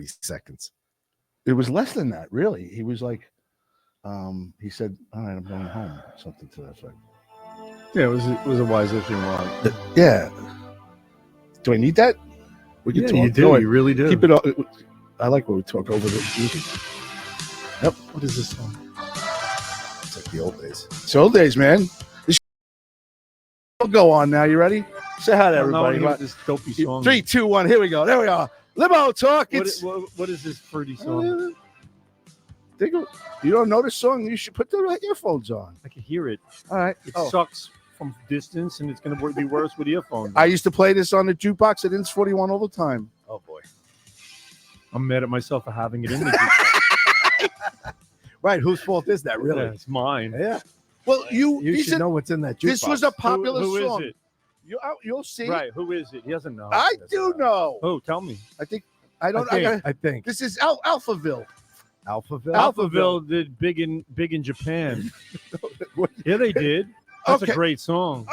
seconds. It was less than that, really. He was like, he said, "All right, I'm going home." Something to that effect. Yeah, it was a wise issue. Ron. Yeah. Do I need that? We can talk. You do. You really do. Keep it. I like when we talk over the music. Yep. What is this song? It's like the old days. It's old days, man. We'll go on now. You ready? Say hi to everybody. This dopey song. 3, 2, 1. Here we go. There we are. Limo talk. What is this fruity song? You don't know this song? You should put the earphones on. I can hear it. All right. It sucks from distance, and it's going to be worse with earphones. I used to play this on the jukebox at Inns 41 all the time. Oh boy. I'm mad at myself for having it in the jukebox. Right. Whose fault is that, really? Yeah, it's mine. Yeah. Well, you should know what's in that jukebox. This was a popular who song. Is it? You'll see. Right. Who is it? He doesn't know. I do know. Oh, tell me. I think. This is Alphaville. Alphaville. Alphaville did big in Japan. Yeah, they did. That's a great song.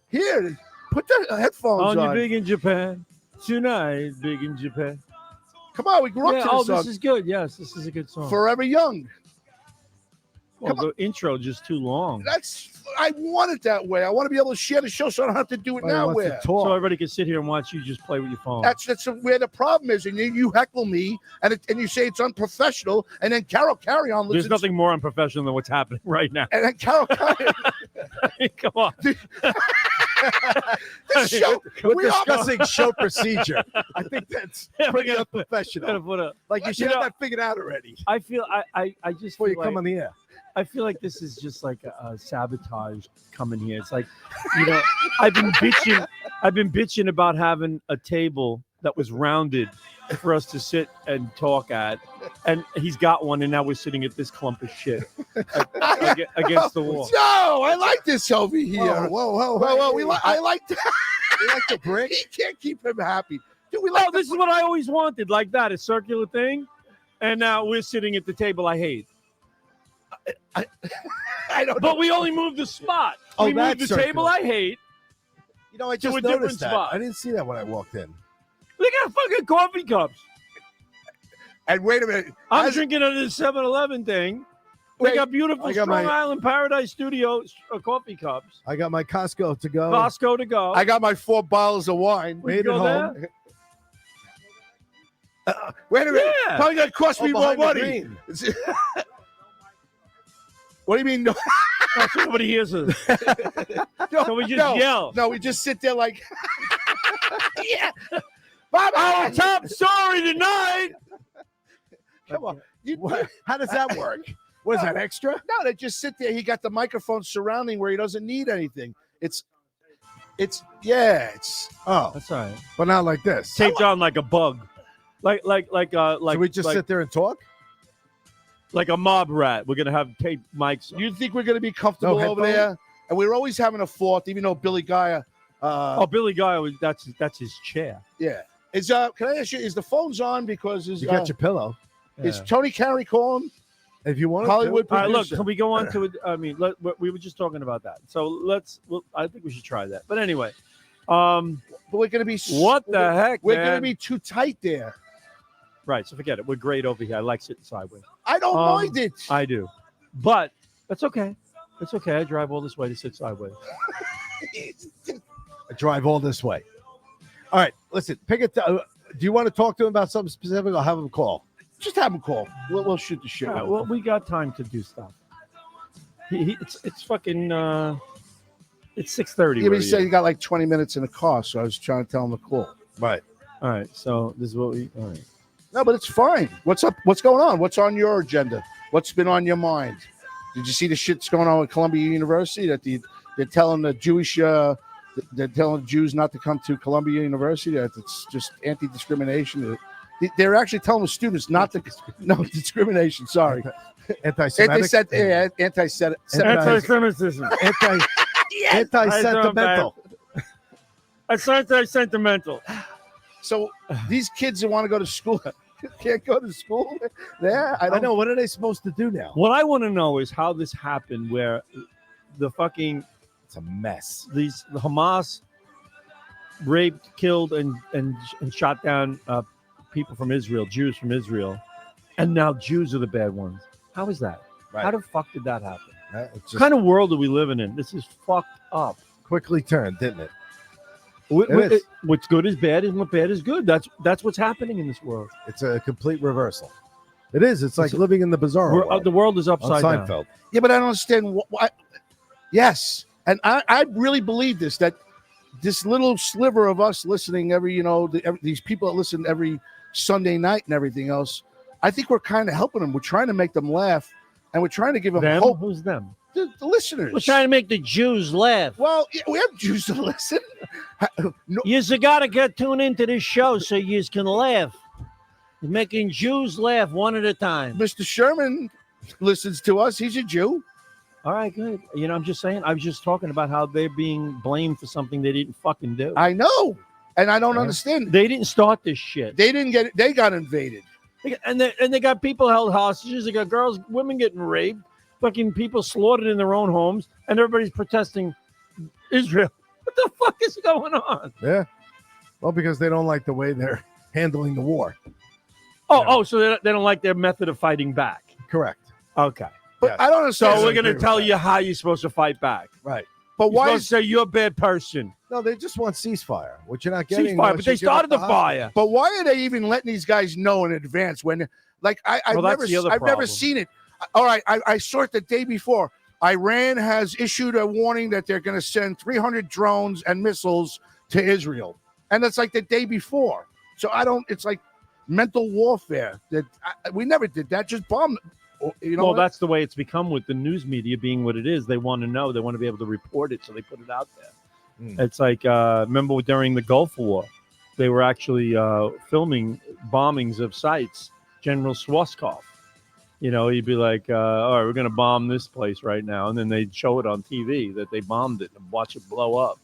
Here, put the headphones on. On you big in Japan tonight. Big in Japan. Come on, we grew up to this song. This is good. Yes, this is a good song. Forever Young. Well, the intro just too long. I want it that way. I want to be able to share the show, so I don't have to do it now. So everybody can sit here and watch you just play with your phone. That's where the problem is, and you heckle me, and you say it's unprofessional, and then Carol Carry On. There's nothing more unprofessional than what's happening right now. And then Carol Carry On. Come on. We're discussing show procedure. I think that's pretty unprofessional. Like you should have that figured out already. I feel I just before you come on the air. I feel like this is just like a sabotage coming here. It's like, I've been bitching about having a table that was rounded for us to sit and talk at, and he's got one, and now we're sitting at this clump of shit against the wall. No, I like this over here. Whoa! I like that. You like the brick? He can't keep him happy. Dude, this is what I always wanted, like that, a circular thing, and now we're sitting at the table I hate. I don't know. But we only moved the spot. We moved the table I hate. I just noticed that. Spot. I didn't see that when I walked in. Look at fucking coffee cups. And wait a minute. I'm drinking out of the 7-Eleven thing. They got beautiful Strong Island Paradise Studio coffee cups. I got my Costco to go. I got my 4 bottles of wine. Made it home. Wait a minute. Yeah. Probably going to cost me more money. What do you mean? No, nobody hears us. So we just yell. No, we just sit there like, yeah. Our top story tonight. Come on. How does that work? What is that, extra? No, they just sit there. He got the microphone surrounding where he doesn't need anything. It's that's all right. But not like this. Taped on like a bug. Like so we just sit there and talk? Like a mob rat. We're going to have tape mics. You think we're going to be comfortable over there? And we're always having a fault, even though Billy Guy. Billy Guy, that's his chair. Yeah. Can I ask you, is the phone's on? Because you got your pillow. Is Tony Carey calling? If you want Hollywood to. All right, look, can we go on to it? I mean, we were just talking about that. So I think we should try that. But anyway. But we're going to be. What the heck, We're going to be too tight there. Right, so forget it. We're great over here. I like sitting sideways. I don't mind it. I do. But that's okay. It's okay. I drive all this way to sit sideways. I drive all this way. All right, listen. Pick it. Do you want to talk to him about something specific? I'll have him call. Just have him call. We'll shoot the shit. Right, well, we got time to do stuff. It's fucking. It's 6:30. Yeah, but he said he got like 20 minutes in the car, so I was trying to tell him to call. Right. All right. So this is what we. All right. No, but it's fine. What's up? What's going on? What's on your agenda? What's been on your mind? Did you see the shit that's going on with Columbia University? That they're telling the they're telling Jews not to come to Columbia University. That it's just anti-discrimination. They're actually telling the students not to. No discrimination. Sorry, anti-Semitic. Anti-Semitism. Anti-sentimental. That's anti-sentimental. So these kids that want to go to school can't go to school. Yeah, I know. What are they supposed to do now? What I want to know is how this happened, where it's a mess. The Hamas raped, killed, and shot down people from Israel, Jews from Israel, and now Jews are the bad ones. How is that? Right. How the fuck did that happen? It's just What kind of world are we living in? This is fucked up. quickly turned, didn't it? What's good is bad, and what bad is good. That's what's happening in this world. It's a complete reversal. It is. It's like living in the bizarre world. The world is On upside Seinfeld. down. Yeah, but I don't understand why. Yes, and I really believe this, that this little sliver of us listening these people that listen every Sunday night and everything else, I think we're kind of helping them. We're trying to make them laugh, and we're trying to give them hope. Who's them? The listeners. We're trying to make the Jews laugh. Well, yeah, we have Jews to listen. No, Yous got to tune into this show so yous can laugh. You're making Jews laugh one at a time. Mr. Sherman listens to us. He's a Jew. All right, good. I'm just saying. I was just talking about how they're being blamed for something they didn't fucking do. I know, and I don't understand. They didn't start this shit. They didn't get it. They got invaded. They got people held hostages. They got women getting raped. Fucking people slaughtered in their own homes, and everybody's protesting Israel. What the fuck is going on? Yeah. Well, because they don't like the way they're handling the war. So they don't like their method of fighting back. Correct. Okay. But Yes. I don't understand. So we're going to tell you how you're supposed to fight back. Right. But why You're is supposed to say you're a bad person. No, they just want ceasefire, which you're not getting. Ceasefire, unless but they you give up started the hostage. fire. But why are they even letting these guys know in advance when, like, I've never problem. seen it. All right, I saw it the day before. Iran has issued a warning that they're going to send 300 drones and missiles to Israel, and that's like the day before. So it's like mental warfare. We never did that. Just bomb. Well, that's the way it's become with the news media being what it is. They want to know. They want to be able to report it, so they put it out there. It's like, remember during the Gulf War, they were actually filming bombings of sites. General Schwarzkopf, he'd be like, all right, we're going to bomb this place right now. And then they'd show it on TV that they bombed it and watch it blow up.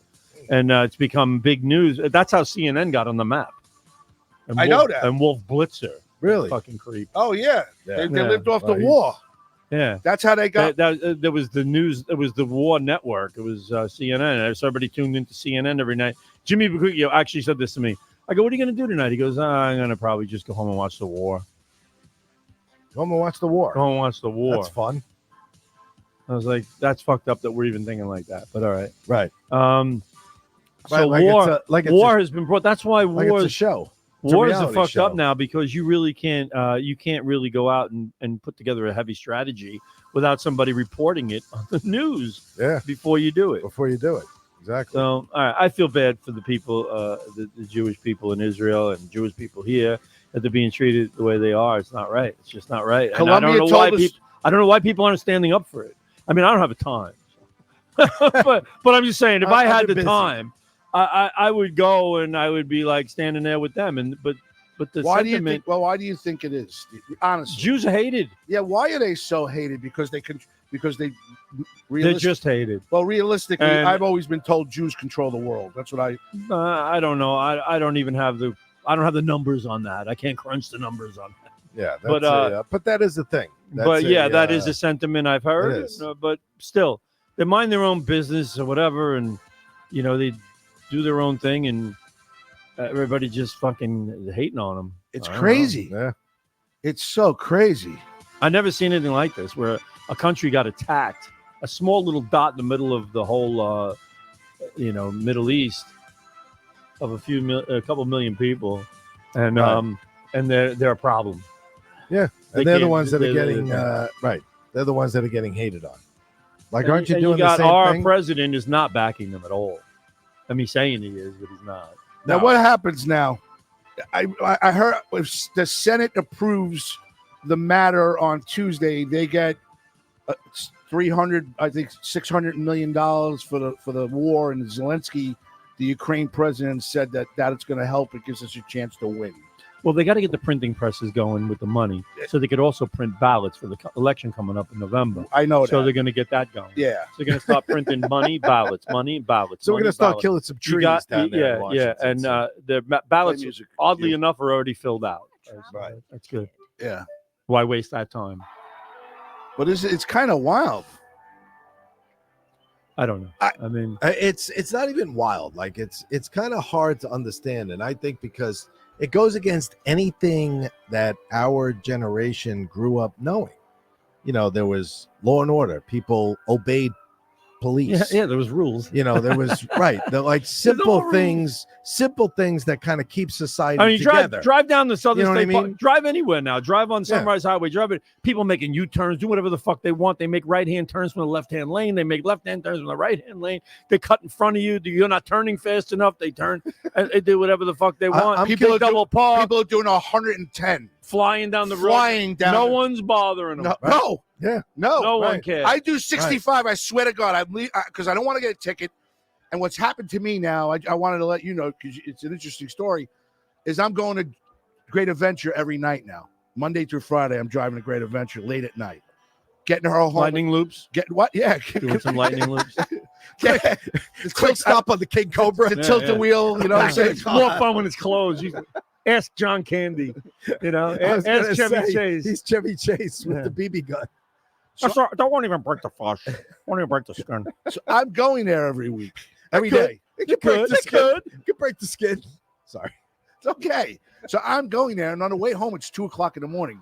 And it's become big news. That's how CNN got on the map. And I know that. And Wolf Blitzer. Really? Fucking creep. Oh, yeah. Yeah. They lived off the war. Yeah. That's how they got. There was the news. It was the war network. It was CNN. So everybody tuned into CNN every night. Jimmy Bakuccio actually said this to me. I go, what are you going to do tonight? He goes, I'm going to probably just go home and watch the war. Go home and watch the war. Go home and watch the war. That's fun. I was like, that's fucked up that we're even thinking like that. But all right. Right. So Right, war has been brought. That's why like it's a wars show. It's a wars are reality fucked show. up now because you really can't really go out and put together a heavy strategy without somebody reporting it on the news before you do it. Before you do it. Exactly. So, all right, I feel bad for the people, the Jewish people in Israel and Jewish people here that they're being treated the way they are. It's not right. It's just not right. And I don't know why people aren't standing up for it. I mean, I don't have the time, but I'm just saying, if I had the time, I would go and I would be like standing there with them. But the Why sentiment, do you think? Well, why do you think it is? Honestly, Jews are hated. Yeah. Why are they so hated? Because they They're just hated. Well, realistically, And- I've always been told Jews control the world. That's what I don't know. I don't even have I don't have the numbers on that. I can't crunch the numbers on that. Yeah. But, but that is the thing. That is a sentiment I've heard. It is. But still, they mind their own business or whatever, and they do their own thing, and everybody just fucking hating on them. It's crazy. Yeah. It's so crazy. I've never seen anything like this, where a country got attacked, a small little dot in the middle of the whole, Middle East, of a couple million people, and they're a problem. Yeah, and they're the ones that are getting right. They're the ones that are getting hated on. Like, aren't you doing the same our thing? president is not backing them at all. I mean, saying he is, but he's not. Now, what happens now? I heard if the Senate approves the matter on Tuesday, they get $600 million for the war, and Zelensky, the Ukraine president, said that it's going to help. It gives us a chance to win. Well, they got to get the printing presses going with the money, so they could also print ballots for the election coming up in November. I know So that. they're going to get that going. Yeah. So they're going to start printing money, ballots, money, ballots. So we're money, going to start ballots. killing some trees down there. in Washington, and so- the ballots, Play music. oddly enough, are already filled out. Right. That's good. Yeah. Why waste that time? But it's kind of wild. I don't know. I mean, it's not even wild. Like it's kind of hard to understand, and I think because it goes against anything that our generation grew up knowing. You know, there was law and order. People obeyed police. Yeah, there was rules. You know, there was they're like simple things that kind of keep society I mean, together. drive down the Southern State Park. mean? Drive anywhere now. Drive on Sunrise Highway. Drive it. People making U-turns, do whatever the fuck they want. They make right-hand turns from the left-hand lane. They make left-hand turns from the right-hand lane. They cut in front of you. You're not turning fast enough. They turn and they do whatever the fuck they want. People double park. People are doing 110. Flying down the road. No one's bothering them. No one cares. I do 65. I swear to God, because I don't want to get a ticket. And what's happened to me now, I wanted to let you know because it's an interesting story. Is I'm going to Great Adventure every night now, Monday through Friday. I'm driving to Great Adventure late at night, getting her home. Lightning loops. Get what? Yeah, doing some lightning loops. Quick stop on the King Cobra. The tilt-a wheel. You know what I'm saying? It's more fun when it's closed. Ask John Candy. You know, ask Chevy Chase. He's Chevy Chase with the BB gun. So, I won't even break the flesh. Won't even break the skin. So I'm going there every week, every day. It can break the skin. It can break the skin. Sorry. It's okay. So I'm going there, and on the way home, it's 2:00 in the morning.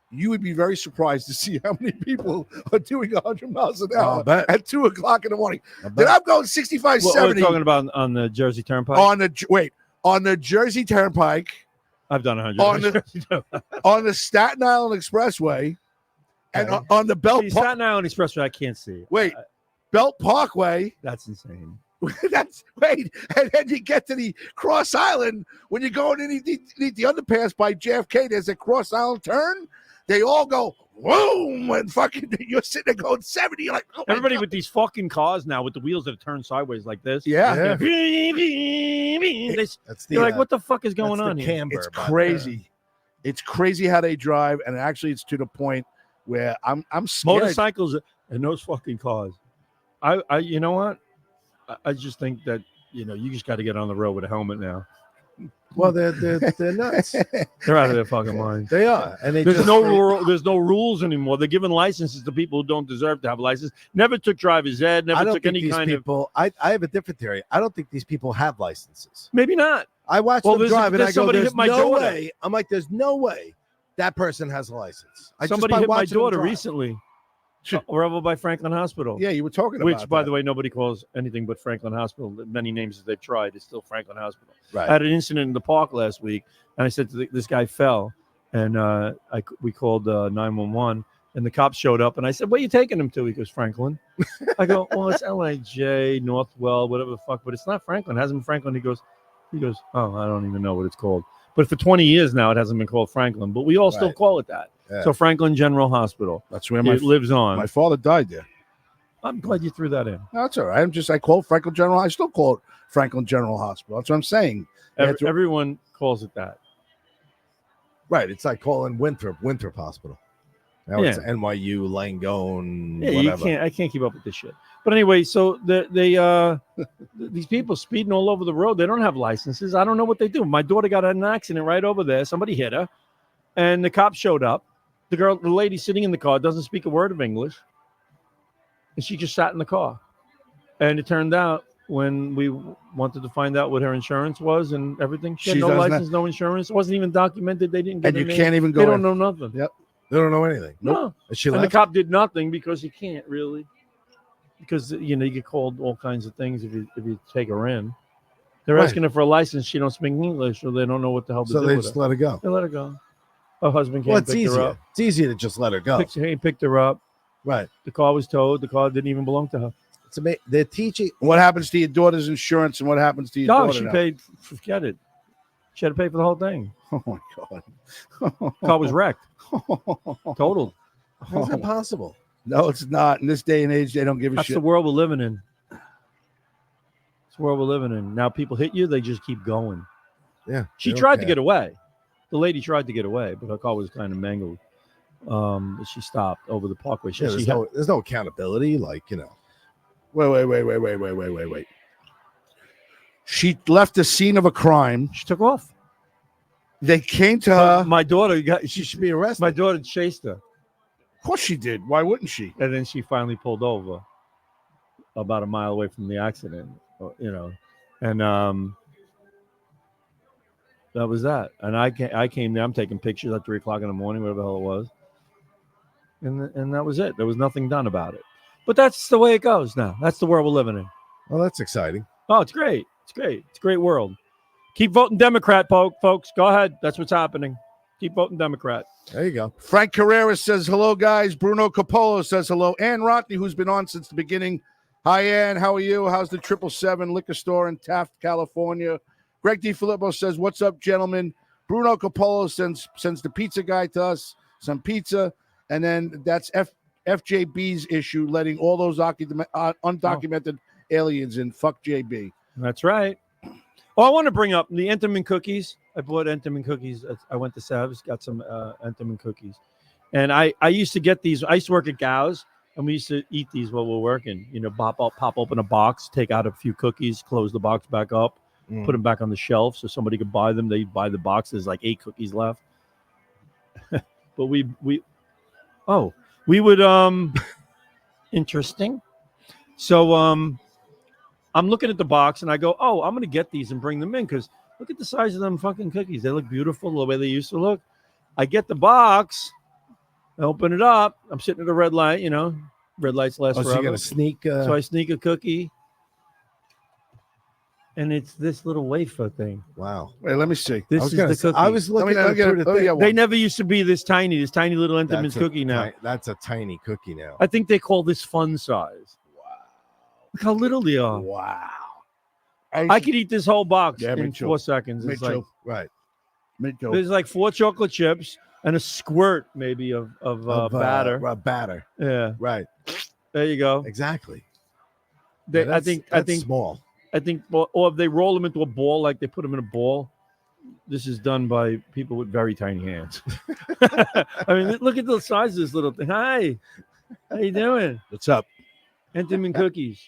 You would be very surprised to see how many people are doing 100 miles an hour at 2:00 in the morning. Then I'm going 65, 70. What we're talking about on the Jersey Turnpike? On the Jersey Turnpike. I've done 100. On the Staten Island Expressway. And on the Belt Staten Island Expressway, I can't see. Wait, Belt Parkway. That's insane. And then you get to the Cross Island when you're going underneath the underpass by JFK. There's a Cross Island turn. They all go boom, and fucking you're sitting there going 70. You're like, oh everybody with these fucking cars now with the wheels that turn sideways like this. Yeah. You're like, what the fuck is going on here? It's crazy. It's crazy how they drive, and actually, it's to the point where I'm scared. Motorcycles and those fucking cars. I you know what? I just think that you just got to get on the road with a helmet now. Well, they're nuts. They're out of their fucking minds. They are, and there's no rules anymore. They're giving licenses to people who don't deserve to have a license. Never took driver's ed. Never took any kind of. I have a different theory. I don't think these people have licenses. Maybe not. I watch them drive, and I go, "There's no way." I'm like, "There's no way that person has a license." Somebody hit my daughter recently. We're over by Franklin Hospital. Yeah, you were talking about which, by the way, nobody calls anything but Franklin Hospital. Many names that they've tried, it's still Franklin Hospital. Right. I had an incident in the park last week, and I said to this guy fell, and we called 911, and the cops showed up, and I said, "Where are you taking him to?" He goes, "Franklin." I go, "Well, it's LIJ, Northwell, whatever the fuck, but it's not Franklin. It hasn't been Franklin." He goes, "Oh, I don't even know what it's called." But for 20 years now, it hasn't been called Franklin, but we all still call it that. Yeah. So Franklin General Hospital. That's where it lives on. My father died there. I'm glad you threw that in. No, that's all right. I call Franklin General. I still call it Franklin General Hospital. That's what I'm saying. Everyone calls it that. Right. It's like calling Winthrop Hospital. Now it's NYU, Langone, whatever. I can't keep up with this shit. But anyway, so these people speeding all over the road, they don't have licenses. I don't know what they do. My daughter got in an accident right over there. Somebody hit her, and the cops showed up. The lady sitting in the car doesn't speak a word of English, and she just sat in the car. And it turned out when we wanted to find out what her insurance was and everything, she had no license, no insurance. It wasn't even documented. They didn't get and you can't even go. They don't know nothing. Yep. They don't know anything. No. Nope. And the cop did nothing because he can't really. Because, you get called all kinds of things if you take her in. They're asking her for a license. She don't speak English, or they don't know what the hell to do with her. So they just let her go. They let her go. Her husband came and picked her up. It's easier to just let her go. He picked her up. Right. The car was towed. The car didn't even belong to her. It's amazing. They're teaching. What happens to your daughter's insurance and what happens to your daughter? She paid. Forget it. She had to pay for the whole thing. Oh, my God. Car was wrecked. Totaled. How's that possible? No, it's not. In this day and age, they don't give a shit. That's the world we're living in. It's the world we're living in. Now people hit you, they just keep going. Yeah. She tried to get away. The lady tried to get away, but her car was kind of mangled. But she stopped over the parkway. There's no accountability. Like, Wait. She left the scene of a crime. She took off. They came to her. My daughter she should be arrested. My daughter chased her. Of course she did. Why wouldn't she? And then she finally pulled over. about a mile away from the accident, and that was that. And I came there. I'm taking pictures at 3:00 in the morning, whatever the hell it was, and that was it. There was nothing done about it. But that's the way it goes now. That's the world we're living in. Well, that's exciting. Oh, it's great. It's great. It's a great world. Keep voting Democrat, folks. Go ahead. That's what's happening. Keep voting Democrat. There you go. Frank Carrera says hello, guys. Bruno Capolo says hello. Ann Rotney, who's been on since the beginning. Hi, Ann. How are you? How's the 777 liquor store in Taft, California? Greg DiFilippo says, what's up, gentlemen? Bruno Capolo sends the pizza guy to us some pizza. And then that's FJB's issue, letting all those undocumented aliens in. Fuck JB. That's right. Oh, I want to bring up the Entenmann cookies. I bought Entenmann cookies. I went to Sav's, got some Entenmann cookies. And I used to get these. I used to work at Gow's, and we used to eat these while we're working. Pop open a box, take out a few cookies, close the box back up, put them back on the shelf so somebody could buy them. They'd buy the box. There's like 8 cookies left. But we would interesting. So I'm looking at the box and I go, oh, I'm gonna get these and bring them in because look at the size of them fucking cookies. They look beautiful the way they used to look. I get the box, I open it up. I'm sitting at a red light, red lights last forever. So you got to sneak. So I sneak a cookie. And it's this little wafer thing. Wow. Wait, let me see. This is the cookie. I was looking at it. They never used to be this tiny little Entenmann's cookie now. That's a tiny cookie now. I think they call this fun size. Wow. Look how little they are. Wow. I could eat this whole box in too. 4 seconds. It's like, right. There's like 4 chocolate chips and a squirt maybe of batter. Batter. Yeah. Right. There you go. Exactly. I think small. I think, or if they roll them into a ball, like they put them in a ball, this is done by people with very tiny hands. I mean, look at the size of this little thing. Hi, how you doing? What's up? Entenmann cookies.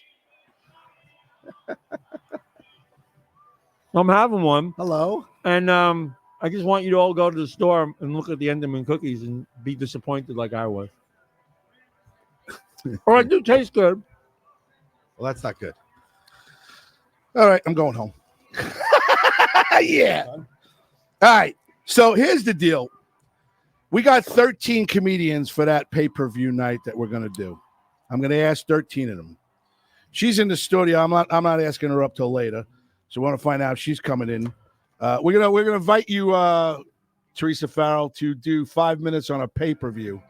I'm having one. Hello. And I just want you to all go to the store and look at the Entenmann cookies and be disappointed like I was. Or I do taste good. Well, that's not good. All right, I'm going home. Yeah. All right. So here's the deal. We got 13 comedians for that pay-per-view night that we're going to do. I'm going to ask 13 of them. She's in the studio. I'm not asking her up till later. So we want to find out if she's coming in. We're gonna invite you, Teresa Farrell, to do 5 minutes on a pay-per-view.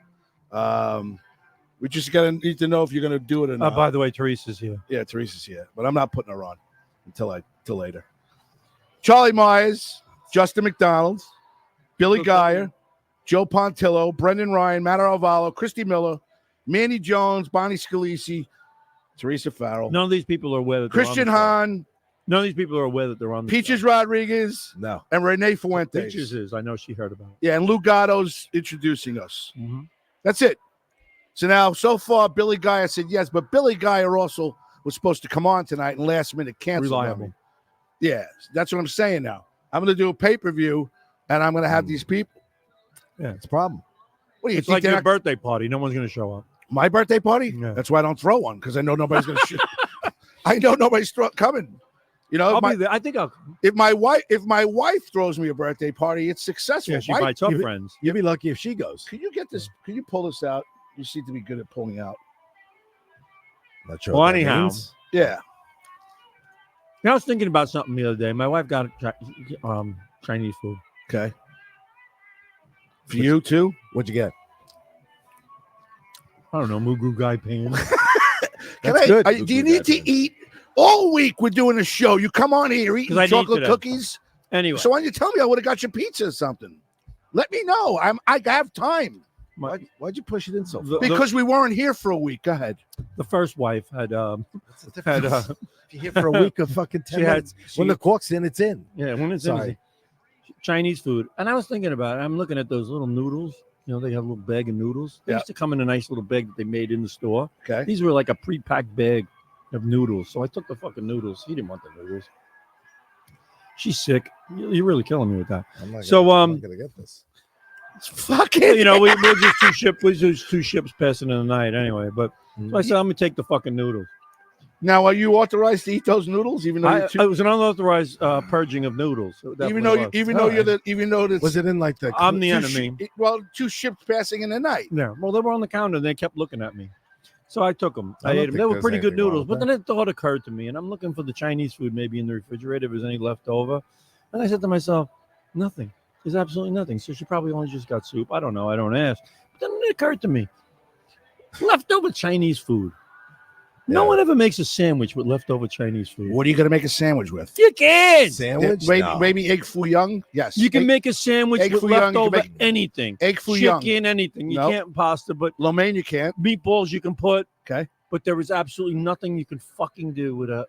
We just need to know if you're gonna do it or not. By the way, Teresa's here. Yeah, Teresa's here, but I'm not putting her on until later. Charlie Myers, Justin McDonald, Billy Geyer, Joe Pontillo, Brendan Ryan, Matt Alvalo, Christy Miller, Manny Jones, Bonnie Scalisi, Teresa Farrell. None of these people are aware that Christian Hahn. None of these people are aware that they're on the Peaches show. Rodriguez. No. And Renee Fuentes. Peaches is. I know she heard about it. Yeah, and Lou Gatto's introducing us. Mm-hmm. That's it. So now, so far, Billy Geyer said yes, but Billy Geyer also was supposed to come on tonight and last minute cancel. Reliable. Yeah, that's what I'm saying now. I'm going to do a pay-per-view, and I'm going to have these people. Yeah, it's a problem. What do you It's think? like your birthday party. No one's going to show up. My birthday party? Yeah. That's why I don't throw one, because I know nobody's going to shoot. I know nobody's coming. You know, I'll be there. I think I'll. If my wife throws me a birthday party, it's successful. Yeah, she invites her friends. You'd be lucky if she goes. Can you get this? Can you pull this out? You seem to be good at pulling out. Not sure. Well, what that anyhow. means. Yeah. I was thinking about something the other day. My wife got Chinese food. Okay. For you too? What'd you get? I don't know, Mugu Gai Pan. That's good. Do you need to eat all week? We're doing a show. You come on here eating chocolate cookies. Anyway, so why don't you tell me? I would have got you pizza or something. Let me know. I have time. Why'd you push it in so far? Because we weren't here for a week. Go ahead. The first wife had if you're here for a week of fucking 10 minutes, when the cork's in, it's in. Yeah, when it's in, Chinese food. And I was thinking about it. I'm looking at those little noodles. You know, they have a little bag of noodles. They used to come in a nice little bag that they made in the store. Okay. These were like a pre-packed bag of noodles. So I took the fucking noodles. He didn't want the noodles. She's sick. You're really killing me with that. I'm not gonna get this. It's fucking. You know, we're just two ships passing in the night anyway. But so I said, I'm gonna take the fucking noodles. Now, are you authorized to eat those noodles? Even though it was an unauthorized purging of noodles. even though Was it in like the? I'm the two enemy. two ships passing in the night. Yeah. Well, they were on the counter and they kept looking at me. So I took them. I I don't ate them. think They were there's pretty good anything wrong noodles. with But then a thought occurred to me, and I'm looking for the Chinese food maybe in the refrigerator if there's any left over. And I said to myself, nothing. There's absolutely nothing. So she probably only just got soup. I don't know. I don't ask. But then it occurred to me, leftover Chinese food. No Yeah. one ever makes a sandwich with leftover Chinese food. What are you going to make a sandwich with? You can. Sandwich? Maybe egg foo young. Yes. You can make a sandwich egg with foo young, you can leftover make anything. egg foo young. Chicken, anything. You No. can't pasta, but Lo mein, you can't. meatballs you can put. Okay. But there is absolutely nothing you can fucking do with Egg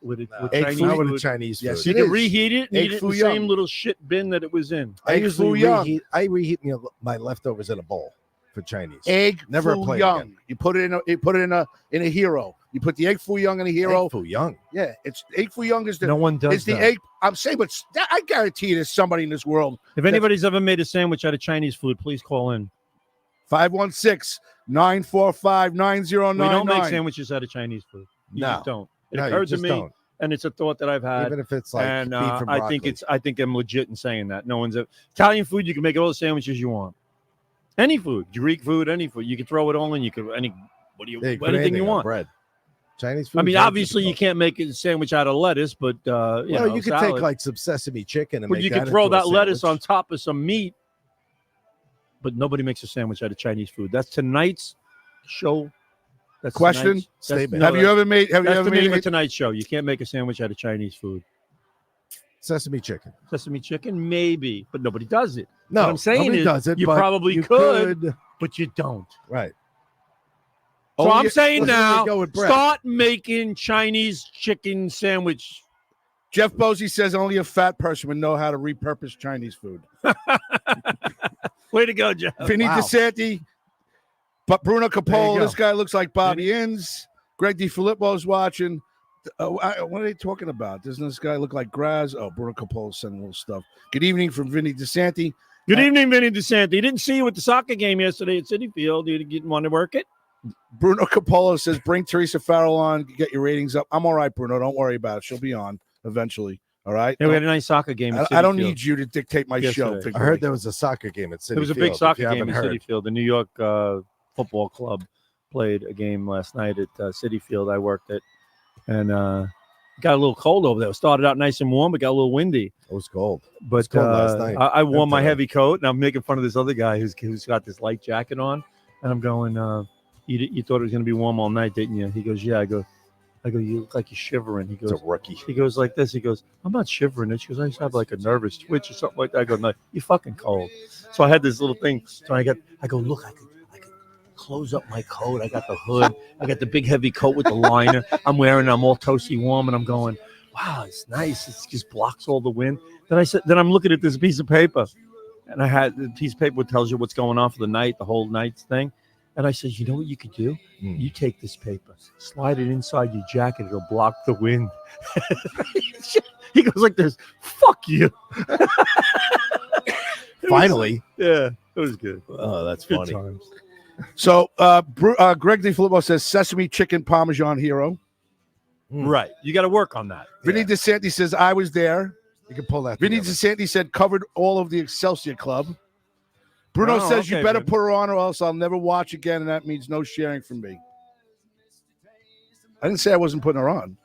Chinese food food. with Chinese food. Yes, You it can is. reheat it and Egg eat it in foo the young. same little shit bin that it was in. I Egg usually foo young. reheat my leftovers in a bowl for Chinese. Egg Never foo play young. again. You put it in a hero. You put the egg foo young in a hero. Egg foo young. Yeah, it's egg foo young is the No one does it's the that. egg. I'm saying, but I guarantee you, there's somebody in this world. If anybody's ever made a sandwich out of Chinese food, please call in. 516-945-9099. We don't make sandwiches out of Chinese food. You No. just don't. It No, you occurred to just me, don't. and it's a thought that I've had. Even if it's like and beef and I broccoli. think I'm legit in saying that. No one's Italian food. You can make all the sandwiches you want. Any food, Greek food, any food. You can throw it all in. You can Yeah, you can put anything you on want. bread. Chinese food. I mean, is very obviously you difficult. can't make a sandwich out of lettuce, but You could salad. take like some sesame chicken and But make you that can throw into a that lettuce on sandwich. top of some meat. But nobody makes a sandwich out of Chinese food. That's tonight's show. That's Question? tonight's- that's- Statement. no, Have you ever made? Have you That's ever the name made? of tonight's show. You can't make a sandwich out of Chinese food. Sesame chicken. Sesame chicken, maybe, but nobody does it. No, What I'm saying nobody is does it, you but probably you could. But you don't. Right. So Oh, I'm yeah, saying let's now, go with bread. start making Chinese chicken sandwich. Jeff Bosey says only a fat person would know how to repurpose Chinese food. Way to go, Jeff. Vinny Wow. DeSanti, but Bruno There you Capolo. go. This guy looks like Bobby Inns. Greg DiFilippo's watching. What are they talking about? Doesn't this guy look like Graz? Oh, Bruno Capolo sending little stuff. Good evening from Vinny DeSanti. Good evening, Vinny DeSanti. Didn't see you at the soccer game yesterday at Citi Field. You didn't want to work it? Bruno Capolo says, bring Teresa Farrell on, get your ratings up. I'm all right, Bruno. Don't worry about it. She'll be on eventually. All right. Yeah, we had a nice soccer game at Citi I don't Field. need you to dictate my show. Yesterday. Big I heard Ray. there was a soccer game at City There was a Field, big if soccer you game haven't at heard. Citi Field. The New York Football Club played a game last night at Citi Field. I worked it, and got a little cold over there. It started out nice and warm, but got a little windy. It was cold. But cold last night. I wore And my today. heavy coat, and I'm making fun of this other guy who's got this light jacket on, and I'm going, you thought it was going to be warm all night, didn't you? He goes, yeah. I go, you look like you're shivering. He It's goes, a rookie. he goes like this. He goes, I'm not shivering. And she goes, I just have like a nervous twitch or something like that. I go, no, you're fucking cold. So I had this little thing. So I go, look, I could close up my coat. I got the hood. I got the big heavy coat with the liner. I'm all toasty warm, and I'm going, wow, it's nice. It just blocks all the wind. Then I'm looking at this piece of paper, and I had the piece of paper that tells you what's going on for the night, the whole night's thing. And I said, you know what you could do? You take this paper, slide it inside your jacket. It'll block the wind. He goes like this, fuck you. Finally. Yeah, it was good. Oh, that's Good funny. times. So Greg DiFilippo says sesame chicken Parmesan hero. Right. You got to work on that. Vinny Yeah. DeSanti says I was there. You can pull that. Vinny together. DeSanti said covered all of the Excelsior Club. Bruno Oh, says you okay, better Vinny. put her on or else I'll never watch again, and that means no sharing from me. I didn't say I wasn't putting her on.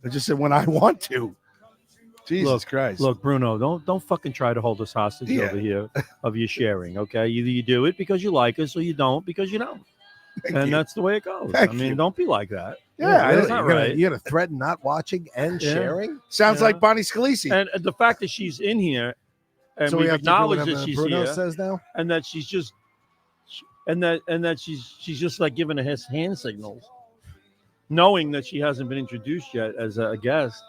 I just said when I want to. Jesus Christ. Look, Bruno, don't fucking try to hold us hostage Yeah. over here of your sharing, okay? Either you do it because you like us or you don't because you don't. Thank you. That's the way it goes. Thank I mean, you. don't be like that. Yeah, that's Really? not right. You're gonna threaten not watching and Yeah. sharing. Sounds Yeah. like Bonnie Scalisi. And the fact that she's in here and So we we've have to do acknowledged whatever that she's Bruno here says now. and that she's just and that she's just like giving us hand signals, knowing that she hasn't been introduced yet as a guest.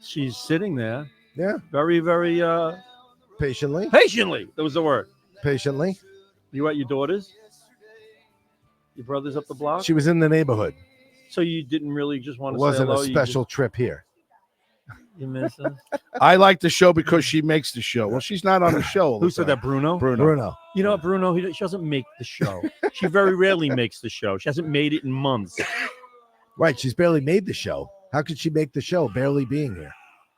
She's sitting there, Yeah, very, very patiently, patiently. That was the word. patiently. You at your daughter's? Your brother's up the block? She was in the neighborhood. So you didn't really just want It to say wasn't hello? a special trip here. You miss her? I like the show because she makes the show. Well, she's not on the show. all the Who said time. that, Bruno? Bruno. You know what, Bruno? She doesn't make the show. She very rarely makes the show. She hasn't made it in months. Right. She's barely made the show. How could she make the show barely being here?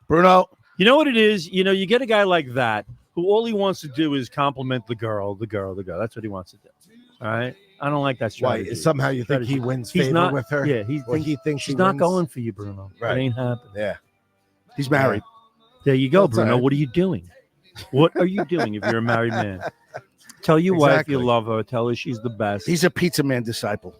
Bruno, You know what it is? You get a guy like that who all he wants to do is compliment the girl. That's what he wants to do. All right? I don't like that Why? strategy. Somehow you think he wins He's favor not with her? Yeah, Or he thinks she's he not wins? going for you, Bruno. Right. It ain't happening. Yeah. he's married. There you go, That's all Bruno. right. What are you doing? What are you doing if you're a married man? Tell your wife Exactly. you love her. Tell her she's the best. He's a pizza man disciple.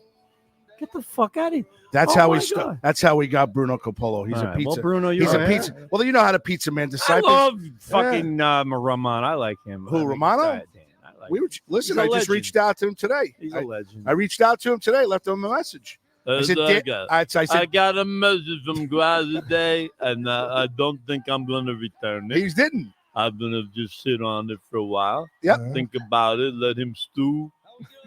Get the fuck out of here. That's Oh how my we God. That's how we got Bruno Coppola. He's All a right, pizza. Well, Bruno, you're He's a right. pizza. Well, you know how to pizza man I disciple. love fucking Ramon. I like him. Who, I think Romano? he's all right, Dan. I like him. Listen. He's a I just legend. reached out to him today. He's a legend. I reached out to him today. Left him a message. I said, I I said, got a message from Graz today, and I don't think I'm going to return it. he didn't. I'm going to just sit on it for a while. Yep. Think about it. Let him stew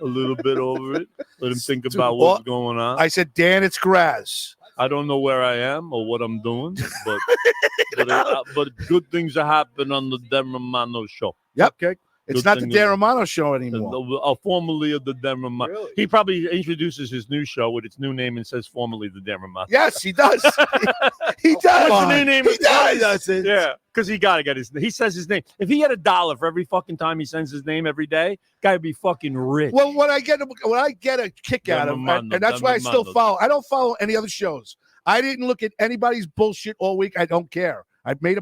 a little bit over it. Let him think Stew. about what's going on. I said, Dan, it's Graz. I don't know where I am or what I'm doing, but good things are happening on the Dan Romano show. Yep. Okay. It's Good not the thing Dan is- Romano show anymore. Formerly of the Dan Romano. Really? He probably introduces his new show with its new name and says formerly the Dan Romano. Yes, he does. he does. What's the new name? He does. Yeah, because he got to get his. He says his name. If he had $1 for every fucking time he sends his name every day, guy would be fucking rich. Well, what I get a kick out of, and that's why I still follow. I don't follow any other shows. I didn't look at anybody's bullshit all week. I don't care. I've made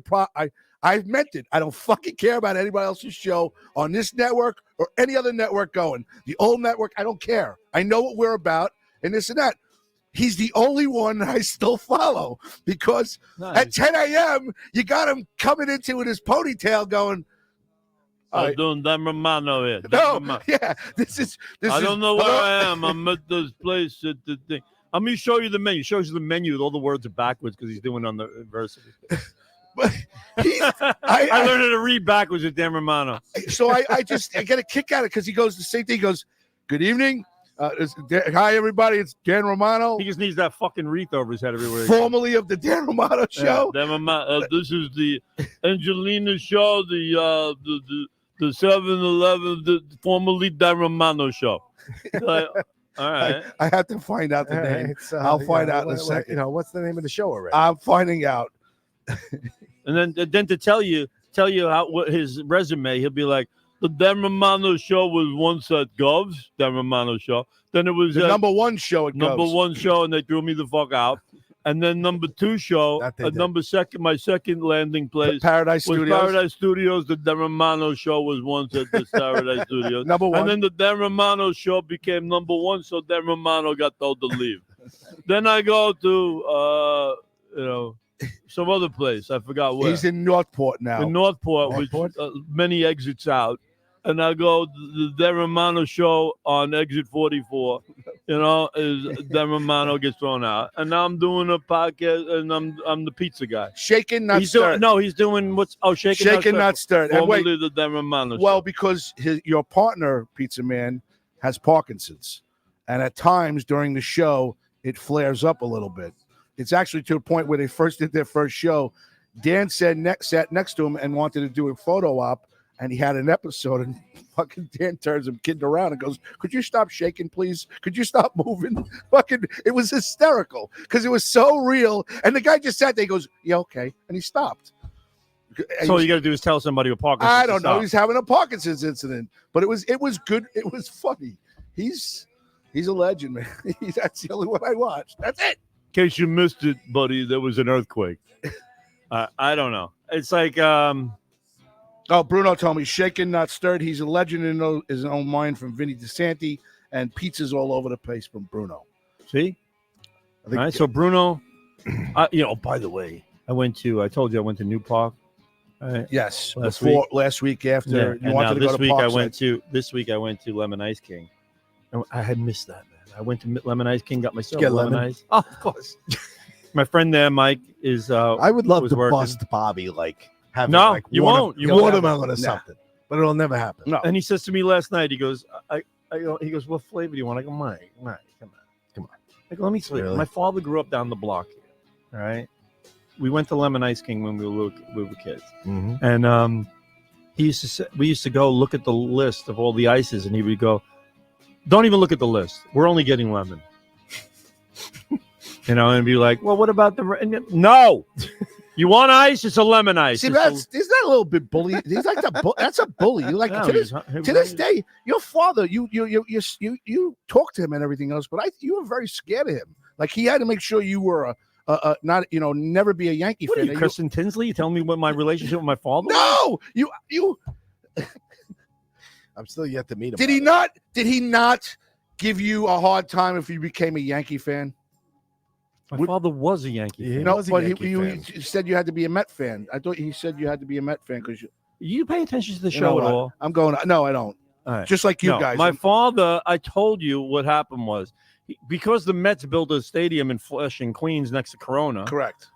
I've meant it. I don't fucking care about anybody else's show on this network or any other network going. The old network, I don't care. I know what we're about and this and that. He's the only one I still follow because at 10 a.m., you got him coming into with his ponytail going, I'm doing Dan Romano here. yeah, this I is, don't know where I am. I'm at this place at the thing. I'm going to show you the menu. He shows you the menu with all the words are backwards because he's doing on the university. but I learned how to read backwards with Dan Romano. So I get a kick out of it because he goes the same thing. He goes, good evening. Hi, everybody. It's Dan Romano. He just needs that fucking wreath over his head everywhere. Formerly of the Dan Romano show. Dan Romano, this is the Angelina show, the 7-Eleven, the formerly Dan Romano show. All right. I have to find out the name. Right, so, I'll find out in a second. You know, what's the name of the show already? I'm finding out. And then to tell you what his resume, he'll be like, the Dan Romano show was once at Gov's, Dan Romano show. Then it was The number one show at number Gov's. one show, and they threw me the fuck out. And then number two show, That they did. my second landing place Paradise was Studios. Paradise Studios. The Dan Romano show was once at the Paradise Studios. Number one. And then the Dan Romano show became number one, so Dan Romano got told to leave. Then I go to, some other place. I forgot where. He's in Northport now. In Northport, Northport? which many exits out. And I go, the Dan Romano show on exit 44, is Dan Romano gets thrown out. And now I'm doing a podcast, and I'm the pizza guy. Shaken, not He's stirred. he's doing shaken, Shaken, not stirred. And wait, Formerly the Dan Romano well, show. because your partner, Pizza Man, has Parkinson's. And at times during the show, it flares up a little bit. It's actually to a point where they first did their first show. Dan sat next to him and wanted to do a photo op, and he had an episode, and fucking Dan turns him kidding around and goes, could you stop shaking, please? Could you stop moving? Fucking, it was hysterical because it was so real. And the guy just sat there, he goes, yeah, okay. And he stopped. And So all you got to do is tell somebody with Parkinson's. I to don't know. stop. He's having a Parkinson's incident, but it was good. It was funny. He's a legend, man. That's the only one I watched. That's it. In case you missed it, buddy, there was an earthquake. I don't know. It's like, Oh, Bruno told me, shaken, not stirred. He's a legend in his own mind from Vinny DeSanti, and pizzas all over the place from Bruno. see? I think All right, so Bruno, by the way, I told you I went to New Park. All right. Yes, Last last week after Yeah, you and wanted now to go this to week I Parkside. this week I went to Lemon Ice King. And I had missed that, man. I went to Lemon Ice King, got myself Get lemon lemon? ice. Oh, of course. My friend there, Mike, is I would love was to working. bust Bobby, like having No, like you won't. You won't. watermelon or Nah. something, but it'll never happen. No, and he says to me last night, he goes, he goes, what flavor do you want? I go, Mike, come on. I go, let me tell you, Really? my father grew up down the block here. All right. We went to Lemon Ice King when we were kids. Mm-hmm. And we used to go look at the list of all the ices, and he would go, don't even look at the list. We're only getting lemon. and be like, well, what about the no? You want ice? It's a lemon ice. See, It's is that a little bit bully? He's like that's a bully. You like No, to this day, your father, you talk to him and everything else, but you were very scared of him. Like he had to make sure you were not never be a Yankee What fan. are you, Kristen Tinsley? You telling me what my relationship with my father? No, you. I'm still yet to meet him. Did he not give you a hard time if you became a Yankee fan? My father was a Yankee fan. No, but he said you had to be a Met fan. I thought he said you had to be a Met fan because You pay attention to the show at all? I'm going. No, I don't. All right. Just like you guys. My father, I told you what happened was because the Mets built a stadium in Flushing, Queens, next to Corona. Correct.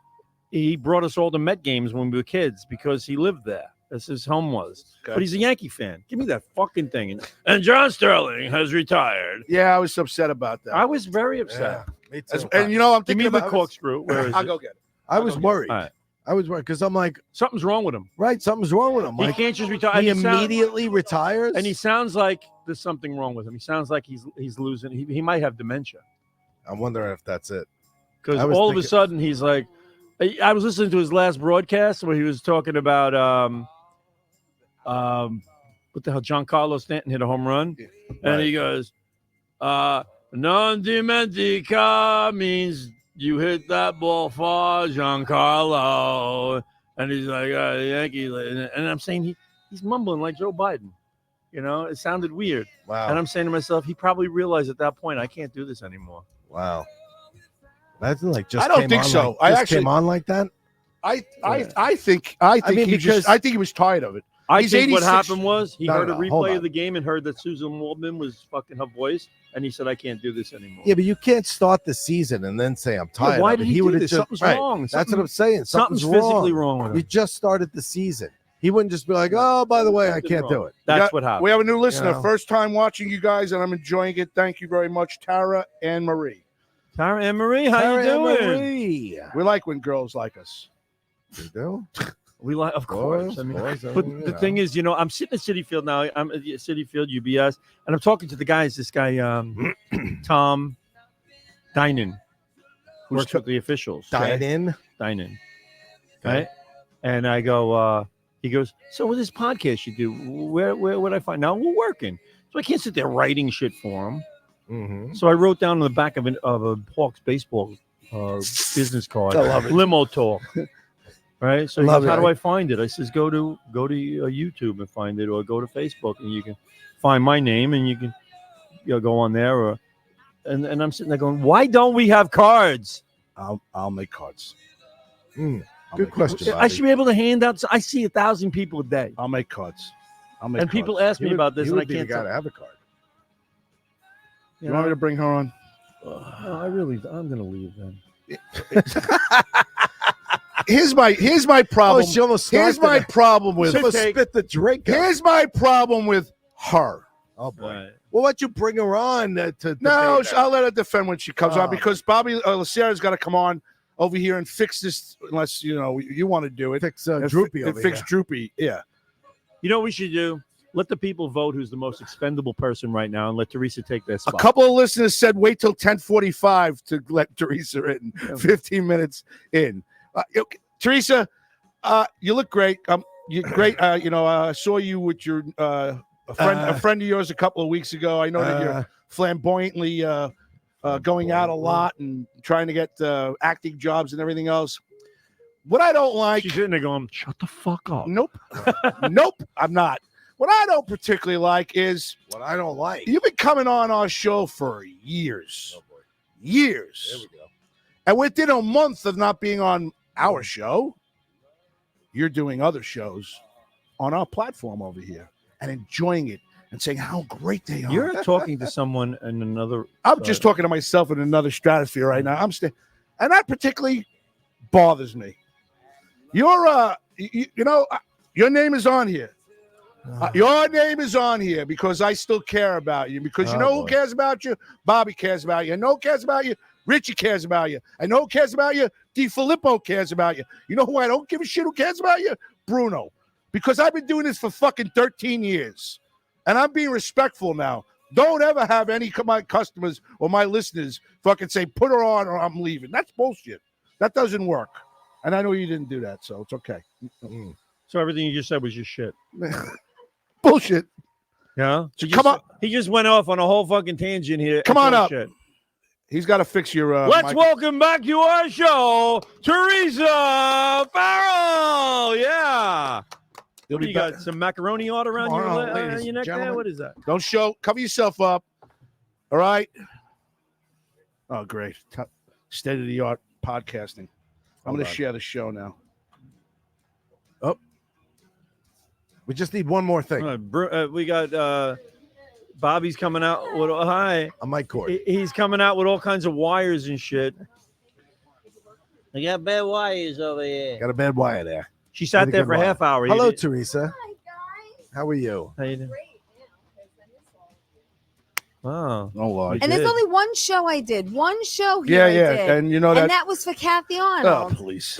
He brought us all to Met games when we were kids because he lived there. That's his home was. Okay. But he's a Yankee fan. Give me that fucking thing. And John Sterling has retired. Yeah, I was upset about that. I was very upset. Yeah, me too. And I'm Give thinking me the about corkscrew. Where is I'll it? go get it. I was worried. All right. I was worried because I'm like, Something's wrong with him. right, something's wrong with him. He Like, can't just retire. he And immediately retires, and he sounds like there's something wrong with him. He sounds like he's losing. He might have dementia. I'm wondering if that's it. Because I was all of a thinking- sudden he's like, I was listening to his last broadcast where he was talking about what the hell, Giancarlo Stanton hit a home run, and he goes, non dimentica means you hit that ball far, Giancarlo, and he's like, Yankee, and I'm saying he's mumbling like Joe Biden. It sounded weird, Wow, and I'm saying to myself, he probably realized at that point, I can't do this anymore. wow. That's like just. I don't came think on so. Like, I just actually- came on like that. I think he was tired of it. I He's think what 86. happened was he No, heard no, a hold replay on. of the game and heard that Susan Waldman was fucking her voice, and he said, I can't do this anymore. Yeah, but you can't start the season and then say I'm tired. why of did it. he do would've this? just- Something's right. wrong. That's what I'm saying. Something's Something's physically wrong. wrong with You him. just started the season. He wouldn't just be like, oh, by the way, I Something's can't wrong. do it. That's what happened. We have a new listener. know. First time watching you guys, and I'm enjoying it. Thank you very much, Tara and Marie. Tara Ann Marie, how Tara you Ann doing? Marie. We like when girls like us. You do? We like, of course. Boys, I mean, boys, but you the know. thing is, I'm sitting at City Field now. I'm at City Field, UBS, and I'm talking to the guys. This guy, Tom Dinan, who works with the officials. Dine in. Dinan, right? And I go, he goes, so with this podcast you do, where would I find? Now we're working, so I can't sit there writing shit for him. Mm-hmm. So I wrote down on the back of a Hawks baseball business card, I love it. Limo Talk. Right, so he Love goes, it. how do I find it? I says, go to YouTube and find it, or go to Facebook and you can find my name and you can go on there. And I'm sitting there going, why don't we have cards? I'll make cards. Good question. I should be able to hand out. I see 1,000 people a day, I'll make cards. I'll make and people cards. ask me about this, and I can't. Got to have a card. You want me to bring her on? I'm going to leave then. Here's my problem. Oh, she almost Here's started my it. problem with. She almost spit the drink out. Here's my problem with her. Oh boy. Right. Well, why don't you bring her on to No, debate that? I'll let her defend when she comes on Oh. because Bobby Lacerra's got to come on over here and fix this. Unless you want to do it. Fix And Droopy and over fix here. Droopy. Yeah. You know what we should do? Let the people vote who's the most expendable person right now, and let Teresa take their A spot. couple of listeners said wait till 10:45 to let Teresa in. 15 minutes in. Teresa, you look great. You're great. I saw you with your a friend of yours a couple of weeks ago. I know that you're flamboyantly going out a lot and trying to get acting jobs and everything else. What I don't like. She's sitting there going, "Shut the fuck up." Nope. Nope. I'm not. What I don't particularly like is What I don't like. you've been coming on our show for years. Oh, boy. Years. There we go. And within a month of not being on our show, you're doing other shows on our platform over here and enjoying it and saying how great they are. You're talking to someone in another. I'm just talking to myself in another stratosphere right now. And that particularly bothers me. You're, your name is on here. Your name is on here because I still care about you. Because you Oh, know who boy. cares about you? Bobby cares about you. I know who cares about you? Richie cares about you. I know who cares about you? DiFilippo cares about you. You know who I don't give a shit who cares about you? Bruno. Because I've been doing this for fucking 13 years. And I'm being respectful now. Don't ever have any of my customers or my listeners fucking say, put her on or I'm leaving. That's bullshit. That doesn't work. And I know you didn't do that, so it's okay. So everything you just said was just shit. Bullshit. Yeah. He just went off on a whole fucking tangent here. Come on up. Shit. He's got to fix your. Let's welcome back to our show, Teresa Farrell. Yeah. You got some macaroni all around your neck there? What is that? Don't cover yourself up. All right. Oh, great. State of the art podcasting. I'm going to share the show now. Oh. We just need one more thing. We got Bobby's coming out with a mic cord. He's coming out with all kinds of wires and shit. I got bad wires over here. Got a bad wire there. She sat there for a half hour. Hello, Teresa. Hi, guys. How are you? How you doing? Great. Wow. Oh, Lord. And there's only one show I did. One show here I did. And you know that. And that was for Kathy Oh, Arnold. please.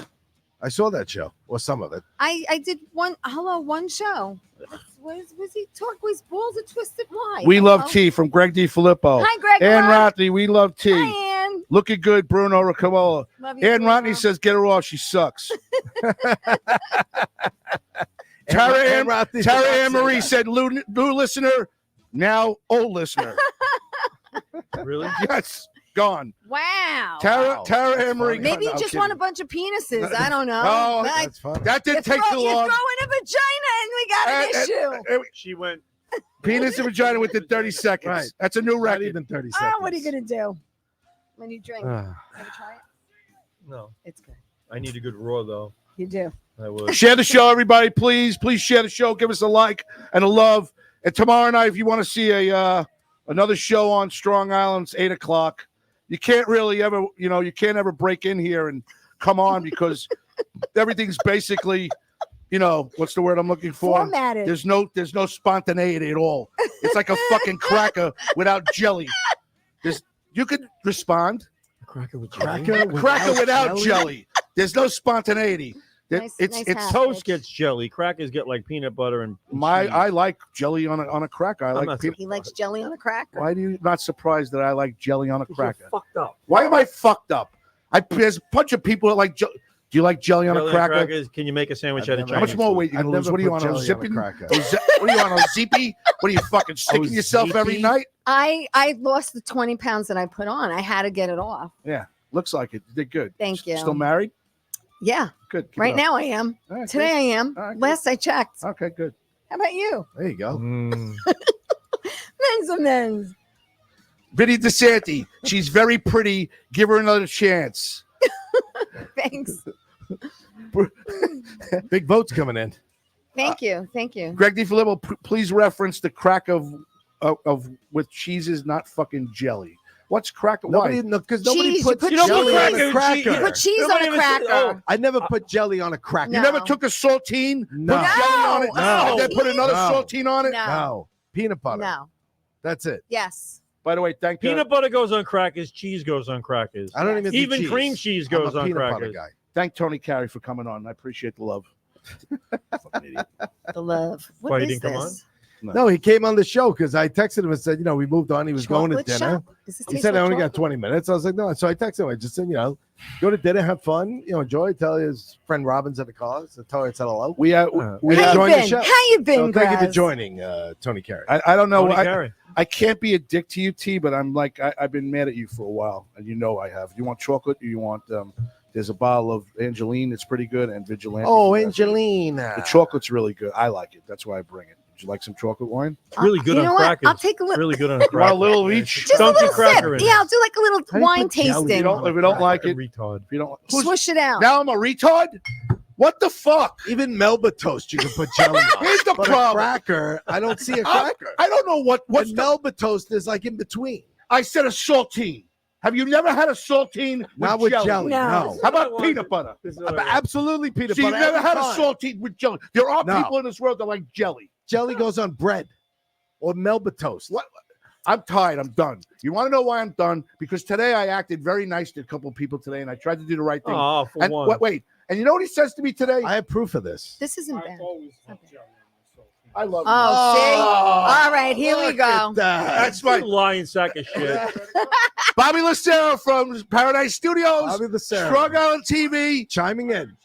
I saw that show, or some of it. I did one show. Was he talk? His balls are twisted. Why? We love T from Greg DiFilippo. Hi, Greg. Ann Rotney, we love T. Hi, Ann. Looking good, Bruno Riccomola. Love you, Ann Bruno. Rotney says, get her off. She sucks. Tara Ann Marie said, new listener, now old listener. Really? Yes. Gone. Wow. Tara Ann Marie. Maybe you just want a bunch of penises. I don't know. Oh, That's fun. that didn't take too You're long. throwing a vagina and we got an issue. She went. Penis and vagina within 30 seconds. Right. That's a new Not record. even 30 seconds. Oh, what are you going to do when you drink? Ever try it? No. It's good. I need a good raw, though. You do. I would. Share the show, everybody. Please share the show. Give us a like and a love. And tomorrow night, if you want to see another show on Strong Island, it's 8 o'clock. You can't really ever, you can't ever break in here and come on because everything's basically, what's the word I'm looking for? Formatted. There's no spontaneity at all. It's like a fucking cracker without jelly. You could respond. Cracker with Cracker without jelly. There's no spontaneity. Nice hat, Toast bitch. gets jelly. Crackers get like peanut butter and I like jelly on a cracker. I like peanut. He likes jelly on a cracker. Why are you not surprised that I like jelly on a cracker? fucked up. Why am I fucked up? There's a bunch of people that like jelly. Do you like jelly on a cracker? Crackers, can you make a sandwich out of How Chinese much more food? weight you I've gonna lose? never What are you put on a jelly on a zipping? cracker. What are you on a zippy? What are you fucking sticking yourself every zippy? night? I lost the 20 pounds that I put on. I had to get it off. Yeah, looks like it. You did good. Thank you. Still married? Yeah. Good. Keep Right it up. now I am. All right, Today I am. All right, good. Last I checked. Okay, good. How about you? There you go. Men's and men's. Vinny DeSanti. She's very pretty. Give her another chance. Thanks. Big votes coming in. Thank you. Thank you. Greg DiFilippo, please reference the crack of with cheeses, not fucking jelly. What's cracker? Why? Because nobody Cheese, puts you put jelly cheese. on a You cracker. put cheese on Nobody a even said- cracker. I never put jelly on a cracker. You No. never took a saltine, No. put jelly on it, No. and then put another No. saltine on it? No. No. Peanut butter. No. That's it. Yes. By the way, thank you. Peanut butter goes on crackers. Cheese goes on crackers. I don't even do Even cheese. cream cheese I'm goes a on peanut butter crackers. guy. Thank Tony Carey for coming on. I appreciate the love. Fucking idiot. The love. Why What you is didn't come this? No, he came on the show because I texted him and said, we moved on. He was going to Chocolate dinner. shop? Does this He taste said, I like only got chocolate? 20 minutes. I was like, no. So I texted him. I just said, go to dinner, have fun, enjoy. Tell his friend Robin's at the car. So tell her I said hello. We How enjoying you the been? show. How you been, So thank you for Graz? joining, Tony Carey. I don't know. Tony Carey. I can't be a dick to you, T, but I'm like, I've been mad at you for a while, and I have. You want chocolate? You want, there's a bottle of Angeline that's pretty good, and Vigilante. Oh, that's Angelina. The chocolate's really good. I like it. That's why I bring it. Would you like some chocolate wine? It's really good You on know what? crackers. I'll take a It's little. really good on a You want cracker. a little of each? Just a Dunk your little cracker sip. in Yeah, it. I'll do like a little How do you wine put jelly? tasting. If you don't like it, retard. if you don't, Swish it out. now I'm a retard. What the fuck? Even Melba toast you can put jelly on. Here's the But a problem. cracker, I don't see a I cracker. don't know what's And the. Melba toast is like in between. I said a saltine. Have you never had a saltine Not with jelly. No. No. How about peanut butter? Absolutely peanut So you've butter. never every had a time. saltine with jelly. There are No. people in this world that like jelly. Jelly goes on bread or Melba toast. What? I'm tired. I'm done. You want to know why I'm done? Because today I acted very nice to a couple of people today, and I tried to do the right thing. Oh, for and one. wait. And you know what he says to me today? I have proof of this. This isn't bad. I love you. Oh, see? All right. right, here we go. That's You my lying sack of shit. Bobby Lucero from Paradise Studios, Bobby Lucero. Strong Island TV. Chiming in.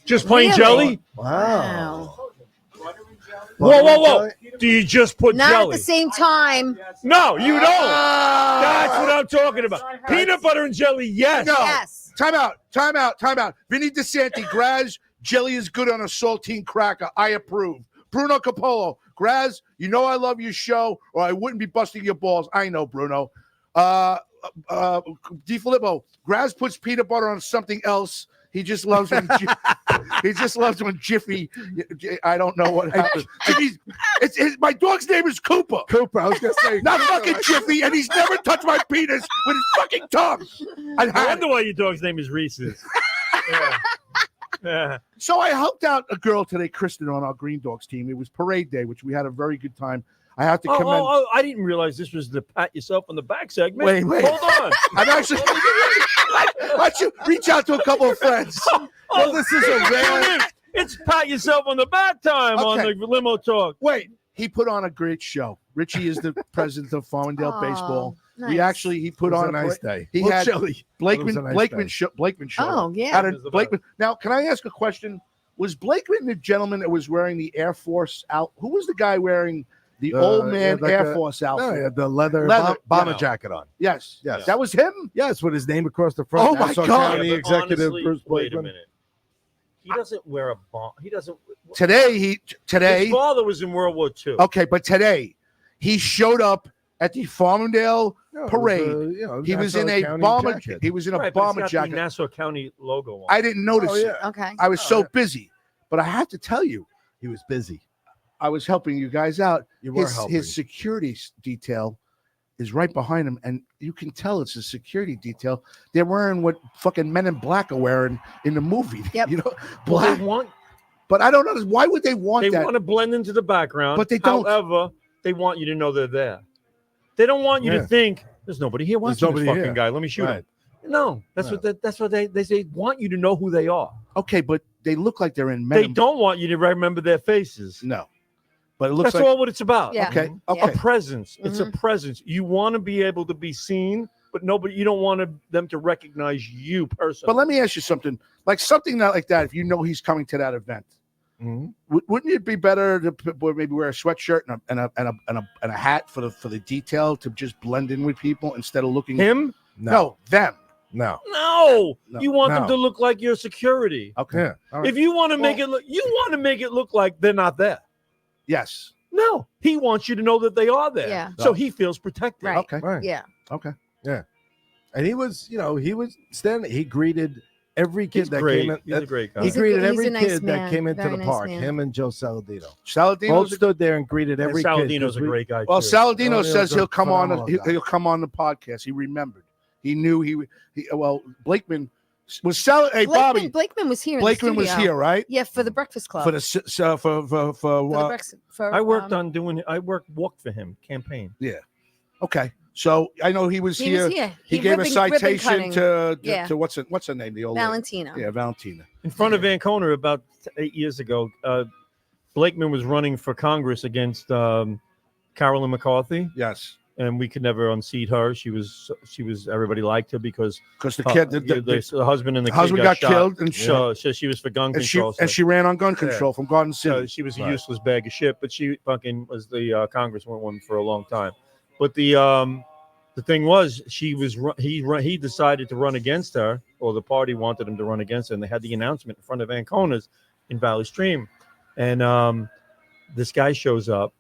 Just plain Really? jelly? Wow. Whoa, whoa, whoa. Jelly? Do you just put Not jelly? at the same time. No, you don't. That's what I'm talking about. Peanut butter and jelly, yes. No. Yes. Time out. Vinny DeSanti, Graz, jelly is good on a saltine cracker. I approve. Bruno Capolo, Graz, you know I love your show, or I wouldn't be busting your balls. I know, Bruno. Di Filippo, Graz puts peanut butter on something else. He just loves when Jiffy. I don't know what happened. My dog's name is Cooper. Cooper, I was gonna say Not fucking Jiffy, and he's never touched my penis with his fucking tongue. I wonder why your dog's name is Reese's. Yeah. So I helped out a girl today, Kristen, on our Green Dogs team. It was parade day, which we had a very good time. I have to commend. I didn't realize this was the pat yourself on the back segment. Wait. Hold on. I'm actually. Why don't you reach out to a couple of friends? Well, this is a rare. It's pat yourself on the back time on Okay. the limo talk. Wait, he put on a great show. Richie is the president of Farmingdale Baseball. He put It was on a nice day. He Well, had Jelly. Blakeman. It was a nice Blakeman day. show. Blakeman show. Oh, yeah. Blakeman. Now, can I ask a question? Was Blakeman the gentleman that was wearing the Air Force out? Who was the guy wearing the old man like Air Force outfit? No, he had the leather bomber jacket on. Yes. Yes. That was him? Yes, with his name across the front. Oh, my Nassau God. County Yeah, but Executive honestly, Bruce wait a Blakeman. minute. He doesn't wear a bomb. He doesn't. Today. His father was in World War II. Okay, but today he showed up at the Farmingdale No, it was parade. He was in Nassau a County bomber. jacket. He was in a Right, but bomber it's got the jacket. Nassau County logo on. I didn't notice Oh, it. yeah. Okay. I was so yeah. busy, but I have to tell you, He was busy. I was helping you guys out. You were helping. His security detail is right behind him, and you can tell it's a security detail. They're wearing what fucking Men in Black are wearing in the movie. Yep. You know, Well, black. they want. But I don't know why would they want They that. want to blend into the background, But they don't. However, they want you to know they're there. They don't want you Yeah. to think there's nobody here watching nobody this fucking here. guy. Let me shoot Right. him. No, that's No. what they say. Want you to know who they are. Okay, but they look like they're in Men. They in don't want you to remember their faces. No, but it looks That's like all what it's about. Yeah. okay. Yeah. Okay. A presence. It's a presence. You want to be able to be seen, but nobody. You don't want them to recognize you personally. But let me ask you something. Like something like that. If you know he's coming to that event, Mhm. wouldn't it be better to maybe wear a sweatshirt and a hat for the detail to just blend in with people instead of looking him? No, them. No. No. No. You want them No. to look like your security. Okay. Yeah. All right. If you want to make it look, you want to make it look like they're not there. Yes. No, he wants you to know that they are there. Yeah. So he feels protected. Right. Okay. Right. Yeah. Okay. And he was standing. He greeted every kid He's that great. came in. He's a great guy. He He's a greeted good- he's every a nice kid man. that came into Very the nice park. man. Him and Joe Saladino. Saladino's Both stood there and greeted And every kid. Saladino's 'cause a we- great guy. well, too. Saladino Saladino's says a he'll come on. phenomenal guy. He'll come on the podcast. He remembered. He knew he well Blakeman was Sal. Hey Bobby, Blakeman was here. Blakeman in the was studio. here, right? Yeah, for the Breakfast Club. For the for For the breakfast. For, I worked walked for him, campaign. okay. So I know he was He here. was here. He gave a ribbon citation cutting. to Yeah. what's her name? The old lady. Valentina. Yeah, Valentina. In front of Vancouver about 8 years ago, Blakeman was running for Congress against Carolyn McCarthy, Yes, and we could never unseat her. She was everybody liked her because because the kid, the husband and the husband kid got shot. killed, and So she was for gun and she control. and she ran on gun control from Garden So City. she was a Right. useless bag of shit, but she fucking was the congresswoman for a long time. But the thing was, he decided to run against her, or the party wanted him to run against her, and they had the announcement in front of Ancona's in Valley Stream, and this guy shows up.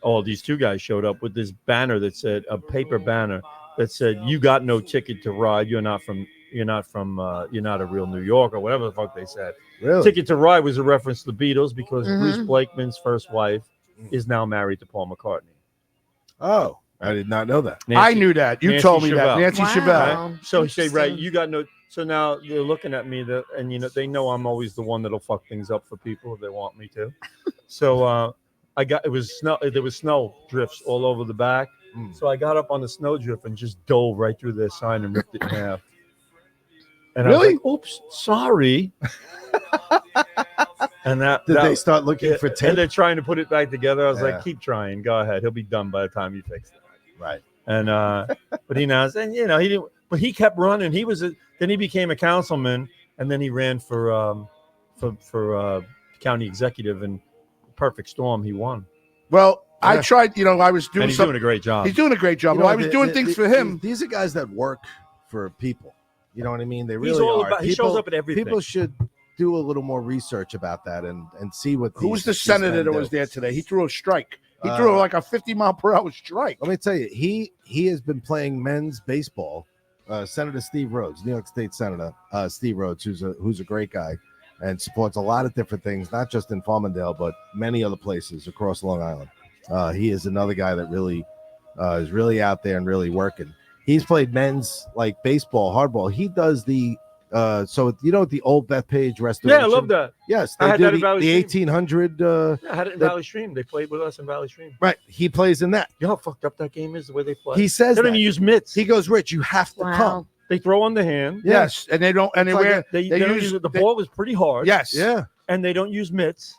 Oh, these two guys showed up with this banner that said a paper banner that said, "You got no ticket to ride. You're not a real New Yorker," whatever the fuck they said. Really? Ticket to Ride was a reference to the Beatles because Mhm. Bruce Blakeman's first wife is now married to Paul McCartney. Oh, I did not know that. I knew that. You Nancy told me that, Chevelle. Nancy Wow. Chevelle. Right? So he said, right, Interesting. you got no. So now they're looking at me, and they know I'm always the one that'll fuck things up for people if they want me to. So it was snow. There was snow drifts all over the back. So I got up on the snowdrift and just dove right through their sign and ripped it in half. And I was Really? like, "Oops, sorry." And Did they start looking for and tape? they're trying to put it back together. I was Yeah. like, keep trying. Go ahead. He'll be done by the time you fix it. Right. And but he knows, and he didn't. But he kept running. Then he became a councilman, and then he ran for county executive. And perfect storm, he won. Well, I Yeah. tried. I was doing And he's something. doing a great job. He's doing a great job. You know, I was doing things for him. These are guys that work for people. You know what I mean? They really He's all are. about. He shows up at everything. People should do a little more research about that and see what. Who was the these senator men that do. was there today? He threw a strike. He threw like a 50-mile-per-hour strike. Let me tell you, he has been playing men's baseball. Senator Steve Rhodes, New York State Senator Steve Rhodes, who's a great guy and supports a lot of different things, not just in Farmingdale, but many other places across Long Island. He is another guy that really is really out there and really working. He's played men's like baseball, hardball. He does the the old Bethpage restoration. Yeah, I love that. Yes, I they had do that in Valley the Stream. 1800. Yeah, I had it in that- Valley Stream. They played with us in Valley Stream. Right, he plays in that. You know how fucked up that game is, the way they play? He says they don't that. even use mitts. He goes, Rich, you have to Wow. come. They throw on the hand. Yes, and they don't. And they It's like wear. They They don't use- use it. The they- ball is pretty hard. Yes. Yeah, And they don't use mitts.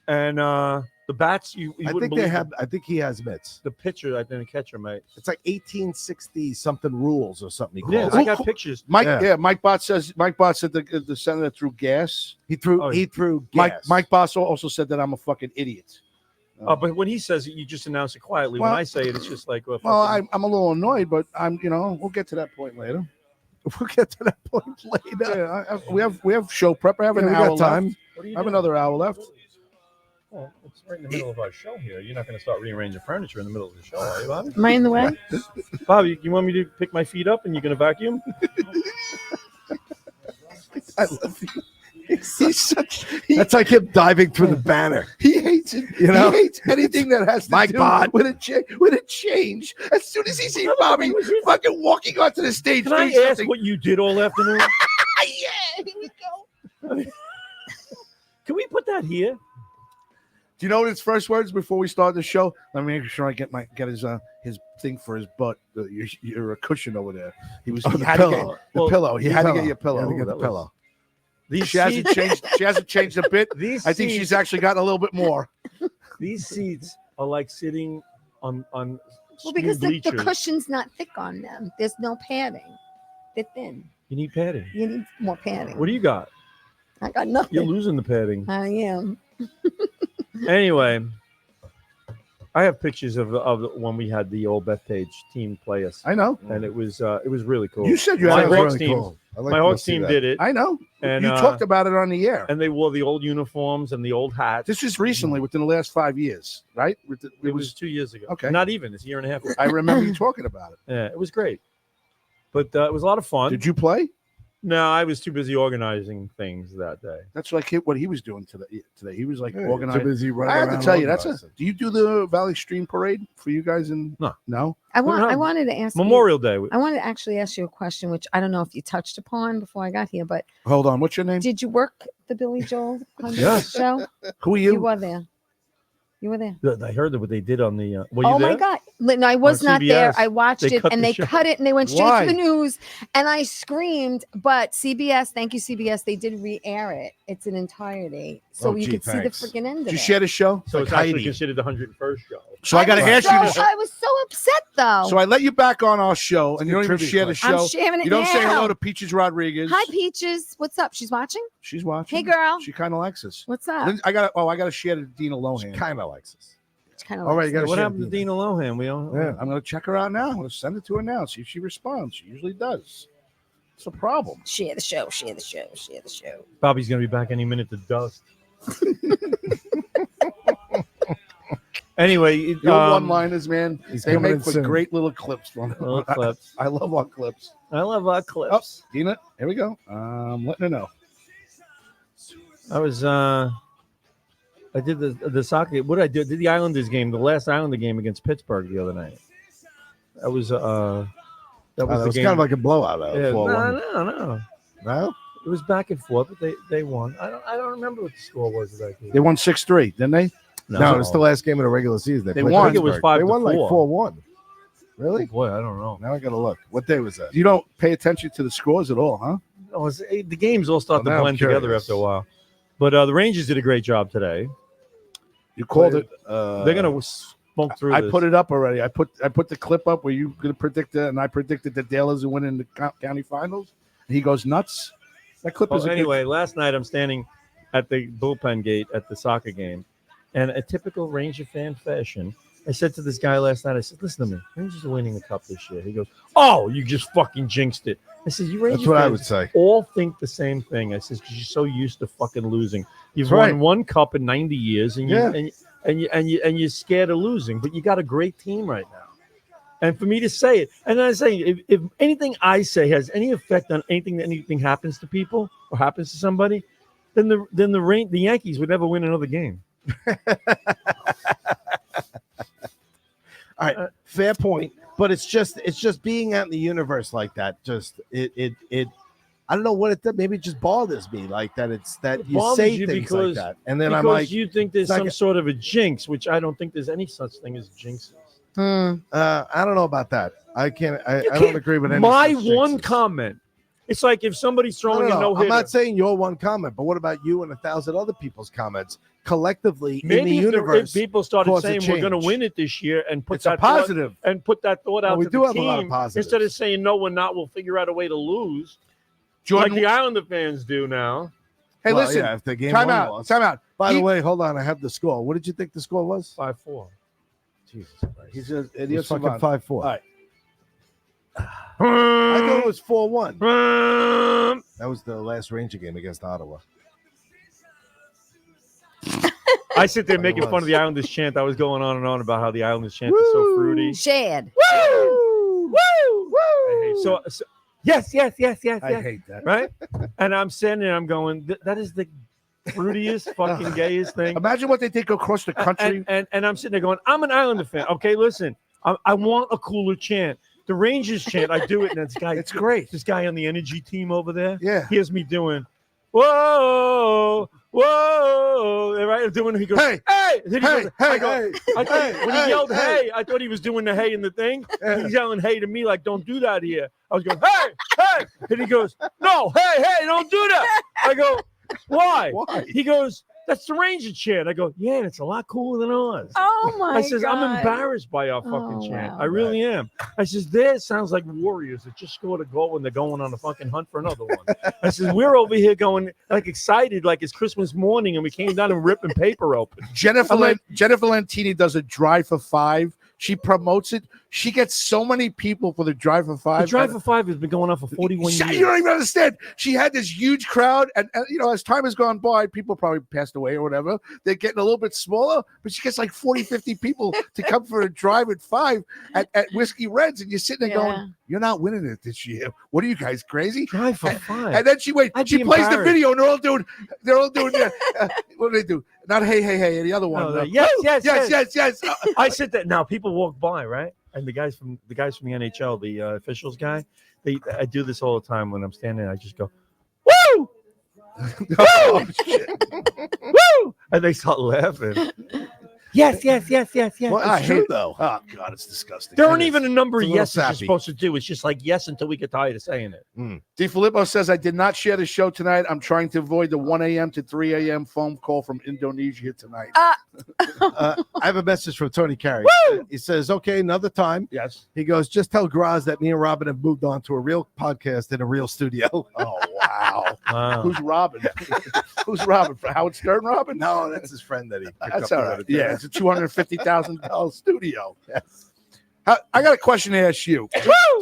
And the bats, you I wouldn't think they believe have. it. I think he has mitts. The pitcher, I think the catcher, mate. It's like 1860 something rules or something. He calls Yeah, it. I got pictures. Mike. Yeah. Yeah. Mike Bott said the senator threw gas. He threw. Oh, he threw gas. Mike Bott also said that I'm a fucking idiot. But when he says it, you just announce it quietly. Well- when I say it, it's just like, Well, fucking- I'm a little annoyed, but we'll get to that point later. We'll get to that point later. Yeah, we have show prep. I have an Yeah, we hour got time. left. What are you I have doing? another hour left. Oh, it's right in the middle of our show here. You're not going to start rearranging furniture in the middle of the show, are you, Bobby? Am I in the way? Bobby, you want me to pick my feet up and you're going to vacuum? I love you. He's such. That's like him diving through the banner. He hates it. You know? He hates anything that has to Mike do Bott. with a change. As soon as he sees Bobby fucking walking onto the stage, Can I doing ask something, what you did all afternoon? yeah, here we go. Can we put that here? Do you know his first words before we start the show? Let me make sure I get his thing for his butt. You're a cushion over there. He Oh, had the to get pillow. the pillow. He had to get your You pillow. had to get the that pillow. These She hasn't seats, changed. She hasn't changed a bit. these I think seats, she's actually gotten a little bit more. these seats are like sitting on Well, smooth because the bleachers. cushion's not thick on them. There's no padding. They're thin. You need padding. You need more padding. What do you got? I got You're nothing. losing the padding. I am. Anyway, I have pictures of when we had the old Bethpage team play us, I know. and it was really cool. You said you My had Hawks really team, cool. I like my to Hawks see team that. did it, I know. and You talked about it on the air. and they wore the old uniforms and the old hats. This was recently, within the last 5 years, right? It was 2 years ago. Okay. Not even. It's a year and a half ago. I remember you talking about it. Yeah, it was great. But it was a lot of fun. Did you play? No, I was too busy organizing things that day. That's like what he was doing today. He was like Yeah, organizing. too busy running I have around to tell you, organizing. do you do the Valley Stream Parade for you guys in? No. I We don't have wanted to ask you- Memorial Day. I wanted to actually ask you a question, which I don't know if you touched upon before I got here, but Hold on. What's your name? did you work the Billy Joel Yes. show? Who are You you? were there. You were there. I heard that what they did on the. Were you Oh there? my God. No, I was not there. CBS, I watched they it cut and the they show. cut it and they went straight Why? to the news and I screamed. But CBS, thank you, CBS, they did re-air it. It's an entirety. So Oh, you gee, could thanks. see the freaking end of Did you it. share the show? So it's Like actually Heidi. considered the 101st show. So I got to was ask you. so- I was so upset though. So I let you back on our show, and you don't Good even trivia share the question. I'm show. sharing it You don't say now. hello to Peaches Rodriguez. Hi, Peaches. What's up? She's watching? She's watching. Hey, girl. She kind of likes us. What's up? I got to share to Dina She Lohan. kind of likes us. She kind of All right, you got to What share happened to Dina. Dina Lohan? We all. Yeah. I'm going to check her out now. I'm going to send it to her now. See if she responds. She usually does. It's a problem. share the show, share the show, share the show. Bobby's gonna be back any minute to dust. Anyway, Your one-liners, man, He's they coming make in for soon. great little clips. little clips. I love our clips. I love our clips. Dina, here we go. I'm letting her know. I was I did the soccer. What did I do? Did the Islanders game, the last Islander game against Pittsburgh the other night. That was That the was game. kind of like a blowout. Yeah, 4-1. no. No? It was back and forth, but they won. I don't remember what the score was of that game. They won 6-3, didn't they? No, it's the last game of the regular season. They played won. I think it was Pittsburgh. They 5-4. won like 4-1. Really? Boy, I don't know. Now I got to look. What day was that? You don't pay attention to the scores at all, huh? No, the games all start Well, to now blend I'm together curious. after a while. But the Rangers did a great job today. You called it. They're gonna smoke through. I this. put it up already. I put the clip up where you gonna predict it, and I predicted that Dale is winning the county finals. And he goes nuts. That clip is anyway. Last night I'm standing at the bullpen gate at the soccer game, and a typical Ranger fan fashion, I said to this guy last night, I said, "Listen to me, Rangers are winning the cup this year." He goes, "Oh, you just fucking jinxed it." I said, "You Rangers That's what I fans would say. all think the same thing." I said, "Because you're so used to fucking losing. You've That's won right. one cup in 90 years, and Yeah. you're scared of losing, but you got a great team right now." And for me to say it, and then I say, if anything I say has any effect on anything happens to people or happens to somebody, then the Yankees would never win another game. All right, fair point. But it's just being out in the universe like that. Just it I don't know what it did. Maybe it just bothers me like that. It's that It you bothers say you things because- like that, and then Because I'm like, you think there's it's some like- sort of a jinx, which I don't think there's any such thing as jinxes. I don't know about that. I can't. I You don't can't- agree with any. My such one jinxes. comment. It's like if somebody's throwing a no I'm hitter. not saying your one comment, but what about you and 1,000 other people's comments collectively in the Maybe if universe? people started cause a saying we're going to change. win it this year and put It's a that thought- positive. and put that thought out we to do the have a team lot of positives. instead of saying no, we're not. We'll figure out a way to lose, Jordan, like the Islander fans do now. hey, Well, listen. yeah, if the game Time one out. lost. Time out. By the He- way, hold on. I have the score. What did you think the score was? 5-4. Jesus Christ. He's a It idiot was fucking savant. 5-4. All right. I thought it was 4-1. Um, That was the last Ranger game against Ottawa. I sit there It making fun was. of the Islanders chant. I was going on and on about how the Islanders chant is so fruity. Shad. Woo! Woo! I hate So yes. I hate that. Right? And I'm standing there, I'm going, that is the fruitiest, fucking gayest thing. Imagine what they think across the country. And I'm sitting there going, I'm an Islander fan. Okay, listen, I want a cooler chant. The Rangers chant, I do it, and this guy, It's great. this guy on the energy team over there, Yeah. hears me doing, whoa, whoa, right? I'm doing, he goes, Hey, hey, and then he hey, goes, hey, I go, hey, I thought hey, when he hey, yelled hey. hey, I thought he was doing the hey in the thing. Yeah. He's yelling hey to me like, don't do that here. I was going, hey, and he goes, no, hey, don't do that. I go, why? Why? He goes, that's the Ranger chant. I go, yeah, and it's a lot cooler than ours. Oh my I says, God. I'm embarrassed by our fucking Oh, chant. wow. I really am. I says, there sounds like Warriors that just scored a goal and they're going on a fucking hunt for another one. I says, we're over here going like excited like it's Christmas morning and we came down and ripping paper open. Jennifer I'm like- Jennifer Lantini does a drive for 5. She promotes it. She gets so many people for the drive for 5. The Drive for 5 has been going on for 41 You years. don't even understand. She had this huge crowd, and as time has gone by, people probably passed away or whatever. They're getting a little bit smaller, but she gets like 40, 50 people to come for a drive at 5 at Whiskey Reds, and you're sitting there Yeah. going, "You're not winning it this year. What are you guys crazy?" Drive for 5. And then she I'd she be plays the embarrassed. video, and they're all doing what do they do? Not hey, the other one. No, yes. yes. I sit there now. People walk by, right? And the guys from the NHL, the officials guy, I do this all the time when I'm standing. I just go, woo, Oh, shit. woo, and they start laughing. Yes. Well, I it's hate true though. Oh God, it's disgusting. There aren't even a number It's of a little yeses you're sappy. supposed to do. It's just like yes until we get tired of saying it. DeFilippo says, I did not share the show tonight. I'm trying to avoid the 1 a.m. to 3 a.m. phone call from Indonesia tonight. I have a message from Tony Carey. He says, okay, another time. Yes. He goes, just tell Graz that me and Robin have moved on to a real podcast in a real studio. Oh, wow. Wow. Who's Robin? Who's Robin? Howard Stern Robin? No, that's his friend that he picked That's up all the right. other day. Yeah, it's a $250,000 studio. Yes. I got a question to ask you.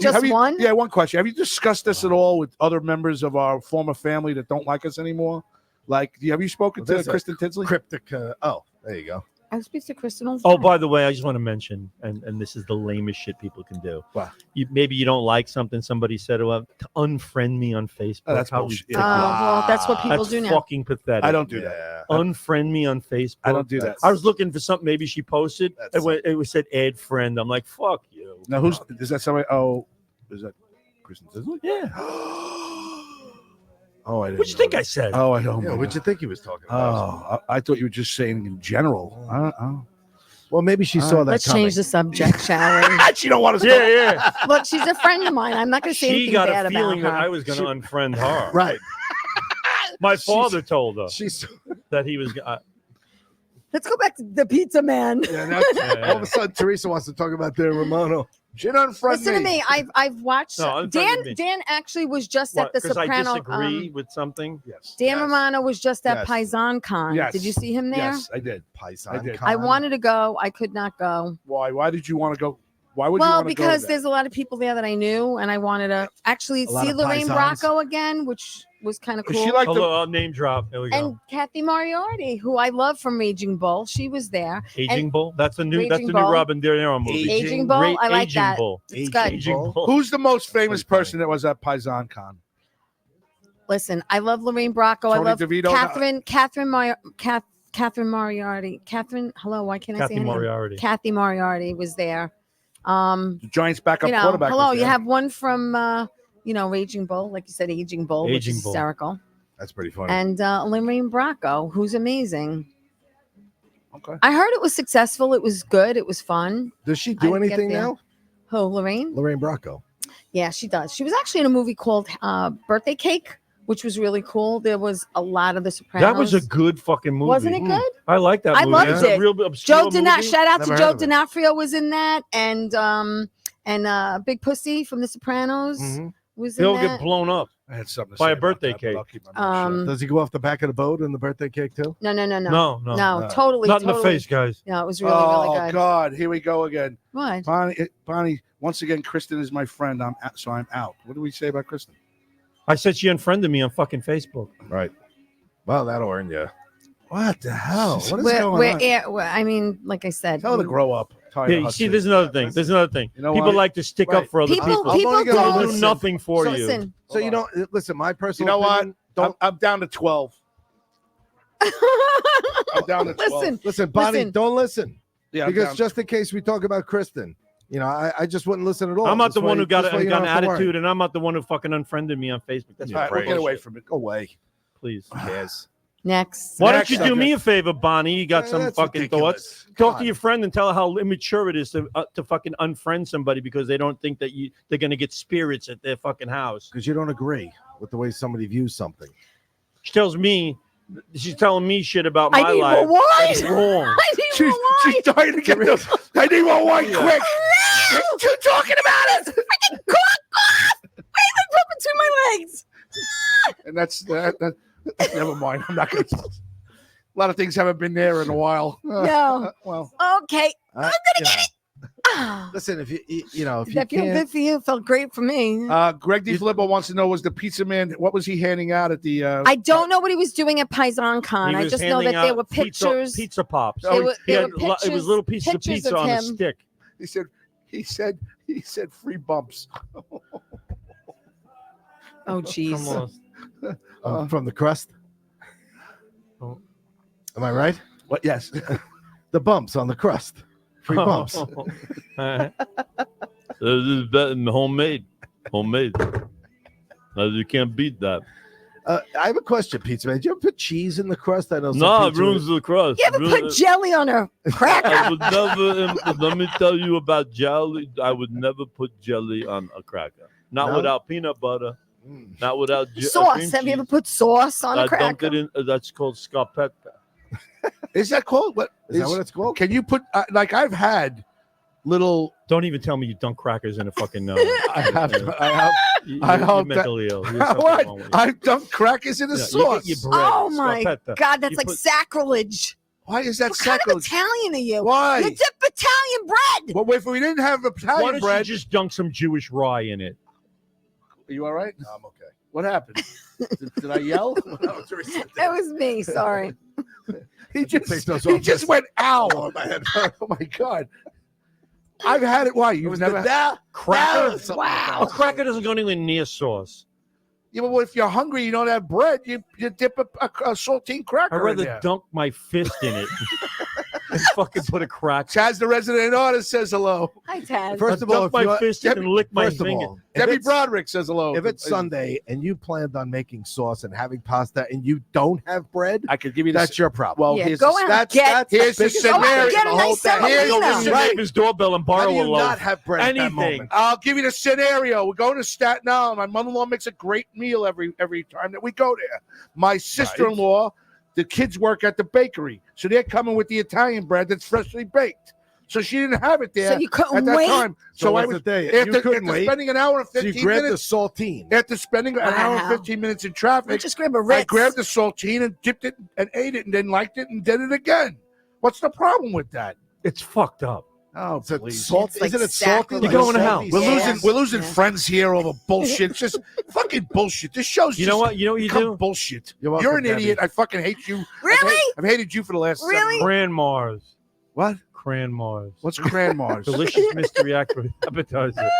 Just Have you- one? Yeah, one question. Have you discussed this at all with other members of our former family that don't like us anymore? Like, have you spoken to There's a Kristen Tinsley? Cryptic. Oh, there you go. I speak to Kristen all the Oh, time. by the way, I just want to mention, and this is the lamest shit people can do. What? Maybe you don't like something somebody said, to unfriend me on Facebook. Oh, that's How bullshit. ridiculous. Well, that's what people That's do now. fucking pathetic. I don't do that. Yeah. Unfriend me on Facebook. I don't do that. I was looking for something maybe she posted. That's- It was said add friend. I'm like, fuck you. Now, is that somebody? Oh, is that Kristen Tinsley? Yeah. Oh, I didn't What'd you know think that. I said? Oh, I don't Yeah, know. what'd you think he was talking about? Oh, I thought you were just saying in general. Well, maybe she saw that Let's coming. change the subject, shall we? She don't want to. Yeah. Look, she's a friend of mine. I'm not going to say She anything got bad a feeling about that her. I was going to unfriend her. Right. My father told her She's that he was. Let's go back to the pizza man. yeah, that's, all of a sudden Teresa wants to talk about Dan Romano. She don't friend Listen to me. I've watched No, Dan. unfriended me. Dan actually was just at the Because I Soprano. disagree with something. Yes. Dan Romano was just at Yes. Paisan Con. Yes. Did you see him there? Yes, I did. Paisan I did. Con. I wanted to go. I could not go. Why? Why did you want to go? Why would you Well, want to go? because there? there's a lot of people there that I knew, and I wanted to actually A lot see of Lorraine Paisans. Bracco again, which was kind of Is cool. she like Hello, I'll name drop. There we go. And Kathy Moriarty, who I love from Raging Bull, she was there. Aging Bull. That's the new. Raging That's the new Bull. Robin De Niro movie. Aging Bull, I like Aging that. Bull. It's good. Aging Bull. Who's the most famous Pretty funny. person that was at Paisan Con? Listen, I love Lorraine Bracco. I Tony love DeVito? Catherine Moriarty. Catherine, hello, why can't I Kathy say her name? Moriarty. Kathy Moriarty was there. The Giants' backup You know, quarterback. hello, was you there. have one from Raging Bull, like you said, Aging Bull, which Aging is Bull. hysterical. That's pretty funny. And Lorraine Bracco, who's amazing. Okay. I heard it was successful. It was good. It was fun. Does she do I get anything there. now? Who, Lorraine? Lorraine Bracco. Yeah, she does. She was actually in a movie called Birthday Cake, which was really cool. There was a lot of the Sopranos. That was a good fucking movie. Wasn't it good? I like that I movie. loved It's a it. real obscure Joe Dina- movie. shout out Never to heard Joe of it. D'Onofrio was in that, and Big Pussy from The Sopranos Mhm. was in He'll that. get blown up. I had something to By say a about birthday that, but cake. I'll keep my mouth shut. Does he go off the back of the boat in the birthday cake too? No, No. totally, Not in the totally. face, guys. No, it was really, Oh really good. God, here we go again. What? Bonnie. Once again, Kristen is my friend. I'm out. What do we say about Kristen? I said she unfriended me on fucking Facebook. Right. Well, that'll earn you. What the hell? What is We're, going on? I mean, like I said, Tell her to grow up. Tired Yeah, of you see, hustling. there's another thing. There's another thing. You know People what? like to stick Right. up for other people, people. I'm people only gonna They'll don't do listen. nothing for you. listen. So you don't listen. My You personal. know what? opinion, Don't I'm down to 12. I'm down to 12. Listen, listen, Bonnie. listen. Don't listen Yeah, I'm because down. just in case we talk about Kristen, I just wouldn't listen at all. I'm not This the one way- who got, this way you got don't an have to worry. attitude, and I'm not the one who fucking unfriended me on Facebook. That's All right, we'll bullshit. get away from it. Go away. Please. Who cares? next. Why Next don't you do me a favor, Bonnie? You got Yeah, some that's fucking ridiculous. thoughts. Talk God. to your friend and tell her how immature it is to fucking unfriend somebody because they don't think that they're gonna get spirits at their fucking house. Because you don't agree with the way somebody views something. She tells me, she's telling me shit about I my need life. more wine. That's wrong. I need She's, more wine. she's trying to get the. I need more wine quick. You're talking about it. Freaking cough, cough. Wait, I'm up between my legs. And that's that. Never mind. I'm not going to. A lot of things haven't been there in a while. No. Well, Okay. I'm gonna get it. Ah. Listen, if if Did you that feel can't, good for you? Felt great for me. Greg DeFilippo wants to know: was the pizza man? What was he handing out at the? I don't know what he was doing at Paisan Con. He I was just know handing that there out were pictures. Pizza pops. There were- He there had were it was pictures- little pieces of pictures pizza of on a him. stick. He said free bumps. Oh, jeez. Come on. from the crust. Oh. Am I right? What? Yes. The bumps on the crust. Free bumps. This is better than homemade. You can't beat that. I have a question, Pizza Man. Did you ever put cheese in the crust? I know. Some No, it pizza- ruins the crust. You ever put jelly on a I cracker? would never. Let me tell you about jelly. I would never put jelly on a cracker. Not No? without peanut butter. Mm. Not without Sauce. Have you ever put sauce on a I dunked cracker? it in. That's called scarpetta. Is that called? What Is that what it's called? Can you put like I've had little? Don't even tell me you dunk crackers in a fucking. I have. You're hope that- mentally ill. There's something What? wrong with you. I've dunked crackers in the Yeah, sauce. You get your bread, Oh my scarpetta. God, that's You like put- sacrilege. Why is that What kind of sacrilege? Italian are you? Why? You dip Italian bread. Well, if we didn't have Why Italian don't bread, you just dunk some Jewish rye in it? are you all right? No, I'm okay. What happened? did I yell? No, Teresa did. That was me. Sorry. He Take just those he off. just went ow. Oh, my head. Oh my God. I've had it. Why? It You've was never. the Cracker? Wow. A cracker doesn't go anywhere near sauce. Yeah, well, if you're hungry, you don't have bread. You dip a saltine cracker I'd in rather there. dunk my fist in it. and fucking put a crack. Taz, the resident artist, says hello. Hi, Taz. First of all, Dump my fist in and lick my first of finger. all, if Debbie it's- Broderick says hello. If it's Sunday and you planned on making sauce and having pasta and you don't have bread, I could give you that's your problem. Well, Yeah, here's go the, out that's, get- that's here's the biggest Go out scenario. and get a the nice whole thing. Here's semolina. Ring the Right. neighbor's doorbell and How borrow do a you loaf. not have bread at that Anything. moment? I'll give you the scenario. We're going to Staten Island. My mother-in-law makes a great meal every time that we go there. My sister-in-law, the kids work at the bakery, so they're coming with the Italian bread that's freshly baked. So she didn't have it there So you at couldn't that wait. time. So I what's was the day? You after couldn't wait. spending an hour and So 15 you grabbed minutes. the saltine. After spending an hour and Wow. 15 minutes in I traffic, just grab a I Ritz. grabbed the saltine and dipped it and ate it and then liked it and did it again. What's the problem with that? It's fucked up. Oh, It's a please. salt. It's like Isn't it salty? sacrilege. You're going to hell. salty We're sauce? losing Yeah. friends here over bullshit. It's just fucking bullshit. This show's You just know what? You know what you become do? bullshit. You're welcome, You're an Debbie. idiot. I fucking hate you. Really? I've hated you for the last 7 Really? months. Cran Mars. What? Cran Mars. What's Cran Mars? Delicious mystery appetizer.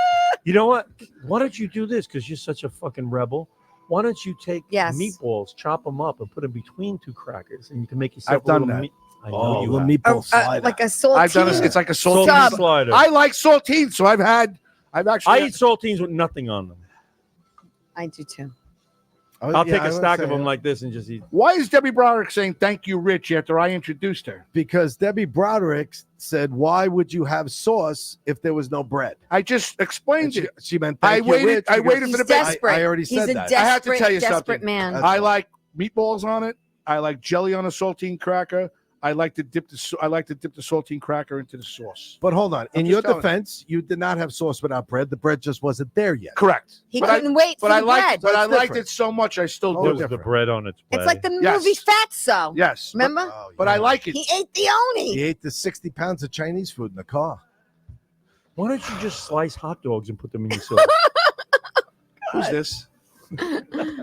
You know what? Why don't you do this? Because you're such a fucking rebel. Why don't you take Yes. meatballs, chop them up, and put them between two crackers, and you can make yourself I've done a little that. meat. I know Oh, you the have. meatball slider. Like a saltine. I've done it. It's like a Saltine saltine. Sub. slider. I like saltine, so I've actually. I eat saltines with nothing on them. I do too. Oh, I'll yeah, take I a would stack say of them it. like this and just eat. Why is Debbie Broderick saying thank you, Rich, after I introduced her? Because Debbie Broderick said, "Why would you have sauce if there was no bread?" I just And explained she, it. she meant I thank you, waited- Rich, I because waited He's for the best. desperate. I already He's said a that. desperate, I have to tell you desperate something. man. That's I all. like meatballs on it. I like jelly on a saltine cracker. I like to dip the saltine cracker into the sauce. But hold on. In just your telling you. defense, you did not have sauce without bread. The bread just wasn't there yet. Correct. He But I- couldn't wait for But I the liked, bread. but I That's liked different. it so much. I still Oh, do. There's the different. bread on its way. It's like the Yes. movie Fatso. Yes, Remember? Oh, but I yeah. like it. He ate the oni. He ate the 60 pounds of Chinese food in the car. Why don't you just slice hot dogs and put them in your sauce? Who's this?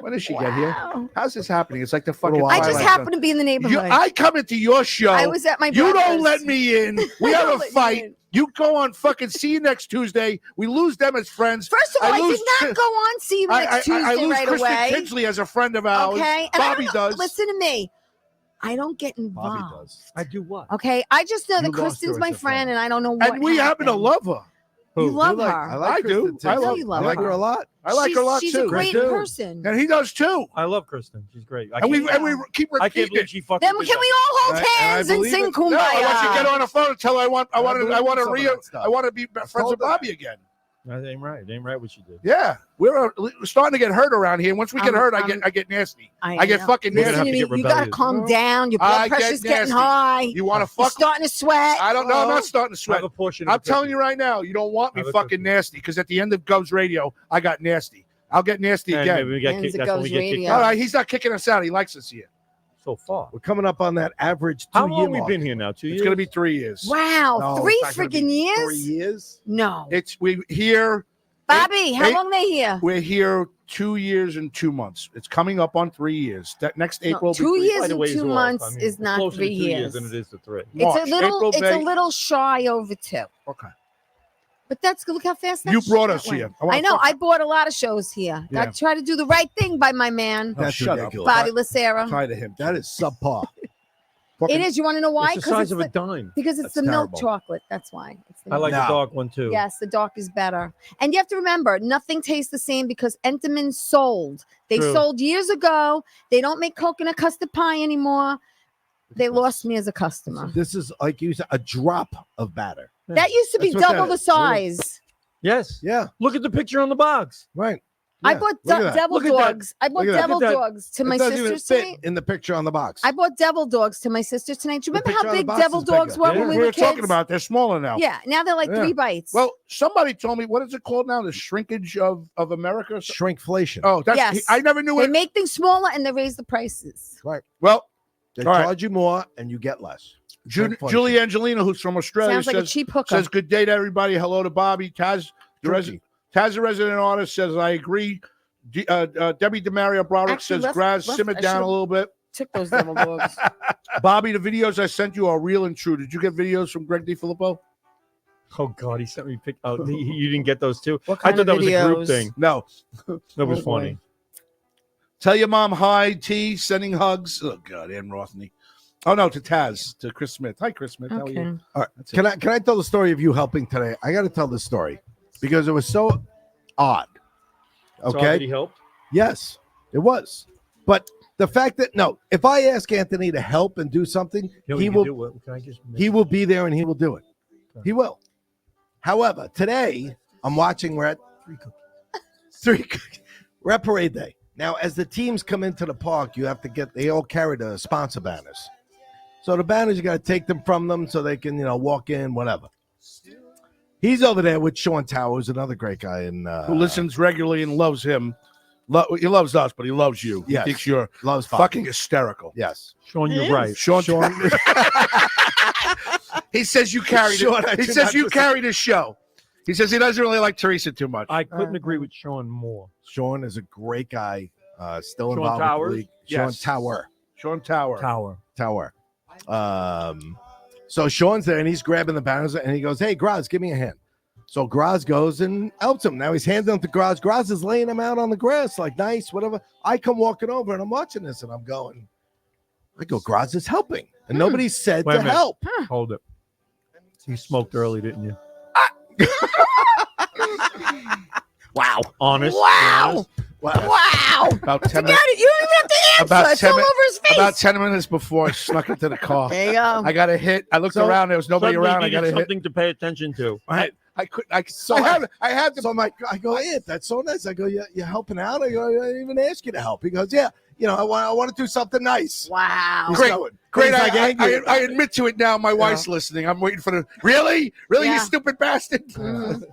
When did she get here? Wow. How's this happening? It's like the fucking. Little I while just like Twilight happened to be in the Zone. neighborhood. I come into your show. I was at my You don't brother's. let me in. We I have don't a let you fight. in. You go on fucking see you next Tuesday. We lose them as friends. First of all, I lose did not go on see you next Tuesday I lose right Kristen away. Kinsley as a friend of ours. Okay, and I Bobby don't know- does. Listen to me. I don't get Bobby involved. does. I do what? Okay, I just know You that lost her Kristen's as my a friend, friend. and I don't know what. And we happen to happened. love her. You love like- her. I like I do. Kristen, I too. love- you love I like her. her a lot. I like her a lot she's too. a great I do. person. And he does too. I love Kristen. She's great. And we keep I can't repeating believe it. she fucking. Then did can that. we all hold And I hands and believe sing it. kumbaya? No, I want you to get on the phone and tell her I want believe to some of that stuff. I want to be friends told with her Bobby that. again. That ain't right. It ain't right what she did. Yeah, we're starting to get hurt around here. Once we get hurt, I I'm- get nasty. I get know. fucking You're gonna Listen have to to me. get You gotta rebellious. calm down. Your blood I get pressure's getting nasty. high. You want to You're fuck? starting to sweat. I don't know. I'm not starting to Have sweat. a portion. Of I'm the telling cookie. you right now, you don't want me Have a fucking cookie. nasty because at the end of Gov's Radio, I got nasty. I'll get nasty And again. maybe we get Ends kicked. it That's when goes we get kicked radio. All out. right, he's not kicking us out. He likes us here. So far. We're coming up on that average 2 How year long we mark. been here now? 2 years. It's going to be 3 years. Wow, No, 3 it's not gonna freaking be years? 3 years? No. We here. Bobby, how eight- long they here? We're here 2 years and 2 months. It's coming up on 3 years. That next No, April. will be 2 3 years Quite a and ways 2 off. months I mean, is it's not closer 3 to 2 years. than it is to 3. March, It's a little. April, it's May. a little shy over 2. Okay. But that's look how fast that You brought that us went. here. I wanna I know. fuck- I bought a lot of shows here. I Yeah. try to do the right thing by my man, Oh, That's shut up. ridiculous. Bobby Lacera. Try to him. That is subpar. It is. You want to know why? It's the size of a dime. because it's That's the milk terrible. chocolate. That's why. It's the I like No. the dark one too. Yes, the dark is better. And you have to remember, nothing tastes the same because Entenmanns sold. They True. sold years ago. They don't make coconut custard pie anymore. They lost me as a customer. This is, like you said, a drop of batter. That used to be That's what double that the is. What size. Yes. Yeah, Look at the picture on the box. right. I Yeah, bought look at that. devil Look at that. dogs. I bought Look at that. devil Look at that. dogs to It my doesn't even sisters fit tonight. in the picture on the box. I bought devil dogs to my sisters tonight. Do you The remember picture how on the big box devil is dogs bigger. were Yeah. when we We were were talking kids? about they're smaller now. Yeah, now they're like Yeah. 3 bites. Well, somebody told me what is it called now? The shrinkage of America. Shrinkflation. Oh, that's Yes. I never knew they it. make things smaller and they raise the prices. Right. Well, They all right. charge you more and you get less. Shrinkflation. Julie Angelina, who's from Australia, Sounds like a says, cheap hooker. says good day to everybody. Hello to Bobby. Taz, the Turkey. resident. Taz, the resident artist, says I agree. Debbie DeMario Broderick Actually, says, left- Graz, left- simmer I down a should've- little bit. Took those devil dogs. Bobby, the videos I sent you are real and true. Did you get videos from Greg DiFilippo? Oh God, he sent me pic. Oh, you didn't get those too. What I kind thought of that was a group videos? thing. No. That was Oh, boy. funny. Tell your mom hi, T, sending hugs. Oh, God, Ann Rothney. Oh no, to Taz, to Chris Smith. Hi, Chris Smith. How are Okay. you? All right. That's Can I tell the story of you helping today? I got to tell the story because it was so odd. So Okay. did he help? Yes, it was. But the fact that if I ask Anthony to help and do something, he will. Can I just? He will be there and he will do it. He will. However, today I'm watching. We're at we're at parade day. Now, as the teams come into the park, you have to they all carry the sponsor banners. So the banners, you got to take them from them so they can, walk in, whatever. He's over there with Sean Towers, another great guy. Who listens regularly and loves him. He loves us, but he loves you. Yes. He thinks you're loves fucking hysterical. Yes. Sean, you're right. Sean. He says you carried Sean, it. He says you carried his show. He says he doesn't really like Teresa too much. I couldn't agree with Sean more. Sean is a great guy. Still Sean involved Towers? with the league. Yes. Sean Tower. Tower. So Sean's there and he's grabbing the banners and he goes, "Hey, Graz, give me a hand." So Graz goes and helps him. Now he's handing them to Graz. Graz is laying them out on the grass, like nice, whatever. I come walking over and I'm watching this and I go, Graz is helping. And nobody said Wait a to minute. help. Hold it. You smoked early, didn't you? Wow. Honest. Wow. Wow. About 10 Forget minutes. it. You don't even have to answer. About It's 10 all mi- over his face. About 10 minutes before I snuck into the car. There you go. I got a hit. I looked around. There was nobody Suddenly around. I needed got a hit. something to pay attention to. I couldn't. I had to. So I go, "Hey, that's so nice." I go, "You're helping out?" I go, "I didn't even ask you to help." He goes, "Yeah, I want to do something nice." Wow. He's Great. going. Great. He's like angry. I admit to it now. My wife's listening. I'm waiting for the. Really? You Yeah. stupid bastard. Mhm.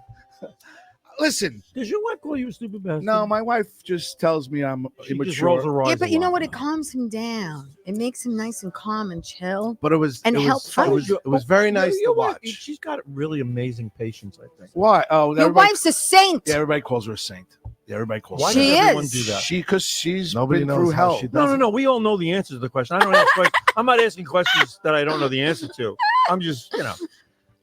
Listen. Does your wife call you a stupid bastard? No, my wife just tells me I'm She immature. just rolls her eyes. Yeah, but a you know lot. what? It calms him down. It makes him nice and calm and chill. But it was And it was, helpful. it was very nice to Your wife, watch. she's got really amazing patience, I think. Why? Oh, Your everybody- wife's a saint. Yeah, everybody calls her a saint. Yeah, everybody calls Why her. She does everyone is. do that? Because she's Nobody been knows through how hell. she does. No. We all know the answer to the question. I don't ask questions. I'm not asking questions that I don't know the answer to. I'm just,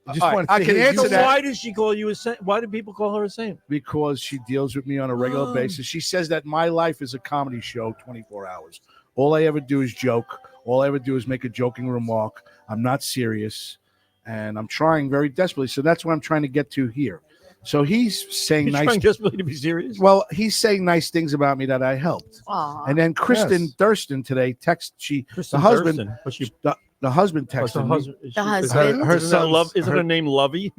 I just All right, wanted I to can hear answer you- So that. why does she call you a saint? Why do people call her a saint? Because she deals with me on a regular Oh. basis. She says that my life is a comedy show 24 hours. All I ever do is joke. All I ever do is make a joking remark. I'm not serious, and I'm trying very desperately. So that's what I'm trying to get to here. So he's saying You're nice. trying desperately to be serious. Well, he's saying nice things about me that I helped. Aw. And then Kristen Yes. Thurston today Kristen the husband- Thurston, but she, the husband what's her texted me. husband? Is The she- husband? Her Isn't, that son's- love, isn't her- her name Lovey?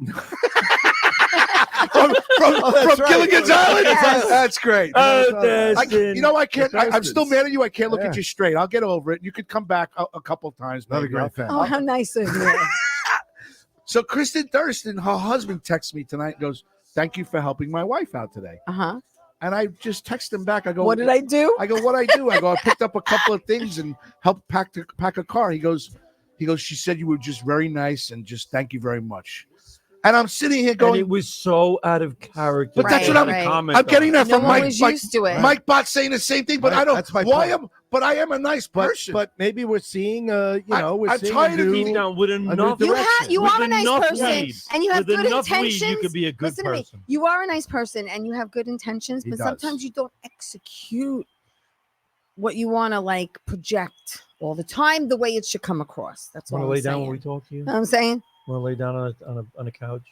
from that's right. Gilligan's Island. Yes. That's great. Dustin. I can't. I'm still mad at you. I can't look Yeah. at you straight. I'll get over it. You could come back a couple times. Another maybe. great fan. Oh, how nice of you. So Kristen Thurston, her husband, texts me tonight and goes, "Thank you for helping my wife out today." Uh-huh. And I just text him back. I go, What did I do? I go, what I do? I go, I picked up a couple of things and helped pack a car. He goes, she said you were just very nice and just thank you very much. And I'm sitting here And going, it was so out of character. But that's what I I'm- had a Right. comment I'm getting on that No from one Mike. was Mike, used to it. Mike Bot saying the same thing, but Right, I don't. that's my Why point. am? But I am a nice person. But maybe we're seeing, we're I'm seeing tired of a Deep new- down with enough. new You direction. you With are a nice enough person, weed. and you have With good enough weed, intentions. you could be a good Listen to me. person. You are a nice person, and you have good intentions, He but does. sometimes you don't execute what you want to like project all the time the way it should come across. That's all Want to I'm lay down saying. when we talk to you? Know what I'm saying? Want to lay down on a couch?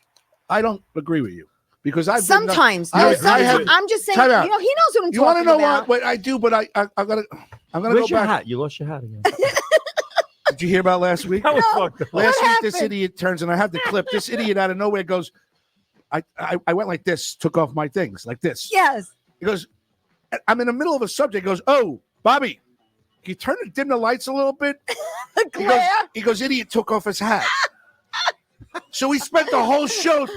I don't agree with you because I've been- Sometimes, I- no, I sometimes. have- I'm just saying. Time out. You know, he knows what I'm You want to talking know about. what I do? But I'm gonna Where's go your back. hat? You lost your hat again. Did you hear about last week? That was No. fucked up. Last week, this happened? idiot turns, and I have the clip. This idiot out of nowhere goes, I went like this, took off my things like this. Yes. He goes, I'm in the middle of a subject. He goes, oh, Bobby, can you turn dim the lights a little bit? The He goes, glare. idiot took off his hat. So we spent the whole show.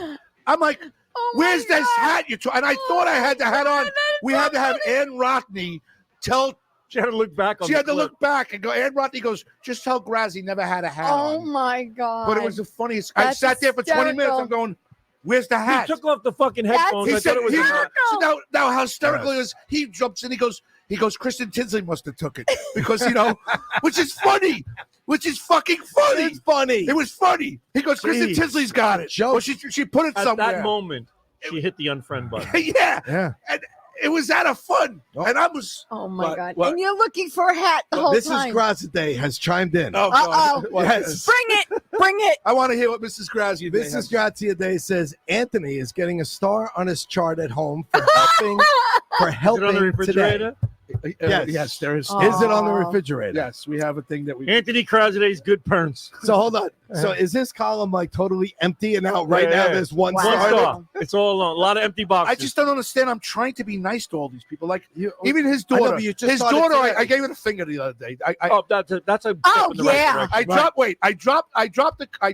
I'm like, Oh my where's this God. hat you took? And I thought I had the hat on. We had to have Ann Rothney tell. She had to look back on She the had to clip. look back and go. Ann Rothney goes, just tell Grazzy never had a hat Oh on. my God. But it was the funniest. I That's sat there for 20 minutes. I'm hysterical. going, where's the He hat? took off the fucking headphones. He I said, thought it was a hat. so now how hysterical it is. He jumps in. He goes, Kristen Tinsley must have took it because, which is funny, which is fucking funny. It's funny. It was funny. He goes, Kristen Jeez. Tinsley's got it. Joke. Well, she put it At somewhere. that moment, she hit the unfriend button. Yeah. Yeah. It was out of fun, and I was. Oh my What? God! What? And you're looking for a hat the whole Mrs. time. Grazide has chimed in. Oh, God. What? Yes. Bring it. I want to hear what Mrs. Grazia. Mrs. Grazia says Anthony is getting a star on his chart at home for helping Is it on the today. refrigerator? Yes, there is. Oh. Is it on the refrigerator? Yes, we have a thing that we. Anthony Kraside's good perns. So hold on. So is this column like totally empty and out right Yeah, now? yeah. There's one Wow. One star. star. It's all alone. A lot of empty boxes. I just don't understand. I'm trying to be nice to all these people. Like You- even his I know, daughter. but you just His started daughter. today. I gave her the finger the other day. I Oh, that's a step Oh, in the right yeah. direction. I dropped. Wait. I dropped.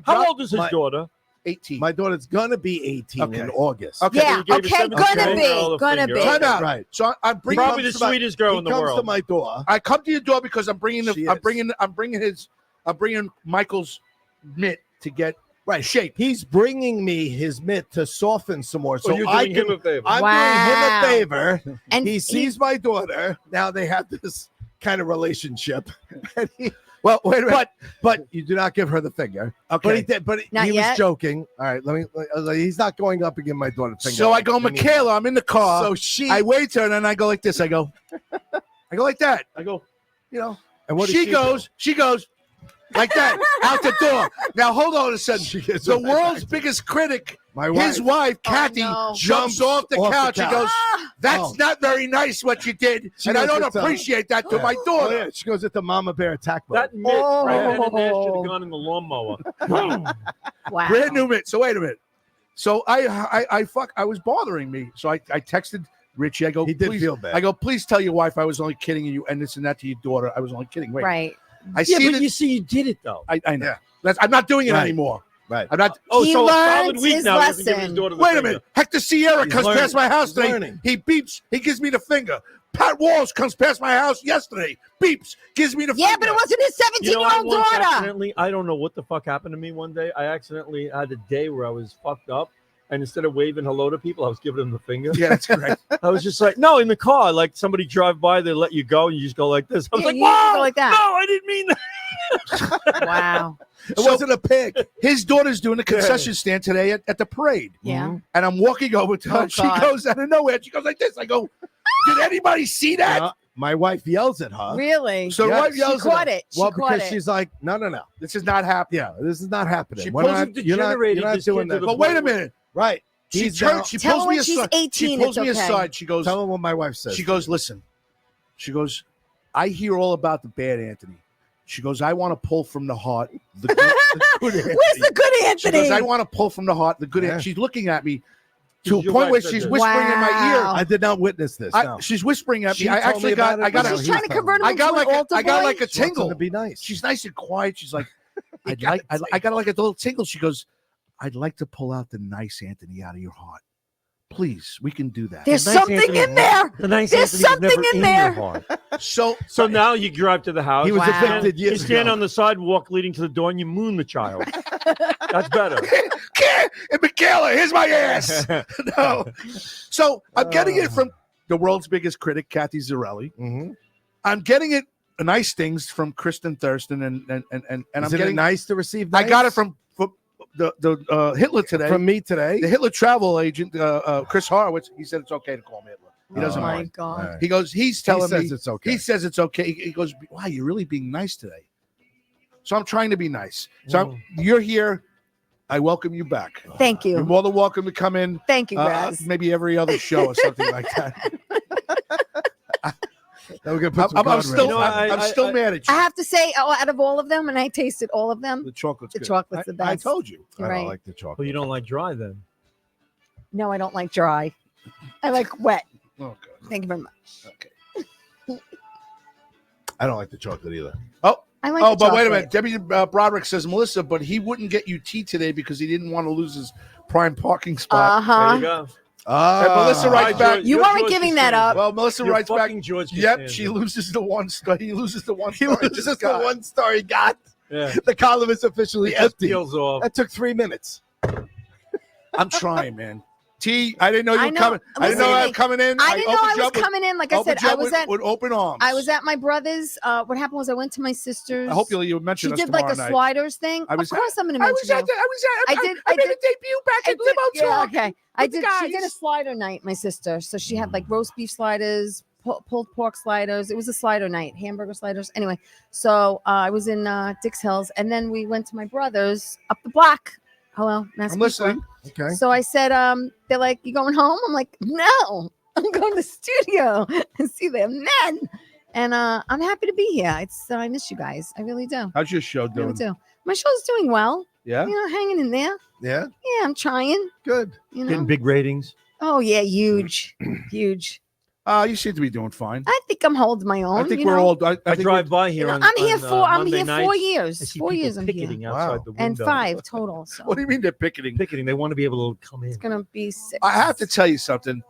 How old is his my- daughter? 18. My daughter's gonna be 18 Okay. in August. Okay. Yeah. you gave Okay. a 17-year-old Gonna girl be. a Gonna finger. be. Time out. Right. So I'm bringing. Probably the comes to my- sweetest girl He in the comes to world. my door. I come to your door because I'm bringing. She I'm is. bringing Michael's mitt to get Right. shape. He's bringing me his mitt to soften some more. So So you're I doing can. him a favor. I'm Wow. doing him a favor. And He sees my daughter. Now they have this kind of relationship. And he- Well, wait a minute. but you do not give her the finger. Okay. But he did. But Not he yet? was joking. All right. He's not going up and giving my daughter the finger. So I go, Michaela. I'm in the car. So she. I wait to her, and then I go like this. I go like that. I go, and what does she do? goes like that out the door. Now hold on a second. She gets The right back world's to- biggest critic, My wife. his wife, Oh, Kathy, no. jumps off the couch and goes, Ah, "That's Oh. not very nice what you did, She and I goes, don't "It's, appreciate that to Yeah. my Oh, daughter." yeah. She goes at the Mama Bear attack mode. That mitt right then and there should Oh. have gone in the lawnmower. wow. Brand new mitt. So wait a minute. So I was bothering me. So I texted Richie. I go, He did please, feel bad. I go, please tell your wife I was only kidding you and this and that to your daughter. I was only kidding. Wait, Right. I Yeah, see but that. you see, you did it though. I know. Yeah. I'm not doing it Right. anymore. Right. I'm not. Oh, He so a solid learns week his now. He doesn't give his lesson. daughter the Wait a finger. minute. Hector Sierra He's comes learning. past my house He's today. learning. He beeps. He gives me the finger. Pat Walsh comes past my house yesterday. Beeps. Gives me the Yeah, finger. but it wasn't his You know, I 17-year-old once daughter. accidentally, I don't know what the fuck happened to me one day. I accidentally had a day where I was fucked up. And instead of waving hello to people, I was giving them the finger. Yeah, that's correct. I was just like, no, in the car, like somebody drive by, they let you go, and you just go like this. I was Yeah, like, you just wow, go like that. no, I didn't mean that. Wow. It wasn't a pig. His daughter's doing a concession stand today at the parade. Yeah. And I'm walking over to her. Oh, and she God. goes out of nowhere. She goes like this. I go, did anybody see that? My wife yells at her. Really? So Yeah. wife She yells caught at her. it. She Well, caught because it. she's like, no. This is not happening. Yeah, this is not happening. She We're pulls not, him you're not degenerated, doing this kid that. to the But wait a minute. Right. She He's now- she Tell pulls her me when she's aside. 18, She pulls it's me okay. aside. She goes, Tell him what my wife says. she goes, listen. She goes, I hear all about the bad Anthony. She goes, I want to pull from the heart the good, Where's the good She Anthony? goes, I want to pull from the heart the good. Yeah. She's looking at me to a Your point wife where said she's that. whispering in my ear. Wow. I did not witness this. No. She's whispering at She me. I told me actually about got. it. I got. No, She's he's trying to telling convert him I into got an like. altar I got boy? like a She wants him tingle. to be nice. She's nice and quiet. She's like, I got like a little tingle. She goes, I'd like to pull out the nice Anthony out of your heart. Please, we can do that. There's Nice something Anthony in there. The nice There's Anthony was something never in your there. heart. So now you drive to the house. He was Wow. evicted You years stand ago. on the sidewalk leading to the door and you moon the child. That's better. and Michaela, here's my ass. No. So I'm getting it from the world's biggest critic, Kathy Zarelli. Mhm. I'm getting it nice things from Kristen Thurston, and I'm Is it getting. nice to receive? I got it nice? from the Hitler today. from me today. The Hitler travel agent, Chris Horowitz. He said it's okay to call him Hitler. He Oh doesn't my mind. God. All right. He goes. He's He telling says me. it's okay. He says it's okay. He goes, wow, you're really being nice today. So I'm trying to be nice. So you're here. I welcome you back. Thank You're you. more than welcome to come in. Thank you, Graz. Maybe every other show or something like that. Now we're gonna put some I'm guardrails. still, You know, I'm still mad at you. I have to say, out of all of them, and I tasted all of them, The chocolate's the good. chocolate's the I best. told you. I don't Right. like the chocolate. Well, you don't like dry then. No, I don't like dry. I like wet. Oh, God. Thank you very much. Okay. I don't like the chocolate either. I like Oh, the but wait a chocolate. minute. Debbie Broderick says, Melissa, but he wouldn't get you tea today because he didn't want to lose his prime parking spot. There Uh-huh. you go. And Melissa writes back. You You're weren't George giving that Costanza. up. Well, Melissa You're writes back. fucking George Yep, Costanza. she loses the one star. He loses the one He star. was just the one star he got. Yeah. The column is officially It just empty. peels off. That took 3 minutes. I'm trying, man. T, I didn't know you I were know. coming. I didn't know Listen, I was coming in. I didn't know I opened you was up with- coming in. Like I said, opened you I up was with open arms. I was at my brother's. What happened was I went to my sister's. I hope you She mentioned us did like a tomorrow night. sliders thing. I was of course, I'm going to I mention was at. you. I I did- made I a debut back at Limo yeah, Talk. okay. I did. She did a slider night, my sister. So she had like roast beef sliders, pulled pork sliders. It was a slider night, hamburger sliders. Anyway, so I was in Dix Hills, and then we went to my brother's up the block. Hello, I'm listening. Okay. So I said, they're like, "You going home?" I'm like, "No, I'm going to the studio and see their men." And I'm happy to be here. I miss you guys. I really do. How's your show I really doing? do. My show's doing well. Yeah. You know, hanging in there. Yeah. Yeah, I'm trying. Good. You know. Getting big ratings. Oh yeah, huge, huge. You seem to be doing fine. I think I'm holding my own. I think you we're know? all. I I think drive by here. You know, On, I'm here on, for. I'm Monday here nights. 4 I years. see 4 people years I'm picketing here, outside Wow. the window. and 5 total. So What do you mean they're picketing? Picketing. They want to be able to come in. it's gonna be 6. I have to tell you something.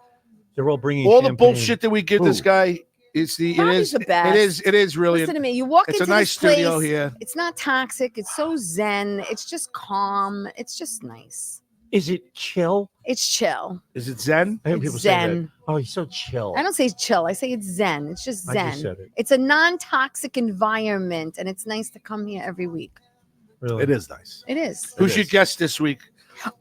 They're all bringing All the champagne. bullshit that we give this guy is the. It Bobby's is. the best. It is really. Listen to me. You walk It's into a nice this place. studio here. It's not toxic. It's so zen. It's just calm. It's just nice. Is it chill? It's chill. Is it Zen? I hear It's people say that. zen. Oh, he's so chill. I don't say it's chill. I say it's zen. It's just I zen. just said it. It's a non-toxic environment, and it's nice to come here every week. Really? It is nice. It is. Who's It your is. guest this week?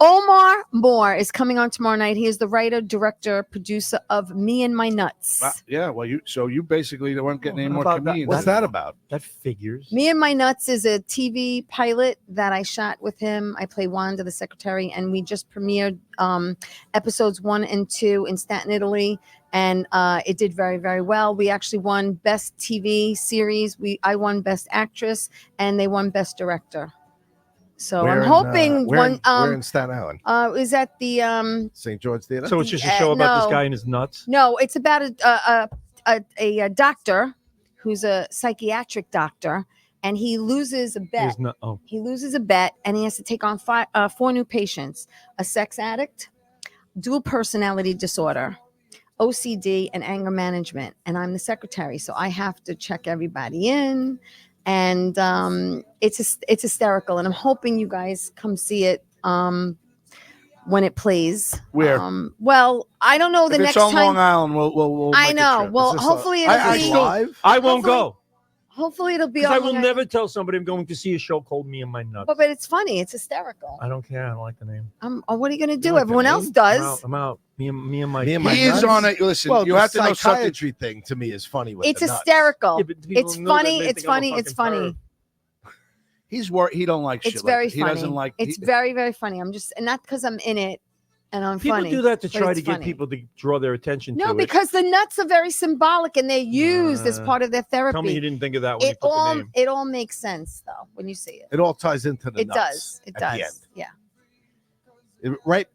Omar Moore is coming on tomorrow night. He is the writer, director, producer of Me and My Nuts. Yeah. Well, you basically weren't getting Oh, any how more about that? comedians. What's that about? That figures. Me and My Nuts is a TV pilot that I shot with him. I play Wanda, the secretary, and we just premiered episodes 1 and 2 in Staten, Italy, and it did very, very well. We actually won Best TV Series. I won Best Actress, and they won Best Director. So Where I'm in, hoping where one where in Staten Island? is at the St. George Theater. So it's just a show about this no. guy and his nuts. No, it's about a doctor who's a psychiatric doctor, and he loses a bet. His nut. Oh, He loses a bet, and he has to take on 4 new patients: a sex addict, dual personality disorder, OCD, and anger management. And I'm the secretary, so I have to check everybody in, and it's hysterical. And I'm hoping you guys come see it when it plays. Where? Well, I don't know the If next it's on time. Long Island, we'll I make a know. trip. Well, Is this hopefully I- it'll I be. still- live? I won't Hopefully- go Hopefully it'll be. because I on will Long never tell somebody I'm going to see a show called Me and My Nuts. But it's funny. It's hysterical. I don't care. I don't like the name. What are you going to do? like the Everyone else name? does. I'm out. Me and my. Me and My He is Nuts? on it. Listen, Well, you the have to know something. psychiatry thing to me is funny. With It's the nuts. hysterical. Yeah, but people It's know that funny. they It's think I'm a funny. It's fucking funny. perv. He's worried. He don't like shit. It's very like that. funny. He doesn't like. It's very, very funny. I'm just, and not because I'm in it and I'm People funny. do that to but try it's to get funny. people to draw their attention to No, it. because the nuts are very symbolic and they're used as Uh, part of their therapy. Tell me you didn't think of that when you it put the all name. it all makes sense though when you see it. It all ties into the It nuts. does. It at the end. does. Yeah.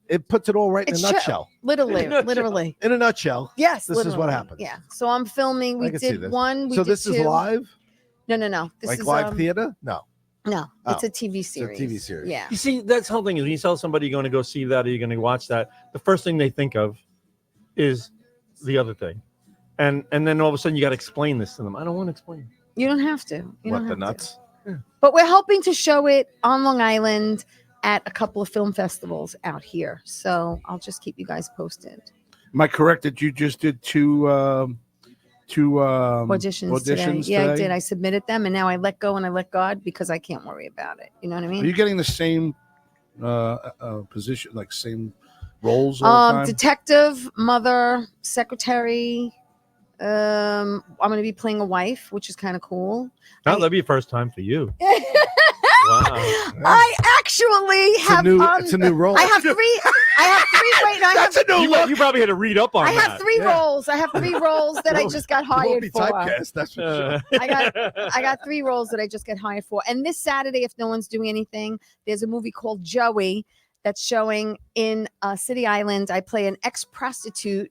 It puts it all right in It's a nutshell. Literally. In a nutshell. Literally. In a nutshell. Yes. This is what literally. happens. Yeah. So I'm filming. We I can see did this. one. We So did this is 2. live, No. This like is live theater. No, No, Oh. it's a TV series. TV series. Yeah. You see, that's the whole thing is when you tell somebody you're going to go see that or you're going to watch that, the first thing they think of is the other thing. And then all of a sudden you got to explain this to them. I don't want to explain. You don't have to. You What don't the have to. nuts? But we're hoping to show it on Long Island at a couple of film festivals out here. So I'll just keep you guys posted. Am I correct that you just did two Auditions today. Yeah, I today? did. I submitted them and now I let go and I let God because I can't worry about it. You know what I Are mean? you getting the same position, like same roles all the time? Detective, mother, secretary. I'm going to be playing a wife, which is kind of cool. That'll be a first time for you. Wow. I actually have It's a new role. I have 3 wait, no, I have That's a new look. You probably had to read up on I that. have 3 roles. I have 3 roles that I just got You won't hired be for. typecast. That's for sure. I got 3 roles that I just got hired for. And this Saturday, if no one's doing anything, there's a movie called Joey that's showing in City Island. I play an ex-prostitute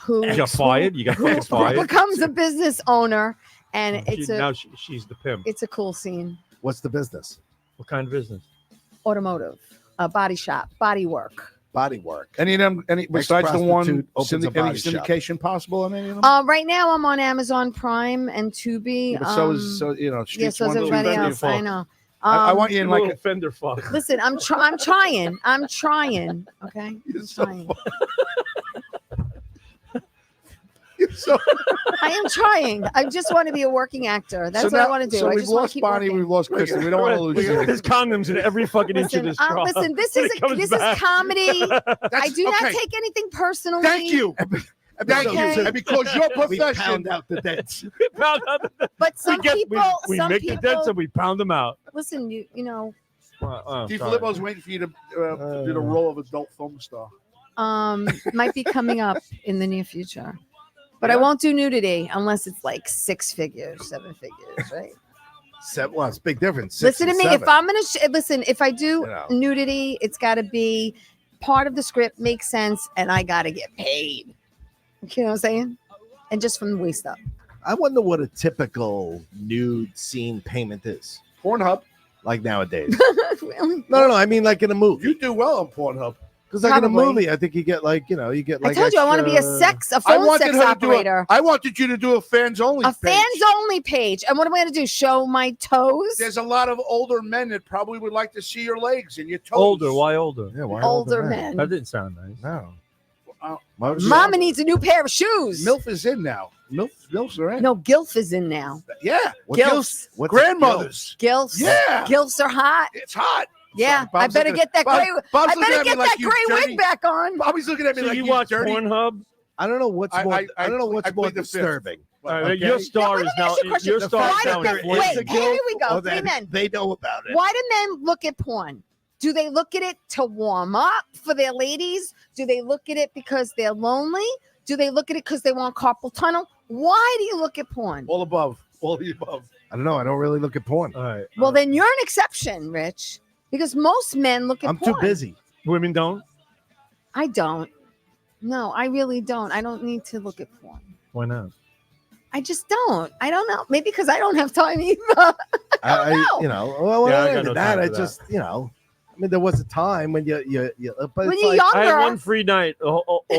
who You got fired. You got fucking fired. becomes a business owner, and Now she's the pimp. it's a cool scene. What's the business? What kind of business? Automotive, body shop, body work. Body work. Any of them? Any besides the one Ex-prostitute opens a any body shop. syndication possible on any of them? Right now, I'm on Amazon Prime and Tubi. Yeah, but so is you know. Yeah, Streets so is 1, 2, everybody 3, else. 4. I know. I want you in You're a like little fender fuck. Listen, I'm trying. I'm trying. Okay, You're I'm so trying. So, I am trying. I just want to be a working actor. That's what I want to do. So I we've just want to lost keep Bonnie, working. we've lost Kristen. We don't want to lose you. There's condoms in every fucking inch of Listen, this straw. listen. This When is it comes this back. is comedy. I That's- do not okay. take anything personally. Thank you. Thank Okay. you. And because your We profession, pound out the dents. We pound out the- But some we people, we some make people. the dents and we pound them out. Listen, you know, Steve sorry. Filippo's waiting for you to do the role of adult film star. might be coming up in the near future. But I Yeah? won't do nudity unless it's like 6 figures, 7 figures, right? Well, it's a big difference. 6 Listen to and me. 7. If I'm gonna listen, if I do You know. nudity, it's got to be part of the script, makes sense, and I got to get paid. You know what I'm saying? And just from the waist up. I wonder what a typical nude scene payment is Pornhub. like nowadays. Really? No. I mean, like in a movie. You do well on Pornhub. Because like in a Probably. movie, I think you get like, you get like. I told you I want to be a extra- phone sex operator. I wanted you to do a fans only. A fans only page. And what am I going to do? Show my toes? There's a lot of older men that probably would like to see your legs and your toes. Older? Why older? Yeah, why Older men. That didn't sound nice. No. Uh, Why would you- Mama needs a new pair of shoes. MILF is in now. MILFs are in. No, GILF is in now. Yeah. What Gilfs. gills? What's a Grandmothers. GILFs. Yeah. GILFs are hot. It's hot. Yeah. Sorry, I Bob's better looking- get that Bob- gray. Bob's I looking better at me get like that you gray dirty- wig back on. Bobby's looking at me So like you you watch dirty. Pornhub? I don't know what's more. I I don't know what's more plead the fifth. disturbing. Your star is now. Your star is now Why do men, inflated. wait, here we go. Or 3 that men. They know about it. Why do men look at porn? Do they look at it to warm up for their ladies? Do they look at it because they're lonely? Do they look at it because they want carpal tunnel? Why do you look at porn? All above. All the above. I don't know. I don't really look at porn. All right. Well, then you're an exception, Rich, because most men look at I'm porn. too busy. Women don't. I don't. No, I really don't. I don't need to look at porn. Why not? I just don't. I don't know. Maybe because I don't have time either. I don't know. Well, Yeah, I other got than no that, time I for that. just, I mean, there was a time when you but When it's you're like, younger. I had one free night all week,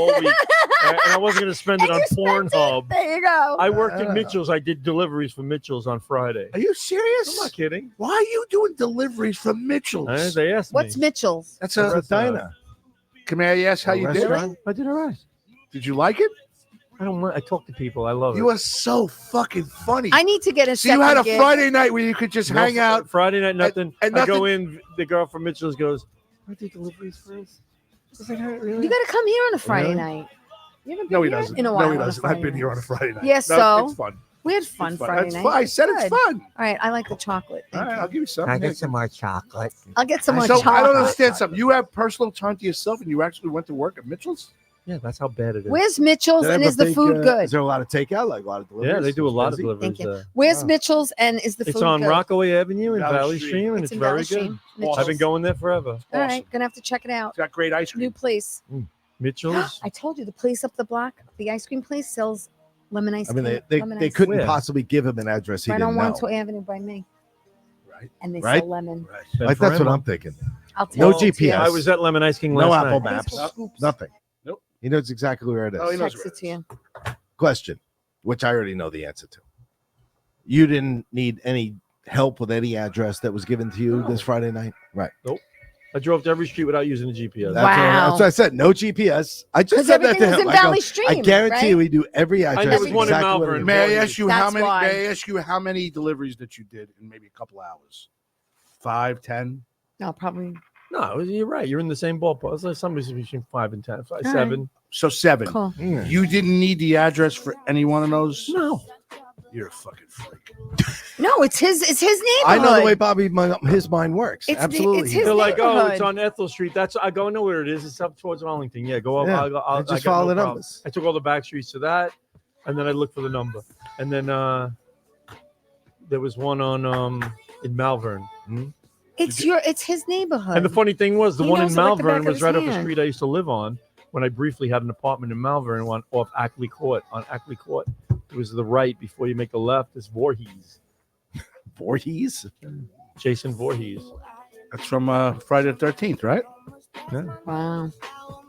and I wasn't going to spend it And on you spent Pornhub. There you go. I worked I at don't know. Mitchell's. I did deliveries for Mitchell's on Friday. Are you serious? I'm not kidding. Why are you doing deliveries from Mitchell's? They asked What's me. Mitchell's? That's it's a a diner. Can I ask how A you did? restaurant? I did all right. Did you like it? I don't want. I talk to people. I love You it. are so fucking funny. I need to get a So you had second a gig. Friday night where you could just No, hang out. Friday night, nothing. and I go in. The girl from Mitchell's goes, "I do deliveries first." I was like, "All right, really?" You got to come here on a Friday Really? night. You haven't No, been he here doesn't. In a while No, he on a doesn't. I've Friday been night. here on a Friday night. Yes, No, so? it's fun. We had fun It's fun. Friday It's night. fun. I said it's Good. fun. All right, I like the chocolate. All Thank right, you. I'll give you some. I get some more chocolate. I'll get some more So chocolate. I don't understand something. You have personal time to yourself, and you actually went to work at Mitchell's. Yeah, that's how bad it is. Where's Mitchell's Did they and have is a the big, food good? Is there a lot of takeout, like a lot of deliveries? Yeah, they do a lot of Busy? deliveries. Thank you. there. Where's Wow. Mitchell's and is the food It's on good? Rockaway Avenue in Valley Valley Street. Stream, and It's it's in very Valley good. Stream. I've been Mitchell's. going there forever. All right, gonna have to check it out. It's got great ice New cream. place. Mitchell's. I told you the place up the block, the ice cream place sells lemon ice I mean, cream. they lemon they ice couldn't Where? possibly give him an address he right on didn't know. Wanto Avenue by me. Right. And they Right? sell lemon. Right. Been Like, that's what forever. I'm thinking. I'll No text it to you. GPS. I was at Lemon Ice King No last Apple night. Maps. Oops. Nothing. Nope. He knows exactly where it is. Oh, he knows Text where it to you. Question, which I already know the answer to. You didn't need any help with any address that was given to you No. this Friday night, right? I drove to every street without using the GPS. That's Wow. That's what I said. No GPS. I just Because said that everything to was him. in I go, Valley Stream. I guarantee right? you, we do every address. there was one in exactly what Malvern. it is. May I That's ask you how many? why. May I ask you how many deliveries that you did in maybe a couple hours? 5, 10? No, probably. No, you're right. You're in the same ballpark. It's like somebody's between 5 and 10, 5, 7. So 7. Cool. Mm. You didn't need the address for any one of those? No. You're a fucking freak. No, it's his neighborhood. I know the way Bobby, his mind works. It's the- Absolutely. it's he his They're does. like, oh, neighborhood. it's on Ethel Street. That's I go know where it is. It's up towards Arlington. Yeah, go up. Yeah, I just got follow the problem. numbers. I took all the back streets to that, and then I looked for the number. And then there was one on in Malvern. It's his neighborhood. And the funny thing was, the He one in knows it like the back Malvern of was his right up the hand. street I used to live on when I briefly had an apartment in Malvern off Ackley Court. On Ackley Court, it was the right before you make the left. Is Voorhees, Voorhees? Jason Voorhees. That's from Friday the 13th, right? Wow.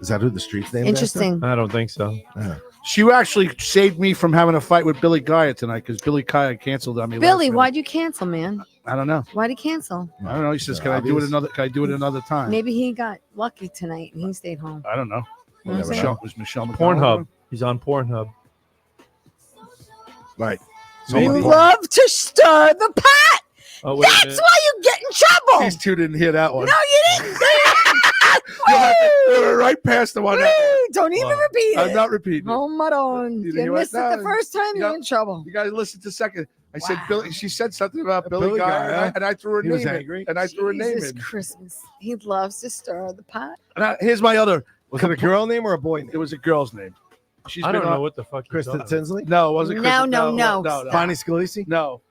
Is that who the street's name Interesting. I don't think so. She actually saved me from having a fight with Billy Guy tonight because Billy Guy canceled on me. Billy, last minute. why'd you cancel, man? I don't know. Why'd he cancel? I don't know. He says, Yeah, "Can I do it obvious. another? Can I do it another time?" Maybe he got lucky tonight and he stayed home. I don't know. You know what I'm saying? Michelle, was Michelle McDonald Pornhub. on? He's on Pornhub. Right. Maybe. You love to stir the pot. Oh, wait a That's minute. why you get in trouble. These two didn't hear that one. No, you didn't. You were right past the one. Don't even Wow. repeat I'm it. not repeating it. Oh, my God. You didn't You hear what- missed it the no, first time, you you're got- in trouble. You guys listen to second. I said Wow. Billy. She said something about Billy, Billy Guy, Guy, and I threw her He was name in. angry. And I threw her name Jesus in. Christmas. He loves to stir the pot. Here's my other. Was it a girl name or a boy name? It was a girl's name. She's I been don't on- know what the fuck you're Kristen talking about. Tinsley? No, it wasn't. No, Kristen. no, no. no. Bonnie Scalisi? No.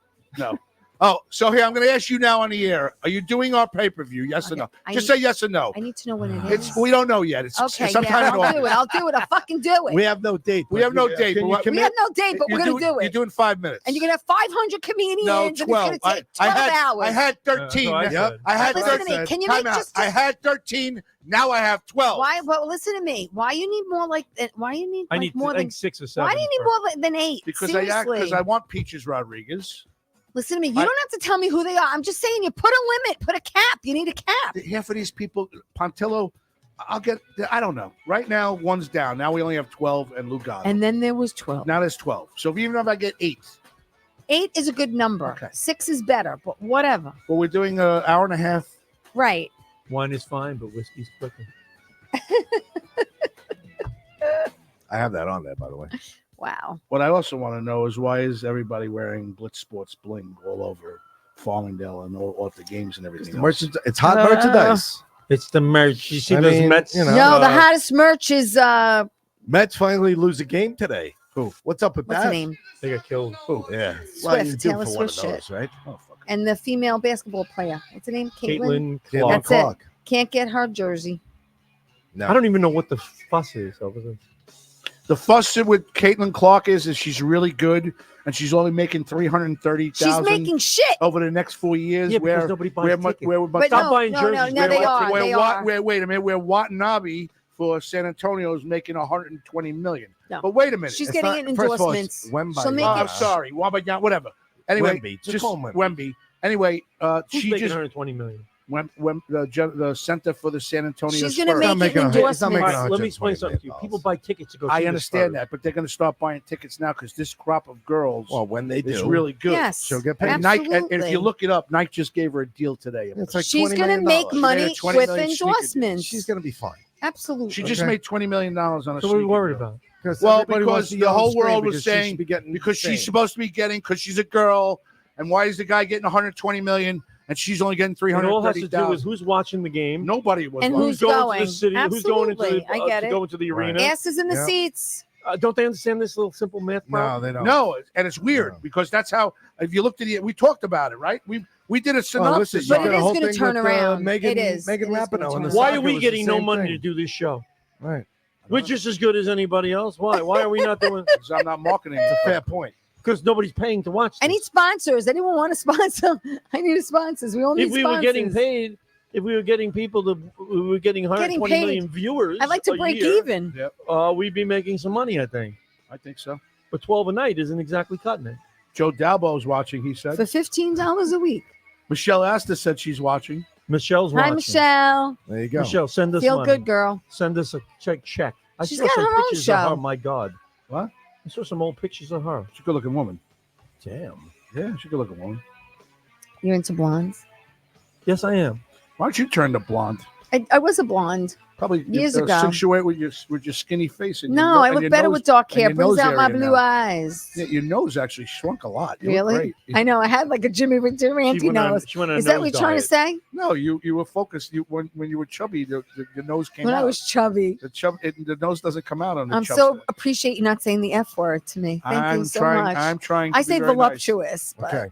Oh, so here I'm going to ask you now on the air: are you doing our pay-per-view? Yes or Okay, no? I Just need- say yes or no. I need to know when it is. We don't know yet. It's Okay, sometime yeah, in I'll August. do it. I'll do it. I'll fucking do it. We have no date. We have no but date, Can but you what- We have no date, but we're You're going to do You're it. doing 5 minutes. And you're going to have 500 comedians. No, and 12. It's going to take 12 hours. I had 13. I Yep. said. I had Listen to 13. me. Can you Time make out. just I had 13. Now I have 12. why? But listen to me. Why you need more like? Why you need I like need more than? like 6 or 7. Why do you need more than 8? Because Seriously. I want Peaches Rodriguez. Listen to me. You don't have to tell me who they are. I'm just saying you put a limit, put a cap. You need a cap. Half of these people, Pontillo, I don't know. Right now, one's down. Now we only have 12 and Lugano. And then there was 12. Now there's 12. So even if I get 8, 8 is a good number. Okay. 6 is better, but whatever. but we're doing an hour and a half. Right. Wine is fine, but whiskey's quicker. I have that on there, by the way. Wow. What I also want to know is why is everybody wearing Blitz Sports bling all over Farmingdale and all at the games and everything? else? It's hot merchandise. It's the merch. You see I those mean, Mets? you know, No, the hottest merch is Mets finally lose a game today. Who? What's up with what's that? her name? They got killed. Who? Yeah. Swift, you do Taylor for one of Swift those, right? Oh, fuck. And the female basketball player. What's her name? Caitlin. Caitlin Caitlin Clark. That's it. Clark. Can't get her jersey. No. I don't even know what the fuss is over this. The fuss with Caitlin Clark is she's really good and she's only making She's $330,000 making shit. over the next 4 years. Yeah, because where nobody where, buys tickets. where, But Stop no, buying no, jerseys. no, they Where- are. where, They Wat- are. where wait a minute, where Watanabe for San Antonio is making $120 million. No. But wait a minute. She's It's getting not- in first of all, it's endorsements. Wemby. She'll make I'm it. sorry, Wembanyama, whatever. Anyway, Wemby. just call him Wemby. Anyway, Who's she making just 120 million? the center for the San Antonio She's Spurs. going to Not make it making a- it's not making endorsements. a- Let me explain $120 something to you. million. People buy tickets to go see I the understand Spurs. that, but they're going to start buying tickets now because this crop of girls Well, when they is do, really good. Yes. she'll get paid. And Nike, and if Absolutely. you look it up, Nike just gave her a deal today. It's like She's $20 going to million. make made a money 20 with million sneaker deal. endorsements. She's going to be fine. Absolutely. She just Okay. made $20 million on a So what are we sneaker worried deal. about? Well, everybody wants because to the go on whole screen world was because she saying should be getting because she's paid. supposed to be getting because she's a girl, and why is the guy getting 120 million and she's only getting It all has to do with 330,000? who's watching the game, Nobody was. And watching. who's going to going. the city, who's going into Absolutely. I get to it. go into the arena. Asses in the Yeah. seats. Don't they understand this little simple math No, problem? they don't. No, and it's weird No. because that's how. If you looked at it, we talked about it, right? We did a Oh, synopsis. But you it got a is whole gonna thing turn with, around. Megan, It is. Megan It is gonna Rapinoe turn and the around. Why soccer are we was the getting no same money to thing. do this show? Right. We're just as good as anybody else. Why? Why are we not doing? Because I'm not marketing. It's a fair point. Because nobody's paying to watch. I this. need sponsors. Anyone want to sponsor? I need sponsors. We all need If we sponsors. were getting paid, if we were getting people to, we were getting 120 paid. million viewers. I'd like to a break year, even. We'd be making some money, I think. I think so. But 12 a night isn't exactly cutting it. Joe Dalbo's watching. He said. For $15 a week. Michelle Astor said she's watching. Michelle's Hi, watching. Michelle. There you go. Michelle, send us Feel money. good, girl. Send us a check. I She's saw got some her own pictures of her. show. My God. What? I saw some old pictures of her. She's a good-looking woman. Damn. Yeah, she's a good-looking woman. You're into blondes? Yes, I am. Why don't you turn to blonde? I was a blonde. Probably Years ago. accentuate with your skinny face. And No, your, I and look your better nose, with dark and hair. your Brings nose out my area blue now. eyes. Yeah, your nose actually shrunk a lot. You look Really? great. I know. I had like a Jimmy Durante nose. She went on a Is that nose what you're trying to diet. say? No, you were focused. When you were chubby, your nose came When out. I was chubby. The nose doesn't come out on the I'm chub so side. appreciate you not saying the F word to me. Thank I'm you so trying. much. I'm trying. I to be say very nice. voluptuous, but Okay.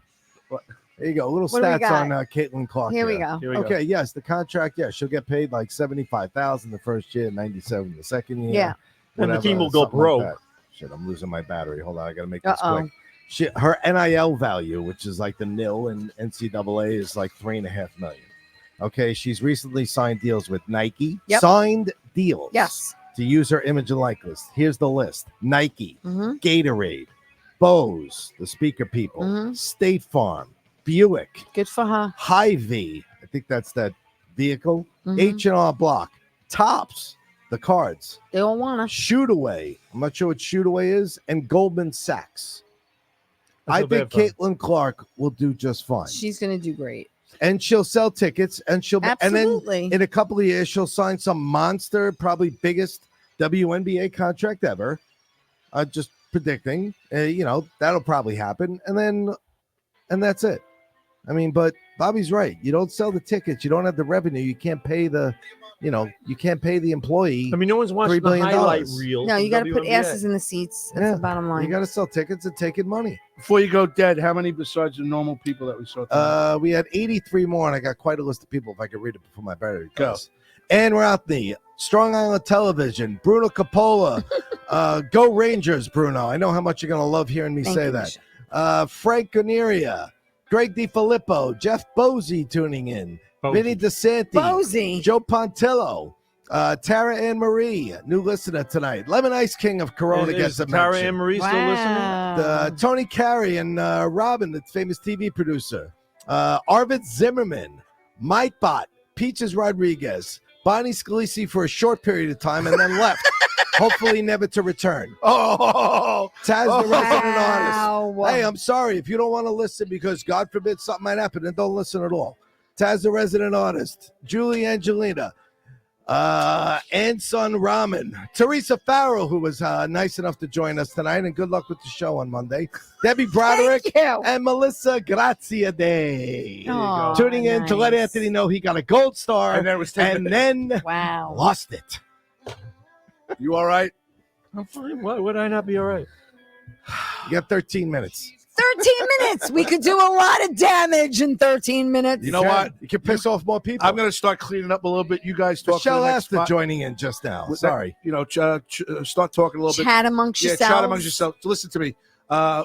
There you go. Little What do we stats got? on Caitlin Clark. here we here. go. Here we go. Okay, yes, the contract, she'll get paid like 75,000 the first year, 97 the second year. Yeah. And the whatever, team will go something like broke. that. Shit, I'm losing my battery. Hold on, I gotta make this Uh-oh. quick. Shit, her NIL value, which is like the nil in NCAA, is like $3.5 million. Okay, she's recently signed deals with Nike. Yep. Signed deals. Yes. To use her image and likeness. Here's the list: Nike, Mhm. Gatorade, Bose, the speaker people, Mhm. State Farm, Buick, Good for her. Hy-Vee, I think that's that vehicle, Mhm. H&R Block, Tops, the cards, They all want her. Shootaway, I'm not sure what Shootaway is, and Goldman Sachs. I feel think bad for her. Caitlin Clark will do just fine. She's going to do great. And she'll sell tickets, and she'll Absolutely. and then in a couple of years she'll sign some monster, probably biggest WNBA contract ever. Just predicting, that'll probably happen, and that's it. I mean, but Bobby's right. You don't sell the tickets, you don't have the revenue, you can't pay the employee. I mean, no one's watching $3 the billion. highlight reel. No, you got to put WNBA. asses in the seats. That's the bottom line. You got to sell tickets and take in money. Before you go dead, how many besides the normal people that we saw tonight? We had 83 more, and I got quite a list of people. If I could read it before my battery Go. goes. And we're out the Strong Island Television, Bruno Coppola. Go Rangers, Bruno. I know how much you're going to love hearing me Thank say you, that. Frank Ganeria, Greg DiFilippo, Jeff Bosey tuning in, Vinny DeSanti, Bosey. Joe Pontillo, Tara Ann Marie, new listener tonight. Lemon Ice King of Corona gets a Tara mention. Ann Marie still listening? Tony Carey and Robin, the famous TV producer. Arvid Zimmerman, Mike Bott, Peaches Rodriguez, Bonnie Scalisi for a short period of time and then left. Hopefully never to return. Oh, Taz, the resident Wow. artist. Hey, I'm sorry. If you don't want to listen because God forbid something might happen, then don't listen at all. Taz, the resident artist. Julie Angelina. Anson Ramen. Teresa Farrell, who was nice enough to join us tonight, and good luck with the show on Monday. Debbie Broderick Thank you. and Melissa Grazia Day. Aw, Tuning in to let nice. Anthony know he got a gold star And then it was taken- and then Wow. lost it. you all right? I'm fine. Why would I not be all right? You got 13 minutes. 13 minutes. We could do a lot of damage in 13 minutes. You know what? You can piss off more people. I'm going to start cleaning up a little bit. You guys talk. Michelle for the next Astor spot. joining in just now. With Sorry. that, start talking a little bit. Chat amongst Yeah, yourselves. chat amongst yourselves. Listen to me.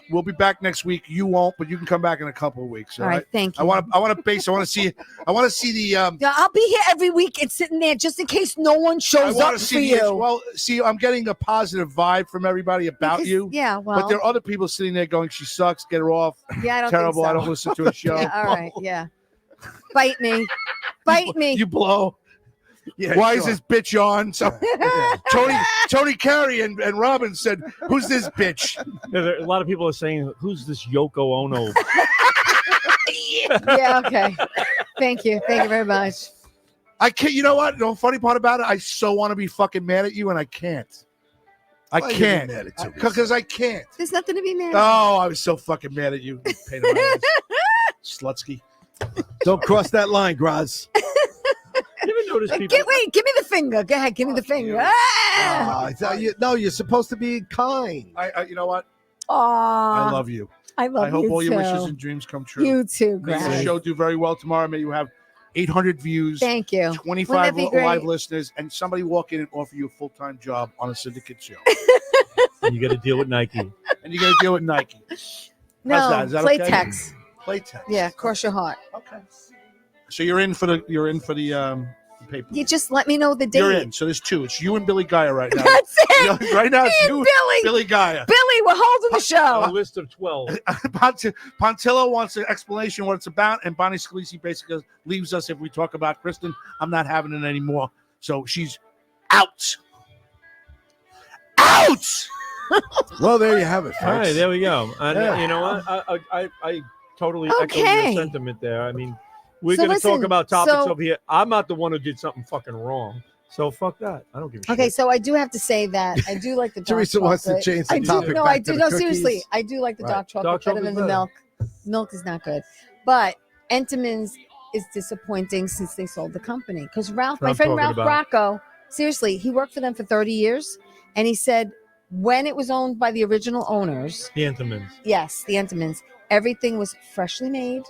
We'll be back next week. You won't, but you can come back in a couple of weeks. All right, thank you. I want to see the. Yeah, I'll be here every week and sitting there just in case no one I shows want up to for see you. Well, see, I'm getting a positive vibe from everybody about Because- you. Yeah, well, But there are other people sitting there going, "She sucks. Get her off. yeah, I don't Terrible. think so. I don't listen to a show." Yeah, all right, yeah. Bite me. Bite me. You blow. Yeah, Why sure. is this bitch on? So Tony Carey and Robin said, "Who's this bitch?" A lot of people are saying, "Who's this Yoko Ono?" Yeah, okay. Thank you. Thank you very much. I can't. You know what? The funny part about it, I so want to be fucking mad at you, and I can't. I Why are you can't mad at Teresa? because I can't. There's nothing to be mad at. Oh, I was so fucking mad at you. You pain in my ass. Slutsky. Don't cross that line, Graz. You ever notice people? Wait, give me the finger. Go ahead, give me the finger. you. Ah! You're supposed to be kind. I you know what? Aw, I love you. I love I hope you all your too. wishes and dreams come true. You too, May the Greg. show do very well tomorrow. May you have 800 views, Thank you. 25 Wouldn't that be great? live listeners, and somebody walk in and offer you a full-time job on a syndicate show. You got to deal with Nike. And you got to deal with Nike. No, that? Is that play okay? text. Playtext. Yeah, cross your heart. Okay. So you're in for the paper. You just let me know the date. You're in. So there's two. It's you and Billy Gaia right now. That's it. You know, right now, it's Me you and and Billy. Billy Gaia. Billy, we're holding the A show. list of 12. Pontillo wants an explanation what it's about, and Bonnie Scalisi basically leaves us if we talk about Kristen. I'm not having it anymore. So she's out. Out. Well, there you have it, folks. All right, there we go. And Yeah. you know what? I totally echo Okay. your sentiment there. I mean, we're So going to talk listen, about topics so- over here. I'm not the one who did something fucking wrong. So fuck that. I don't give a Okay, shit. so I do have to say that I do like the dark Teresa wants to chocolate. change the I do. topic No, back I to do. the No, cookies. seriously, I do like the Right. dark chocolate Dark better than chocolate's the better. milk. Milk is not good, but Entenmanns is disappointing since they sold the company. Because Ralph, What my I'm friend talking Ralph about. Bracco, seriously, he worked for them for 30 years, and he said when it was owned by the original owners, The Entenmanns. yes, the Entenmanns, everything was freshly made,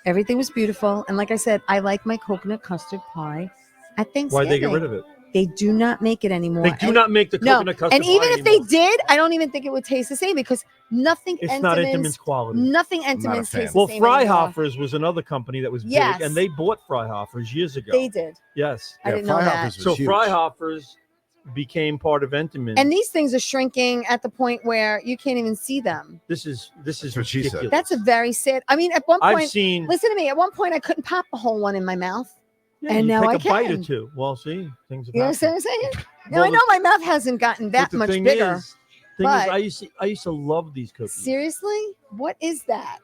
everything was beautiful, and like I said, I like my coconut custard pie at Thanksgiving. Why'd they get rid of it? They do not make it anymore. They do And- not make the no, coconut custard and even pie if they anymore. did, I don't even think it would taste the same because nothing It's not Entenmann's Entenmann's quality. nothing not a Entenmann's fan. tastes the Well, same anymore. Freihofers was another company that was Yes. big, and they bought Freihofers years ago. They did. Yes. I didn't know Freihofers that. was So huge. Freihofers became part of Entenmann. And these things are shrinking at the point where you can't even see them. this is That's what she said. ridiculous. That's a very sad. I mean, at one I've point, seen. listen to me. At one point, I couldn't pop a whole one in my mouth. Yeah, and you now take I a bite or can. two. Well, see, things have You know what happened. I'm saying? Now Well, I know my mouth hasn't gotten But that the much thing bigger. is, Thing is, But- I used to love these cookies. Seriously? What is that?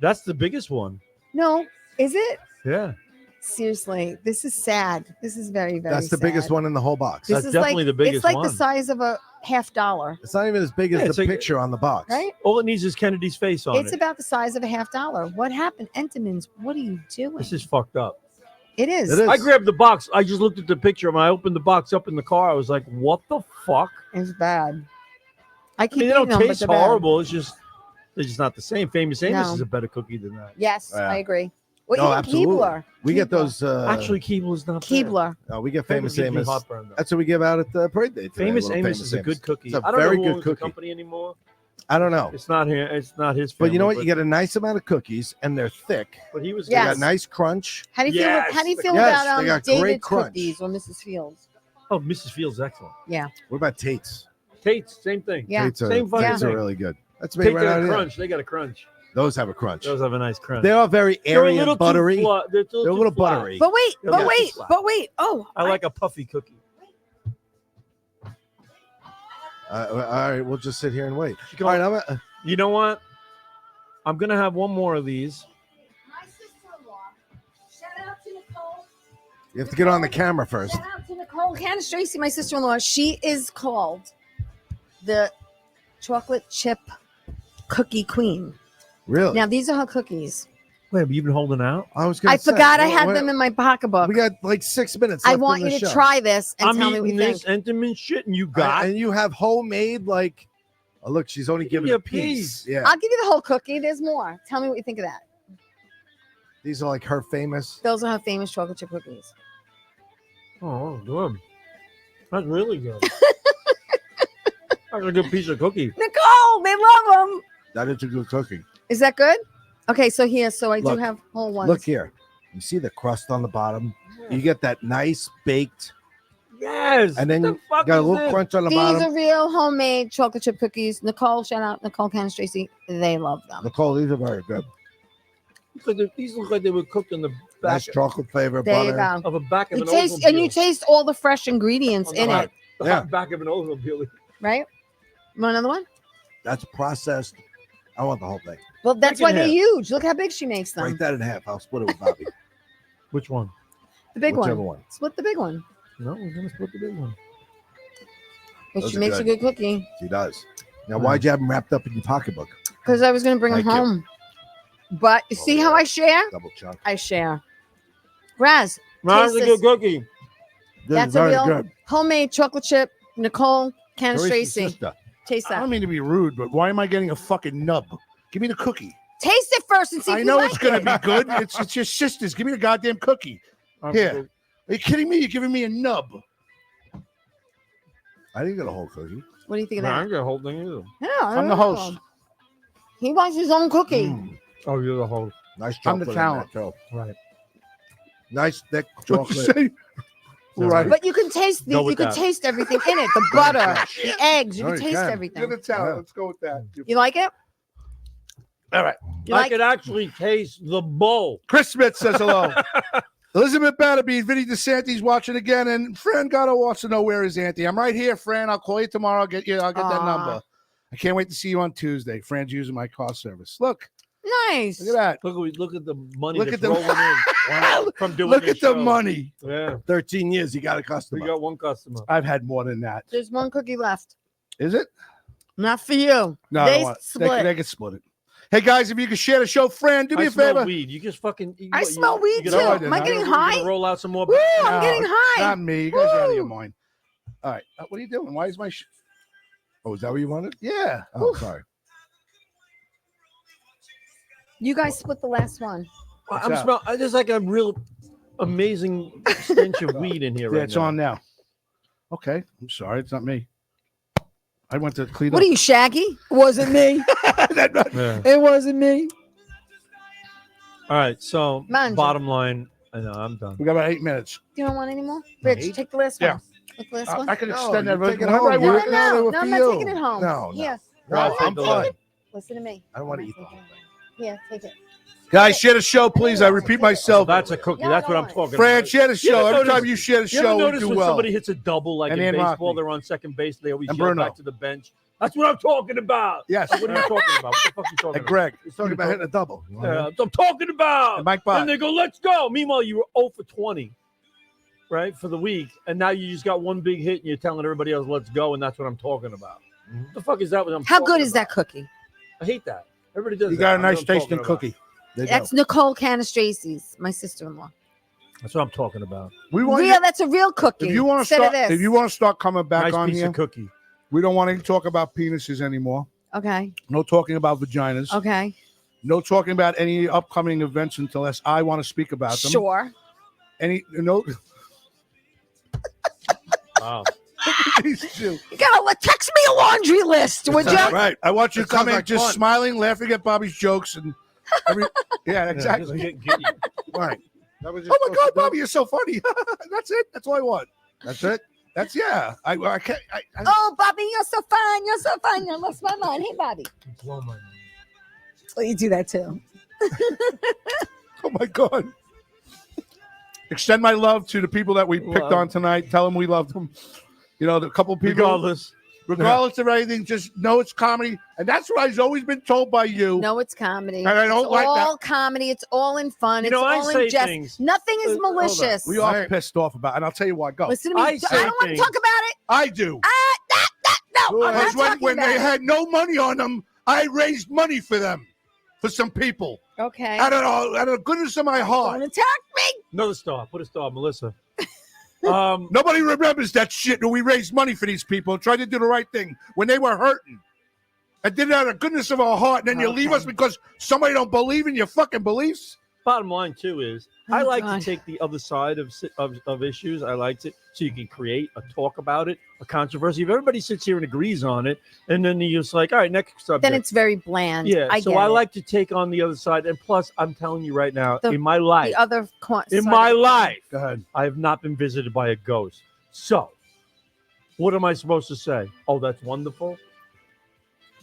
That's the biggest one. No, is it? Yeah. Seriously, this is sad. This is very, very That's the sad. biggest one in the whole box. This That's is definitely the biggest It's like one. the size of a $50, It's not even as big Yeah, as it's the like- picture on the box. right? All it needs is Kennedy's face on It's it. about the size of a $50. What happened? Entenmanns, what are you doing? This is fucked up. It is. It is. I grabbed the box. I just looked at the picture. When I opened the box up in the car, I was like, "What the fuck?" It's bad. I I keep mean, they eating don't them, but taste they're bad. horrible. It's just they're just not the same. Famous Amos No. is a better cookie than that. Yes, Yeah. I agree. Well, No, even absolutely. Keebler. We get Keebler. those. Actually, Keebler is not bad. Keebler. We get Famous gives me Amos. heartburn, though. That's what we give out at the parade day. today, Famous little Amos is a good cookie. It's a I don't very know who good owns the cookie. company anymore. I don't know, It's not here. It's not his. but you know family, what? You get a nice amount of cookies, and they're thick. But he was. They Yes. got nice crunch. How do you feel? Yes. How do you feel Yes, about they got great David's crunch. cookies or Mrs. Fields? Oh, Mrs. Fields, excellent. What about Tate's? Tate's, same thing. Yeah. Tate's are, Same fucking Tate's are thing. really good. That's me Tate right got out a here. crunch. They got a crunch. Those have a crunch. Those have a nice crunch. They are very They're a airy little and buttery. Too flat. They're a They're a little little too flat. buttery. But wait, Yeah, but yeah. wait, but wait. Oh, I like a puffy cookie. All right, we'll just sit here and wait. Go- All right, I'm. You know what? I'm gonna have one more of these. My sister-in-law. Shout out to Nicole. You have to get on the camera first. Shout out to Nicole. Candace Tracy, my sister-in-law. She is called the chocolate chip cookie queen. Really? Now these are her cookies. Wait, have you been holding out? I was going I to say. forgot I had wait, them in my pocketbook. We got like 6 minutes. I left want in you the to show. try this and I'm tell me what eating you this think. Entenmann shit, and you got. And you have homemade like. Oh, look, she's only Give giving me a a piece. piece. Yeah, I'll give you the whole cookie. There's more. Tell me what you think of that. these are like her famous. Those are her famous chocolate chip cookies. Oh, good. That's really good. That's a good piece of cookie. Nicole, they love them. That is a good cookie. Is that good? Okay, so here, so I Look. do have whole ones. Look here. You see the crust on the bottom? You get that nice baked, Yes. and then What you the fuck got a is little this? crunch on the These bottom. are real homemade chocolate chip cookies. Nicole, shout out Nicole Candace Tracy. They love them. Nicole, these are very good. These look like they were cooked in the back Nice chocolate flavor, There you butter. go. of a back of You an taste and you automobile. taste all the fresh ingredients On the in back- it, the Yeah. back of an automobile. right? Want another one? That's processed. I want the whole thing. Well, that's Break it why in they're half. huge. Look how big she makes them. Break that in half. I'll split it with Bobby. Which one? The big Whichever one. one. Split the big one. No, we're gonna split the big one. But Those she are makes a good. good cookie. She does. Now, why'd you have them wrapped up in your pocketbook? Because I was going to bring them Thank you. home. But you Oh, see yeah. how I share? Double chunk. I share. Raz, That's a Taste good cookie. This that's is a very real good. homemade chocolate chip. Nicole Candace Teresa's Tracy. sister. Taste I that. don't mean to be rude, but why am I getting a fucking nub? Give me the cookie. Taste it first and see if I you know like it's gonna it. be good. It's your sister's. Give me the goddamn cookie. Here. Are you kidding me? You're giving me a nub. I didn't get a whole cookie. What do you think of No, I that? ain't got a whole thing either. No, I I'm don't the know. host. He wants his own cookie. Mm, Oh, you're the host. nice I'm the chocolate. in talent. that, too. Right. Nice thick What'd you chocolate. say? Right. But you can taste Go you with can that. taste everything in it. The butter, the eggs. You No, can you taste can. everything. You're the talent. Yeah. Let's go with that. You like it? All right. You I like could actually taste the bowl. Chris Smith says hello. Elizabeth Batterby, Vinny DeSantis watching again, and Fran Gatto wants to know where is Auntie. I'm right here, Fran. I'll call you tomorrow. I'll get that Aw. number. I can't wait to see you on Tuesday. Fran's using my car service. Look nice. at that. Look at the money Look that's at the- rolling in Wow. from doing Look this at the show. money. Yeah, 13 years, you got a we customer. got one customer. I've had more than that. There's one cookie left. Is it? Not for you. No, I They don't want it. split. They can split it. Hey guys, if you could share the show, Fran, do me I a smell favor. weed. You just fucking. I smell weed you too. gonna- Am I getting you high? gonna roll out some more. Woo, I'm No, getting high. Not me. You guys are out of your Woo. mind. All right. What are you doing? Why is my Oh, is that what you wanted? Yeah. Oh, sorry. You guys split the last one. What's I'm that? smell. There's like a real amazing stench of weed in here Yeah, right it's now. on now. Okay. I'm sorry. It's not me. I went to clean What up. are you, Shaggy? It wasn't me. Yeah. It wasn't me. All right. So Manja. bottom line, I know I'm done. We got about 8 minutes. You don't want any more? Rich, Eight? take the last Yeah. one. Take the last one. I can No, extend you that. take it Whenever home. I You No, want. were- no, they were no, for I'm not you. taking it home. No, no. Here, No, I'll take I'm the fine. leg. listen to me. I don't want to eat the whole thing. Here, take it. Guys, share the show, please. I repeat myself. That's a cookie. No, That's what no. I'm talking Fran, about. share the You ever show. Every notice- time you share the You ever show, we notice do when well. somebody hits a double like And in Ian baseball, Rockney. they're on second base, they always And yell Bruno. back to the bench. That's what I'm talking about. Yes. What are you talking about? What the fuck are you talking And about? Greg. He's talking about hitting a double. Yeah, that's what I'm talking about. And Mike Bott. And they go, let's go. Meanwhile, you were 0 for 20, right, for the week. And now you just got one big hit and you're telling everybody else, let's go. And that's what I'm talking about. What the fuck is that? How good is that cookie? I hate that. Everybody does You that. got a I know nice what I'm tasting talking about. cookie. They do. That's Nicole Canastracy's, my sister-in-law. That's what I'm talking about. We want Real, that's a real cookie. if you want to instead of start, this. if you want to start coming back Nice on piece here, of cookie. we don't want to talk about penises anymore. Okay. No talking about vaginas. Okay. No talking about any upcoming events unless I want to speak about them. Sure. No. Wow. These two. You gotta text me a laundry list, would you? Right. I want you That to come sounds in like just fun. smiling, laughing at Bobby's jokes, and yeah, exactly. Get you. Right. That was Oh my God, Bobby, you're so funny. That's it. That's all I want. That's it. That's yeah. I can't. Oh, Bobby, you're so fine. You're so fine. You lost my mind. Hey, Bobby. Blow my mind. Well, you do that too. Oh my God. Extend my love to the people that we picked on tonight. Tell them we loved them. You know, the couple people. Regardless of anything, just know it's comedy. And that's what I've always been told by you. No, it's comedy. And I don't it's like all that. comedy. It's all in fun. You It's know, I all say in jest. things. Nothing is Hold on. malicious. We are Right. pissed off about it. And I'll tell you why. Go. Listen to me. I I say don't want to things. talk about it. I do. No, I'm not Because talking when about they it. had no money on them, I raised money for them, for some people. Okay. I don't know, out of the goodness of my Don't heart. attack me. Another star. Put a star, Melissa. Nobody remembers that shit when we raised money for these people and tried to do the right thing when they were hurting. I did it out of the goodness of our heart, and then you leave us because somebody don't believe in your fucking beliefs. Bottom line, too, is Oh, I like God. to take the other side of issues. I like to, so you can create a talk about it, a controversy. If everybody sits here and agrees on it, and then you're just like, all right, next subject. Then it's very bland. yeah. I So get I it. like to take on the other side. And plus, I'm telling you right now, The- in my life, the other in side my of the- life, Go ahead. I have not been visited by a ghost. So, what am I supposed to say? Oh, that's wonderful.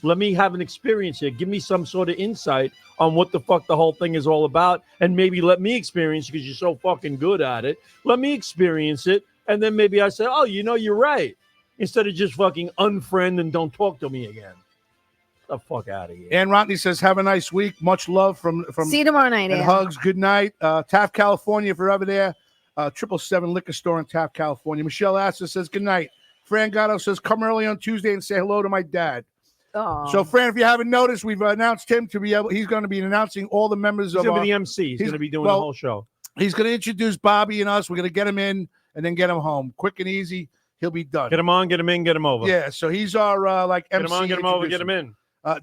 Let me have an experience here. Give me some sort of insight on what the fuck the whole thing is all about. And maybe let me experience it because you're so fucking good at it. Let me experience it. And then maybe I say, oh, you know, you're right. Instead of just fucking unfriend and don't talk to me again. Get the fuck out of here. Ann Rodney says, have a nice week. Much love from See you tomorrow night, and Ann. hugs. Good night. Taft, California, forever there. 777 Liquor Store in Taft, California. Michelle Astor says, good night. Fran Gatto says, come early on Tuesday and say hello to my dad. Oh. So, Fran, if you haven't noticed, we've announced him to be able. He's going to be announcing all the members He's of going to our. be the MC. He's going to be doing well, the whole show. He's going to introduce Bobby and us. We're going to get him in and then get him home. Quick and easy. He'll be done. Get him on, get him in, get him over. Yeah, so he's our like Get MC. him on, get him over, get him in.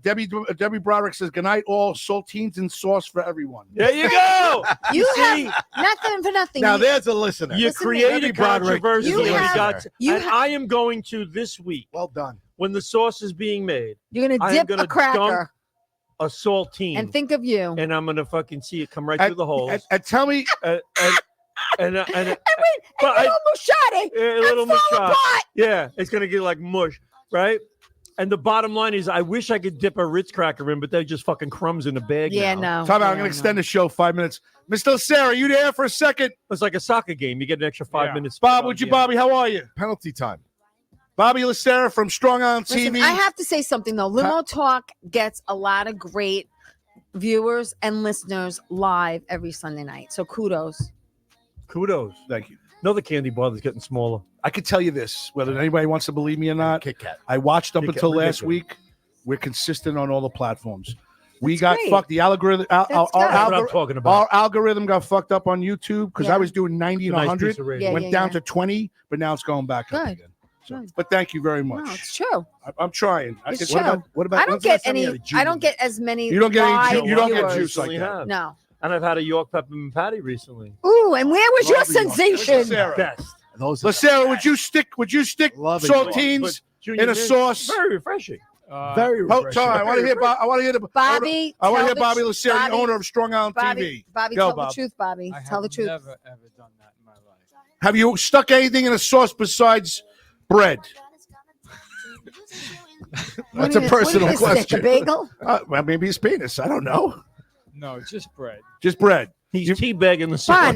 Debbie Broderick says, good night, all saltines and sauce for everyone. There you go. you see? have nothing for nothing. Now You- there's a listener. You Listen to me. created Debbie Broderick controversy. is a and listener. got, You and have- I am going to this week Well done. when the sauce is being made. You're gonna I am dip gonna a cracker dunk a saltine and think of you. and I'm gonna fucking see it come right through the holes. And tell me, And And but little mushati. a little fall mushroom. apart. Yeah, it's gonna get like mush, right? And the bottom line is, I wish I could dip a Ritz cracker in, but they're just fucking crumbs in the bag. Yeah, now. no. time out. I'm Yeah, going to no. extend the show 5 minutes. Mr. Sarah, are you there for a second? It's like a soccer game. You get an extra 5 minutes. Bob, would you, Yeah. Bobby? How are you? Penalty time. Bobby Lacera from Strong on Listen, TV. I have to say something though. Limo Talk gets a lot of great viewers and listeners live every Sunday night. So kudos. Kudos. Thank you. Another candy bar that's getting smaller. I could tell you this, whether anybody wants to believe me or not. Kit Kat. I watched up Kit Kat, until last ridiculous. week. We're consistent on all the platforms. We That's got great. fucked. The algorithm, our, That's good. That's what I'm talking about. our algorithm got fucked up on YouTube because Yeah. I was doing 90 and It's a nice 100. piece of radio. Yeah, Went down to 20, but now it's going back up Good. again. So, Good. but thank you very much. No, it's true. I'm trying. It's can- true. What about I don't when's the get last time you any. had a juice? I don't get as many. You don't get any live ju- you don't get viewers. juice like Recently that. have. No. And I've had a York peppermint patty recently. Ooh, and where was your Love the York. sensation? Sarah. Best. Those are the Lacera, would best. you stick Love it. saltines But Junior in a Mint, sauce? Very refreshing. Very Oh, refreshing. sorry, I want to hear. I want to hear the Bobby, I want to tell hear the Bobby tr- Lacera, Bobby- the owner of Strong Island Bobby, TV. Bobby, Go, tell Bob. the truth, Bobby. I Tell the have truth. never ever done that in my life. Have you stuck anything in a sauce besides bread? That's a personal what is this, question. A bagel? Well, maybe his penis. I don't know. No, just bread. Just bread. He's teabagging the sauce.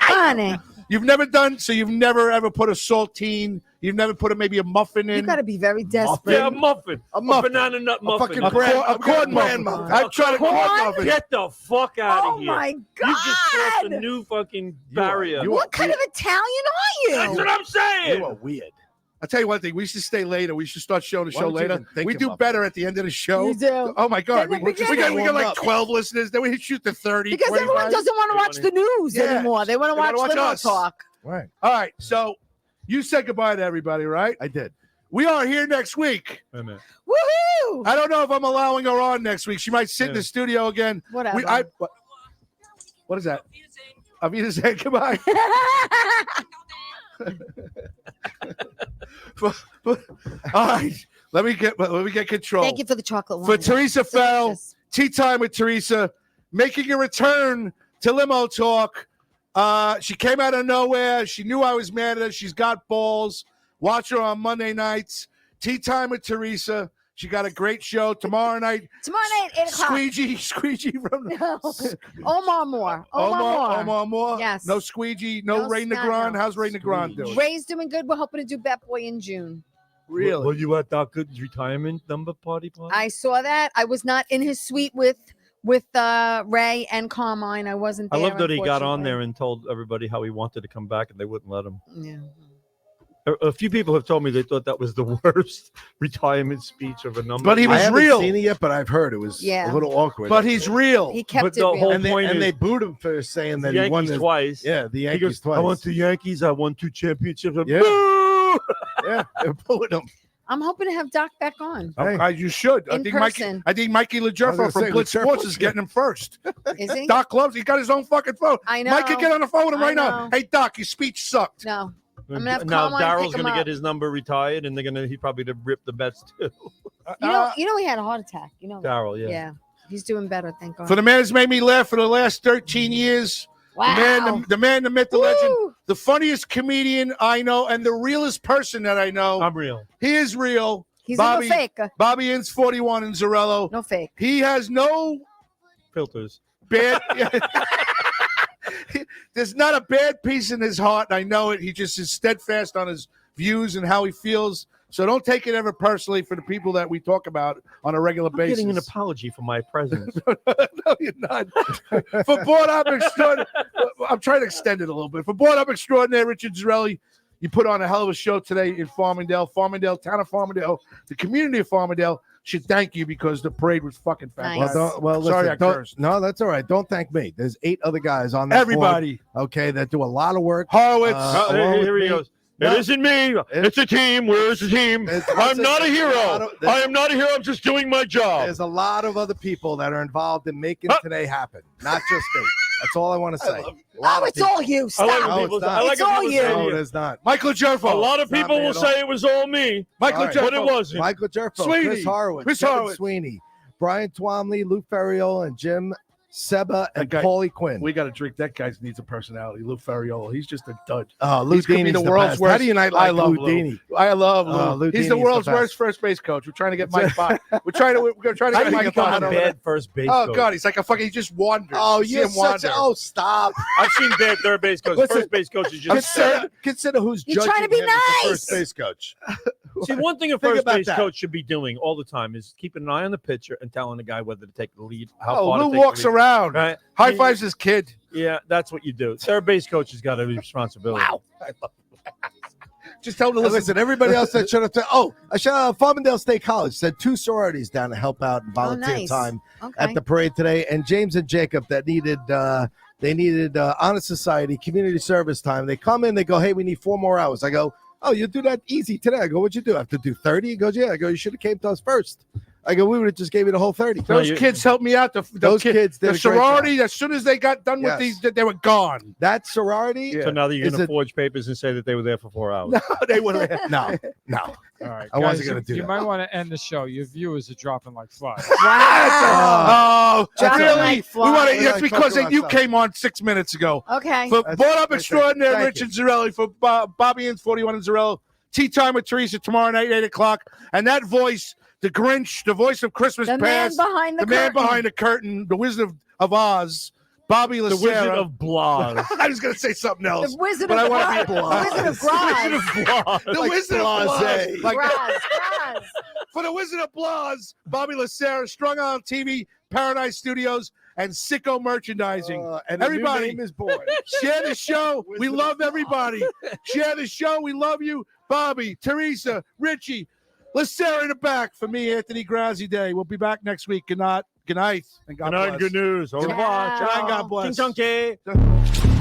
Bonnie. You've never ever put a saltine. You've never put maybe a muffin in. You got to be very desperate. Yeah, a muffin. A muffin. banana nut A muffin. fucking a corn muffin. I've tried a corn muffin. Get the fuck out Oh of here. my You just crossed a God. new fucking You are- barrier. you What kind of Italian are you? That's what I'm saying. You are weird. I'll tell you one thing. We should stay later. We should start showing the Why show don't you later. even think We do about better at the end of the show. You do. Oh my God. Then We the got beginning. like 12 listeners. Then we shoot to 30. Because 25. everyone doesn't want to watch the news Yeah. anymore. They want to They wanna watch watch Limo us. talk. Right. All right. So you said goodbye to everybody, right? I did. We are here next week. Wait a minute. Woohoo! I don't know if I'm allowing her on next week. She might sit in the studio again. Whatever. What is that? Avita said goodbye. All right. Let me get control. Thank you for the chocolate For wine. Teresa Farrell, Delicious. Tea Time with Teresa, making a return to Limo Talk. She came out of nowhere. She knew I was mad at her. She's got balls. Watch her on Monday nights. Tea Time with Teresa. She got a great show tomorrow night. Tomorrow night, 8 o'clock. Squeegee from No. Omar Moore. Omar Moore. Yes. No squeegee. No No Ray snap, Negron. no. How's Ray Negron doing? Ray's doing good. We're hoping to do Bet Boy in June. Really? Were you at Doc Good's retirement number party? I saw that. I was not in his suite with Ray and Carmine. I wasn't I there. love that he got on unfortunately. there and told everybody how he wanted to come back and they wouldn't let him. Yeah. A few people have told me they thought that was the worst retirement speech of a number. But he I was haven't real. seen it yet, but I've heard it was Yeah. a little awkward. But he's real. He kept But it the real. whole and they, point and is- they booed him for saying that he Yankees won the twice. Yeah, the He Yankees goes, twice. I went to Yankees. I won 2 championships. Yeah. Boo! Yeah, they booed him. I'm hoping to have Doc back on. Hey. You should. In person. I think Mikey I was LaJerfo gonna from say, Blitz LaJerfo's Sports is getting him first. Is he? Doc loves. He got his own fucking phone. I know. Mikey, get on the phone with him I right now. know. Hey, Doc, your speech sucked. No. I'm gonna have Now Carmine Daryl's pick him gonna up. get his number retired, and he probably to rip the bets too. You know he had a heart attack. You know that. Daryl, yeah. Yeah. He's doing better, thank God. For the man who's made me laugh for the last 13 years, wow. the man, the myth, the legend, Woo! the funniest comedian I know, and the realest person that I know. I'm real. He is real. He's Bobby- no fake. Bobby Inns 41 in Zorello. No fake. He has no Filters. bad. There's not a bad piece in his heart. I know it. He just is steadfast on his views and how he feels. So don't take it ever personally for the people that we talk about on a regular I'm basis. getting an apology for my presence. No, you're not. For Board Up Extraordinary, I'm trying to extend it a little bit. For Board Up Extraordinary, Richard Zarelli, you put on a hell of a show today in Farmingdale, town of Farmingdale. The community of Farmingdale should thank you because the parade was fucking Nice. fantastic. Well, Sorry, listen, I don't- cursed. No, that's all right. Don't thank me. There's 8 other guys on that Everybody. board, okay, that do a lot of work. Horowitz. along Here with he me. goes. No. It isn't me. It's a team. Where's the team? I'm not a hero. I am not a hero. I'm just doing my job. There's a lot of other people that are involved in making today happen, not just me. That's all I want to say. A lot Oh, of it's people. all you. I Stop. like No, when people it's say, not. I like It's when all people you. say No, it. there's not. Michael Jerfo. A lot of It's not people me will at say all. it was all me, Michael All right. Jerfo. but it wasn't. Michael Jerfo, Sweeney. Chris Horowitz, Chris Kevin Horowitz. Sweeney, Brian Twomley, Lou Ferriol, and Jim Seba and That guy- Paulie Quinn. We got to drink. That guy needs a personality. Lou Ferriola. He's just a dud. Lou He's gonna be Dini's the the world's best. worst. How do you not I like love Lou Lou. Dini? I love Lou. Lou He's Dini's the the world's best. worst first base coach. We're trying to get Mike Bott. We're trying to How get do you Mike become Bott a over there. bad first base Oh coach? God, he's like a fucking. He just wanders. Oh, You see you're him such a, wander. oh, stop. I've seen bad third base coaches. Listen, First base coaches just Consider who's You're judging trying to be him as the nice. first base coach. See, one thing a Think first about base that. coach should be doing all the time is keeping an eye on the pitcher and telling the guy whether to take the lead, how Oh, far to Lou take walks the lead. around, Right? high fives his kid. Yeah, that's what you do. Third base coach has got a responsibility. Wow. Just tell him to Hey, listen. listen, everybody else that should have said, I should have Farmingdale State College said 2 sororities down to help out and volunteer nice. time Okay. at the parade today, and James and Jacob that needed honor society community service time. They come in, they go, hey, we need 4 more hours. I go, oh, you do that easy today. I go, what'd you do? I have to do 30? He goes, yeah. I go, you should have came to us first. I go, we would have just gave you the whole 30. Those kids helped me out. Those kids did the a great sorority. As soon as they got done Yes. with these, they were gone. That sorority, So now that you're Is going to it- forge papers and say that they were there for 4 hours. They were. no. All right, I wasn't guys, gonna do you that. might want to end the show. Your viewers are dropping like flies. Wow. Oh, Dropping really? like We want flies. to. That's Like because talking you about came on 6 minutes ago. Okay. For That's- Bought Up that's it. Extraordinary, Thank Richard Zarelli. For Bobby Inns 41 and Zarello. Tea Time with Teresa tomorrow night, 8 o'clock. And that voice, the Grinch, the voice of Christmas The man past, behind the man curtain. behind the curtain, the Wizard of Oz, Bobby The Wizard Lacera. of Blas. I was going to say something else. The Wizard but of I wanna be Blas. The Wizard of Blas. The Like Wizard of blase. Blas. Like, Blas. for the Wizard of Blas, Bobby Lacera, Strung On TV, Paradise Studios, and Sicko Merchandising. And the new Everybody. name is born. Share the show. We Wizard love everybody. Share the show. We love you. Bobby, Teresa, Richie, Lacera in the back. For me, Anthony Grazzi Day. We'll be back next week. Good night. Good night. And God Good night, bless. good news. Au revoir. Ciao. Good night, God bless. Ching chong.